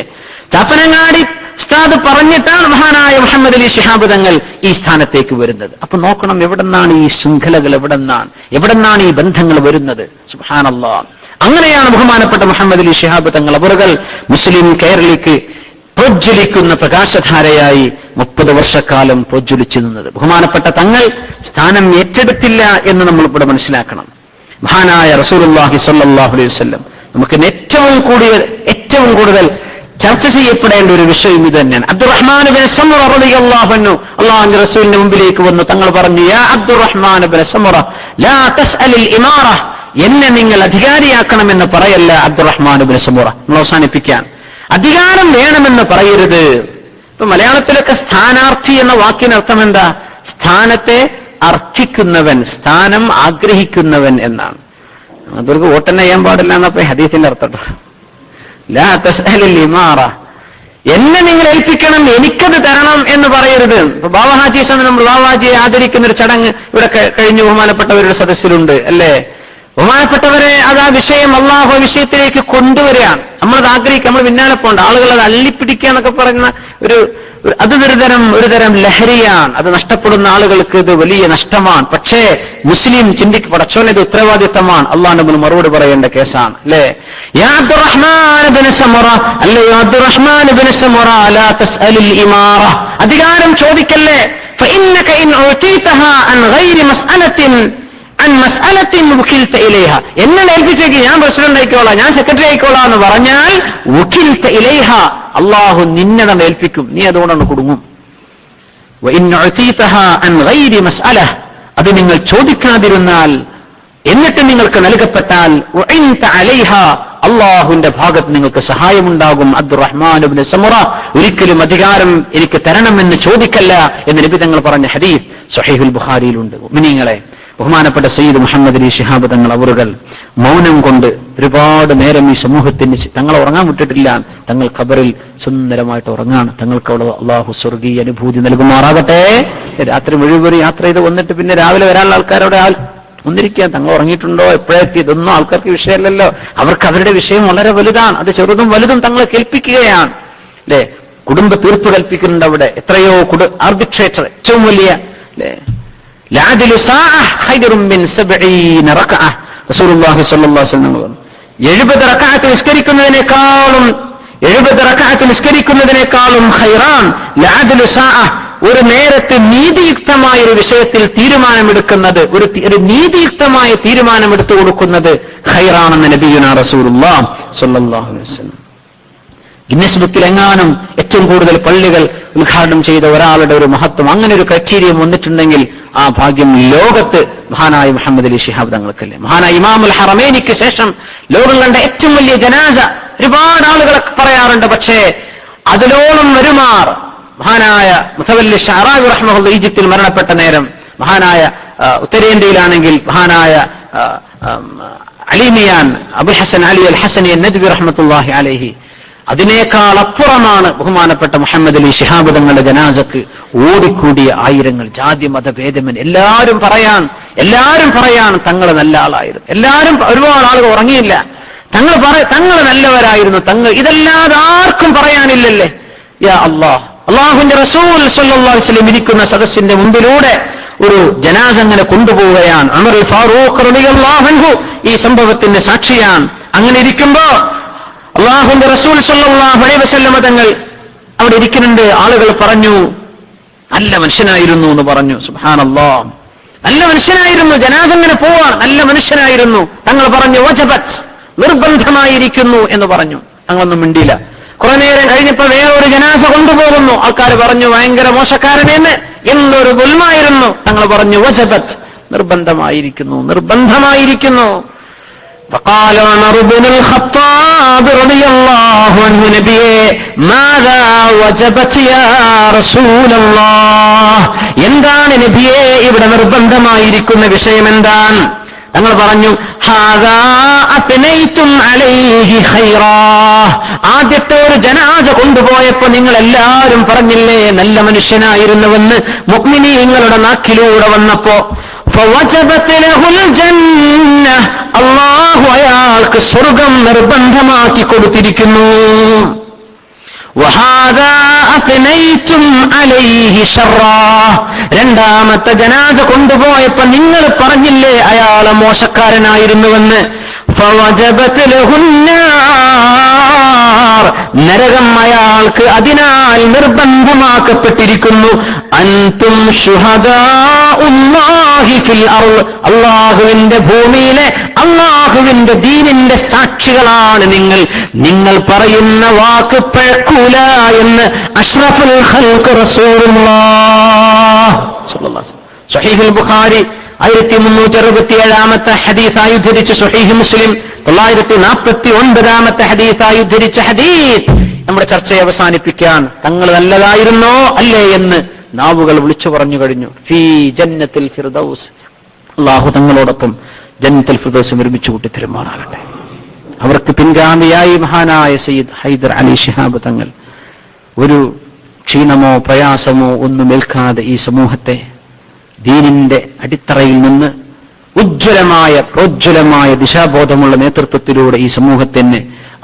Speaker 2: ചാപ്പനങ്ങാടി ഉസ്താദ് പറഞ്ഞിട്ടാണ് മഹാനായ മുഹമ്മദ് അലി ശിഹാബ് തങ്ങൾ ഈ സ്ഥാനത്തേക്ക് വരുന്നത്. അപ്പൊ നോക്കണം, എവിടെന്നാണ് ഈ ശൃംഖലകൾ, എവിടെന്നാണ് ഈ ബന്ധങ്ങൾ വരുന്നത്? സുബ്ഹാനല്ലാഹ്. അങ്ങനെയാണ് ബഹുമാനപ്പെട്ട മുഹമ്മദ് അലി ശിഹാബ് തങ്ങൾ അവറുകൾ മുസ്ലിം കേരളയ്ക്ക് പ്രോജ്വലിക്കുന്ന പ്രകാശധാരയായി 30 വർഷക്കാലം പ്രോജ്വലിച്ചു നിന്നത്. ബഹുമാനപ്പെട്ട തങ്ങൾ സ്ഥാനം ഏറ്റെടുത്തില്ല എന്ന് നമ്മൾ ഇവിടെ മനസ്സിലാക്കണം. മഹാനായ റസൂലുള്ളാഹി സ്വല്ലല്ലാഹു അലൈഹി വസല്ലം നമുക്ക് ഏറ്റവും കൂടുതൽ ചർച്ച ചെയ്യപ്പെടേണ്ട ഒരു വിഷയം ഇത് തന്നെയാണ്. അബ്ദുറഹ്മാൻ ഇബ്നു സമുറ റളിയല്ലാഹു അൻഹു അല്ലാഹുവിന്റെ റസൂലിന്റെ മുമ്പിലേക്ക് വന്നു. തങ്ങൾ പറഞ്ഞു, യാ അബ്ദുറഹ്മാൻ ഇബ്നു സമുറ ലാ തസ്അലിൽ ഇമാറ, എന്നെ നിങ്ങൾ അധികാരിയാക്കണമെന്ന് പറയല്ല അബ്ദുറഹ്മാൻ ഇബ്നു സമുറ. നമ്മൾ അവസാനിപ്പിക്കാൻ, അധികാരം വേണമെന്ന് പറയരുത്. ഇപ്പൊ മലയാളത്തിലൊക്കെ സ്ഥാനാർത്ഥി എന്ന വാക്കിനർത്ഥം എന്താ? സ്ഥാനത്തെ അർത്ഥിക്കുന്നവൻ, സ്ഥാനം ആഗ്രഹിക്കുന്നവൻ എന്നാണ്. അവർക്ക് വോട്ടെന്നെ ചെയ്യാൻ പാടില്ല എന്നപ്പോ ഹദീസിന്റെ അർത്ഥം. ലാ തസ്അലിൽ ഇമാറ, എന്നെ നിങ്ങൾ ഏൽപ്പിക്കണം, എനിക്കത് തരണം എന്ന് പറയരുത്. ഇപ്പൊ ബാവാഹാജി സമയം നമ്മൾ ബാവാജിയെ ആദരിക്കുന്ന ഒരു ചടങ്ങ് ഇവിടെ കഴിഞ്ഞു ബഹുമാനപ്പെട്ടവരുടെ സദസ്സിലുണ്ട്, അല്ലേ? ബഹുമാനപ്പെട്ടവരെ അത് ആ വിഷയം അള്ളാഹു വിഷയത്തിലേക്ക് കൊണ്ടുവരികയാണ്. നമ്മളത് ആഗ്രഹിക്കുക, നമ്മൾ പിന്നാലെ പോകണ്ട. ആളുകൾ അത് അള്ളിപ്പിടിക്കുക എന്നൊക്കെ പറയുന്ന അത് ഒരു തരം ലഹരിയാണ്. അത് നഷ്ടപ്പെടുന്ന ആളുകൾക്ക് ഇത് വലിയ നഷ്ടമാണ്. പക്ഷേ മുസ്ലിം പടച്ചോനെ ഇത് ഉത്തരവാദിത്തമാണ്. അള്ളാഹുവിന്റെ മുന്നിൽ മറുപടി പറയേണ്ട കേസാണ്, അല്ലേ? യാ അബ്ദുറഹ്മാൻ ഇബ്നു സമുറ, അല്ലയോ അബ്ദുറഹ്മാൻ ഇബ്നു സമുറ, ലാ തസ്അലിൽ ഇമാറ, അധികാരം ചോദിക്കല്ലേ. ഫഇന്നക ഇൻ ഉതീതഹാ അൻ ഗൈരി മസ്അലത്തിൻ എന്നെ ഏൽപ്പിച്ചേക്ക്, ഞാൻ പ്രസിഡന്റ് ആയിക്കോളാം, ഞാൻ സെക്രട്ടറി ആയിക്കോളാം എന്ന് പറഞ്ഞാൽ ഉഖിൽത ഇലൈഹ, അള്ളാഹു നിന്നെ ഏൽപ്പിക്കും, നീ അതുകൊണ്ടാണ് കുടുങ്ങും. അത് നിങ്ങൾ ചോദിക്കാതിരുന്നാൽ, എന്നിട്ട് നിങ്ങൾക്ക് നൽകപ്പെട്ടാൽ അള്ളാഹുവിന്റെ ഭാഗത്ത് നിങ്ങൾക്ക് സഹായമുണ്ടാകും. അബ്ദുറഹ്മാൻ ഇബ്നു സമുറ ഒരിക്കലും അധികാരം എനിക്ക് തരണമെന്ന് ചോദിക്കല്ല എന്ന് നബി തങ്ങൾ പറഞ്ഞ ഹദീസ് സ്വഹീഹുൽ ബുഖാരിയിലുണ്ട്. മുഅ്മിനീങ്ങളെ, ബഹുമാനപ്പെട്ട സയ്യിദ് മുഹമ്മദ് അലി ശിഹാബ് തങ്ങൾ അവറുകൾ മൗനം കൊണ്ട് ഒരുപാട് നേരം ഈ സമൂഹത്തിന് തങ്ങൾ ഉറങ്ങാൻ വിട്ടിട്ടില്ല. തങ്ങൾ ഖബറിൽ സുന്ദരമായിട്ട് ഉറങ്ങാണ്. തങ്ങൾക്ക് അവിടെ അള്ളാഹു സ്വർഗീയ അനുഭൂതി നൽകുമാറാകട്ടെ. രാത്രി മുഴുവൻ യാത്ര ചെയ്ത് വന്നിട്ട് പിന്നെ രാവിലെ വരാനുള്ള ആൾക്കാരോട് ഒന്നിരിക്കാൻ, തങ്ങൾ ഉറങ്ങിയിട്ടുണ്ടോ, എപ്പോഴെത്തി, ഇതൊന്നും ആൾക്കാർക്ക് വിഷയമല്ലല്ലോ. അവർക്ക് അവരുടെ വിഷയം വളരെ വലുതാണ്. അത് ചെറുതും വലുതും തങ്ങളെ കേൾപ്പിക്കുകയാണ്, അല്ലെ? കുടുംബ തീർപ്പ് കൽപ്പിക്കുന്നുണ്ട് അവിടെ. എത്രയോ ആർബിട്രേറ്റർ, ഏറ്റവും വലിയ, അല്ലെ? റസൂലുള്ളാഹി സ്വല്ലല്ലാഹു അലൈഹി വസല്ലം 70 റക്അത്ത് നിസ്കരിക്കുന്നതിനേക്കാളും ഖൈറാൻ ലഅദ്ലു സാഅ, ഒരു നേരത്ത് നീതിയുക്തമായ ഒരു വിഷയത്തിൽ തീരുമാനമെടുക്കുന്നത്, ഒരു നീതിയുക്തമായ തീരുമാനമെടുത്തു കൊടുക്കുന്നത് ഖൈറാണെന്ന് നബിയുനാ റസൂലുള്ളാഹി സ്വല്ലല്ലാഹു അലൈഹി വസല്ലം. ഗിന്നസ് ബുക്കിൽ എങ്ങാനും ഏറ്റവും കൂടുതൽ പള്ളികൾ ഉദ്ഘാടനം ചെയ്ത ഒരാളുടെ ഒരു മഹത്വം, അങ്ങനെ ഒരു ക്രൈറ്റീരിയം വന്നിട്ടുണ്ടെങ്കിൽ ആ ഭാഗ്യം ലോകത്ത് മഹാനായ മുഹമ്മദ് അലി ശിഹാബ് തങ്ങൾക്കല്ലേ. മഹാനായ ഇമാമുൽ ഹറമൈനിക്ക് ശേഷം ലോകം കണ്ട ഏറ്റവും വലിയ ജനാസ ഒരുപാട് ആളുകളൊക്കെ പറയാറുണ്ട്. പക്ഷേ അതിലോളം വരുമാർ മഹാനായ മുതവല്ലി ഷഅറാവി റഹ്മഹുല്ലാഹ് ഈജിപ്തിൽ മരണപ്പെട്ട നേരം, മഹാനായ ഉത്തരേന്ത്യയിലാണെങ്കിൽ മഹാനായ അലിമിയാൻ അബുൽ ഹസൻ അലി അൽ ഹസനി നദ്വി റഹ്മത്തുള്ളാഹി അലൈഹി, അതിനേക്കാൾ അപ്പുറമാണ് ബഹുമാനപ്പെട്ട മുഹമ്മദ് അലി ശിഹാബ് തങ്ങളുടെ ജനാസക്ക് ഓടിക്കൂടിയ ആയിരങ്ങൾ. ജാതി മതഭേദമൻ എല്ലാവരും പറയാൻ തങ്ങൾ നല്ല ആളായിരുന്നു. എല്ലാവരും, ഒരുപാട് ആളുകൾ ഉറങ്ങിയില്ല, തങ്ങൾ നല്ലവരായിരുന്നു, ഇതല്ലാതെ ആർക്കും പറയാനില്ലല്ലേ. യാ അല്ലാഹ്, അല്ലാഹുവിന്റെ റസൂൽ സ്വല്ലല്ലാഹു അലൈഹി വസല്ലം ഇരിക്കുന്ന സദസ്സിന്റെ മുമ്പിലൂടെ ഒരു ജനാസ അങ്ങനെ കൊണ്ടുപോവുകയാണ്. ഉമർ ഫാറൂഖ് റളിയല്ലാഹു അൻഹു ഈ സംഭവത്തിന്റെ സാക്ഷിയാണ്. അങ്ങനെ ഇരിക്കുമ്പോ അല്ലാഹുവിന്റെ റസൂൽ സ്വല്ലല്ലാഹു അലൈഹി വസല്ലം തങ്ങൾ അവിടെ ഇരിക്കുന്നുണ്ട്. ആളുകൾ പറഞ്ഞു നല്ല മനുഷ്യനായിരുന്നു എന്ന് പറഞ്ഞു. സുബ്ഹാനല്ലാഹ്, നല്ല മനുഷ്യനായിരുന്നു, ജനാസ അങ്ങനെ പോവാണ്, നല്ല മനുഷ്യനായിരുന്നു. തങ്ങൾ പറഞ്ഞു വജബത്ത്, നിർബന്ധമായിരിക്കുന്നു എന്ന് പറഞ്ഞു. തങ്ങളൊന്നും മിണ്ടിയില്ല. കുറെ നേരം കഴിഞ്ഞപ്പോ വേറൊരു ജനാസ കൊണ്ടുപോകുന്നു. ആൾക്കാർ പറഞ്ഞു ഭയങ്കര മോശക്കാരനെന്ന്, എന്നൊരു ദുൽമായിരുന്നു. തങ്ങൾ പറഞ്ഞു വജബത്ത്, നിർബന്ധമായിരിക്കുന്നു. فقال عمر بن الخطاب رضي الله عنه നബിയേ മാദാ വജബത് യാ റസൂലല്ലാഹ്, എന്താണ് നബിയേ ഇവിടെ നിർബന്ധമായിരിക്കുന്ന വിഷയം എന്താണ്? തങ്ങൾ പറഞ്ഞു ഹാദാ അഫ്നൈതും അലൈഹി ഖൈറാ, ആദ്യത്തെ ഒരു ജനാസ കൊണ്ടുപോയപ്പോ നിങ്ങൾ എല്ലാവരും പറഞ്ഞില്ലേ നല്ല മനുഷ്യനായിരുന്നുവെന്ന്, മുഅ്മിനീങ്ങളുടെ നാക്കിലൂടെ വന്നപ്പോ ഫവജബത് ലഹുൽ ജന്ന, അല്ലാഹു അയാൾക്ക് സ്വർഗ്ഗം നിർബന്ധമാക്കി കൊടുത്തിരിക്കുന്നു. വഹാദാ അഫ്നൈതും അലൈഹി ശർറാ, രണ്ടാമത്തെ ജനാസ കൊണ്ടുപോയപ്പോ നിങ്ങൾ പറഞ്ഞില്ലേ അയാളെ മോശക്കാരനായിരുന്നുവെന്ന്, ഫവജബത് ലഹുൻ നാർ, നരകം അയാൾക്ക് അതിനാൽ നിർബന്ധമാക്കപ്പെട്ടിരിക്കുന്നു. അൻതും ശുഹദാഉല്ലാഹി ഫിൽ അർള്, അല്ലാഹുവിന്റെ ഭൂമിയിലെ അല്ലാഹുവിന്റെ ദീനിന്റെ സാക്ഷികളാണ് നിങ്ങൾ പറയുന്ന വാക്ക് പിഴക്കൂല എന്ന് അഷ്റഫുൽ ഖൽഖ് റസൂലുള്ളാഹി സ്വല്ലല്ലാഹു അലൈഹി വസല്ലം സ്വഹീഹുൽ ബുഖാരി 1367 ഹദീസായി ഉദ്ധരിച്ച്, സ്വഹീഹ് മുസ്ലിം 949 ഹദീസായി ഉദ്ധരിച്ച ഹദീസ്. നമ്മുടെ ചർച്ചയെ അവസാനിപ്പിക്കാൻ തങ്ങൾ നല്ലതായിരുന്നോ അല്ലേ എന്ന് നാവുകൾ വിളിച്ചു പറഞ്ഞു കഴിഞ്ഞു. ഫീ ജന്നത്തിൽ ഫിർദൗസ്, അല്ലാഹു തങ്ങളോടൊപ്പം ജന്നത്തുൽ ഫിർദൗസ് നിർമ്മിച്ചു കൂട്ടി തരുമാറാകട്ടെ. അവർക്ക് പിൻഗാമിയായി മഹാനായ സയ്യിദ് ഹൈദർ അലി ശിഹാബ് തങ്ങൾ ഒരു ക്ഷീണമോ പ്രയാസമോ ഒന്നും ഏൽക്കാതെ ഈ സമൂഹത്തെ ദീനിന്റെ അടിത്തറയിൽ നിന്ന് പ്രോജ്വലമായ ദിശാബോധമുള്ള നേതൃത്വത്തിലൂടെ ഈ സമൂഹത്തിന്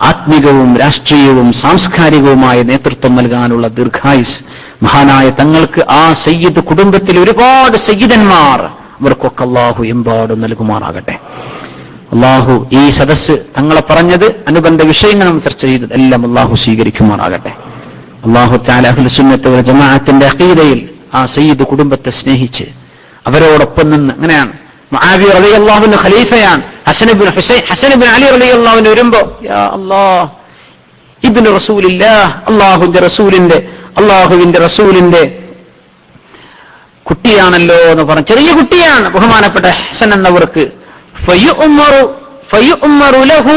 Speaker 2: ആത്മികവും രാഷ്ട്രീയവും സാംസ്കാരികവുമായ നേതൃത്വം നൽകാനുള്ള ദീർഘായുസ് മഹാനായ തങ്ങൾക്ക്, ആ സയ്യിദ് കുടുംബത്തിൽ ഒരുപാട് സയ്യിദന്മാർ, അവർക്കൊക്കെ അല്ലാഹു എമ്പാടും നൽകുമാറാകട്ടെ. അല്ലാഹു ഈ സദസ്സ് തങ്ങളെ പറഞ്ഞത് അനുബന്ധ വിഷയങ്ങളും ചർച്ച ചെയ്തത് എല്ലാം അല്ലാഹു സ്വീകരിക്കുമാറാകട്ടെ. അല്ലാഹു തആല അഹ്ലുസ് സുന്നത്ത് വൽ ജമാഅത്തിന്റെ അഖീദയിൽ ആ സയ്യിദ് കുടുംബത്തെ സ്നേഹിച്ച് അവരോടൊപ്പം നിന്ന്, അങ്ങനെയാണ് മുആവിയ റളിയല്ലാഹു അൻഹു ഖലീഫയാണ്, ഹസൻ ഇബ്നു അലി റളിയല്ലാഹു അൻഹു വരുമ്പോ യാ അല്ലാഹ് ഇബ്നു റസൂലില്ലാഹ്, അല്ലാഹുവിന്റെ റസൂലിന്റെ കുട്ടിയാണല്ലോ എന്ന് പറഞ്ഞു. ചെറിയ കുട്ടിയാണ് ബഹുമാനപ്പെട്ട ഹസൻ എന്നവർക്ക്. ഫയുഉമറു ലഹു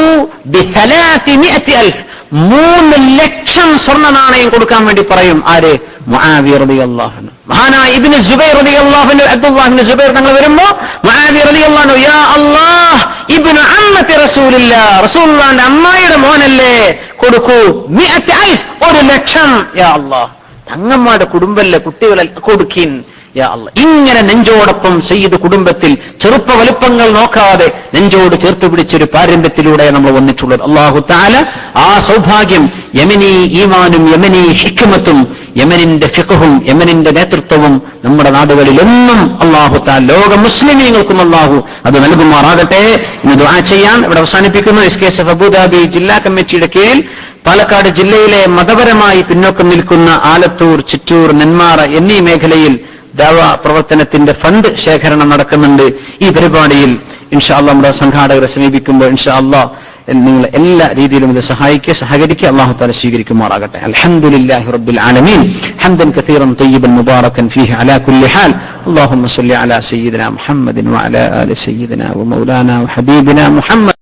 Speaker 2: ബി300,000, 3,00,000 സ്വർണ്ണ നാണയം കൊടുക്കാൻ വേണ്ടി പറയും. ആര്? മുആവിയ റളിയല്ലാഹു അൻഹു. മഹാനായ ഇബ്നു സുബൈർ റളിയല്ലാഹു അൻഹു, അബ്ദുല്ലാഹ് ഇബ്നു സുബൈർ തങ്ങൾ വരുമ്പോ മുആവിയ റളിയല്ലാഹു അൻഹു യാ അല്ലാഹ് ഇബ്നു അമ്മത്തി റസൂലില്ലാഹ്, റസൂലുള്ളാഹിന്റെ അമ്മായിയുടെ മോനല്ലേ, കൊടുക്കൂ 100,000, 1,00,000. യാ അല്ലാഹ്, തങ്ങന്മാരുടെ കുടുംബല്ലേ, കുട്ടികളെ കൊടുക്കിൻ യാ അല്ലാഹ്. ഇങ്ങനെ നെഞ്ചോടൊപ്പം സയ്യിദ് കുടുംബത്തിൽ ചെറുപ്പ വലുപ്പങ്ങൾ നോക്കാതെ നെഞ്ചോട് ചേർത്ത് പിടിച്ചൊരു പാരമ്പര്യത്തിലൂടെ നമ്മൾ വന്നിട്ടുള്ളത്. അല്ലാഹു തആല ആ സൗഭാഗ്യം യമനി ഈമാനും യമനി ഹിക്മത്തും യമനിന്റെ ഫിഖ്ഹും യമനിന്റെ നേതൃത്വവും നമ്മുടെ നാടുകളിലൊന്നും അല്ലാഹു തആല ലോക മുസ്ലിമീങ്ങൾക്കും അല്ലാഹു അത് നൽകുമാറാകട്ടെ. ഇന്ന് ദുആ ചെയ്യാൻ ഇവിടെ അവസാനിപ്പിക്കുന്നു. SKSF അബുദാബി ജില്ലാ കമ്മിറ്റിയുടെ കീഴിൽ പാലക്കാട് ജില്ലയിലെ മതപരമായി പിന്നോക്കം നിൽക്കുന്ന ആലത്തൂർ, ചിറ്റൂർ, നെന്മാറ എന്നീ മേഖലയിൽ ദഅവാ പ്രവർത്തനത്തിന്റെ ഫണ്ട് ശേഖരണം നടക്കുന്നുണ്ട്. ഈ പരിപാടിയിൽ ഇൻഷാ അല്ലാഹ് നമ്മുടെ സംഘാടകരെ സമീപിക്കുമ്പോൾ ഇൻഷാ അല്ലാഹ് നിങ്ങൾ എല്ലാ രീതിയിലും ഇത് സഹകരിക്കുക. അല്ലാഹു തആല സ്വീകരിക്കുമാറാകട്ടെ. അൽഹംദുലില്ലാഹി റബ്ബിൽ ആലമീൻ ഹംദൻ കസീറൻ തയ്യിബൻ മുബാറകൻ ഫീഹി അലാ കുല്ലി ഹാൽ. അല്ലാഹുമ്മ സ്വല്ലി അലാ സയ്യിദിനാ മുഹമ്മദിൻ വഅലാ ആലി സയ്യിദിനാ വമൗലാനാ വഹബീബിനാ മുഹമ്മദ്.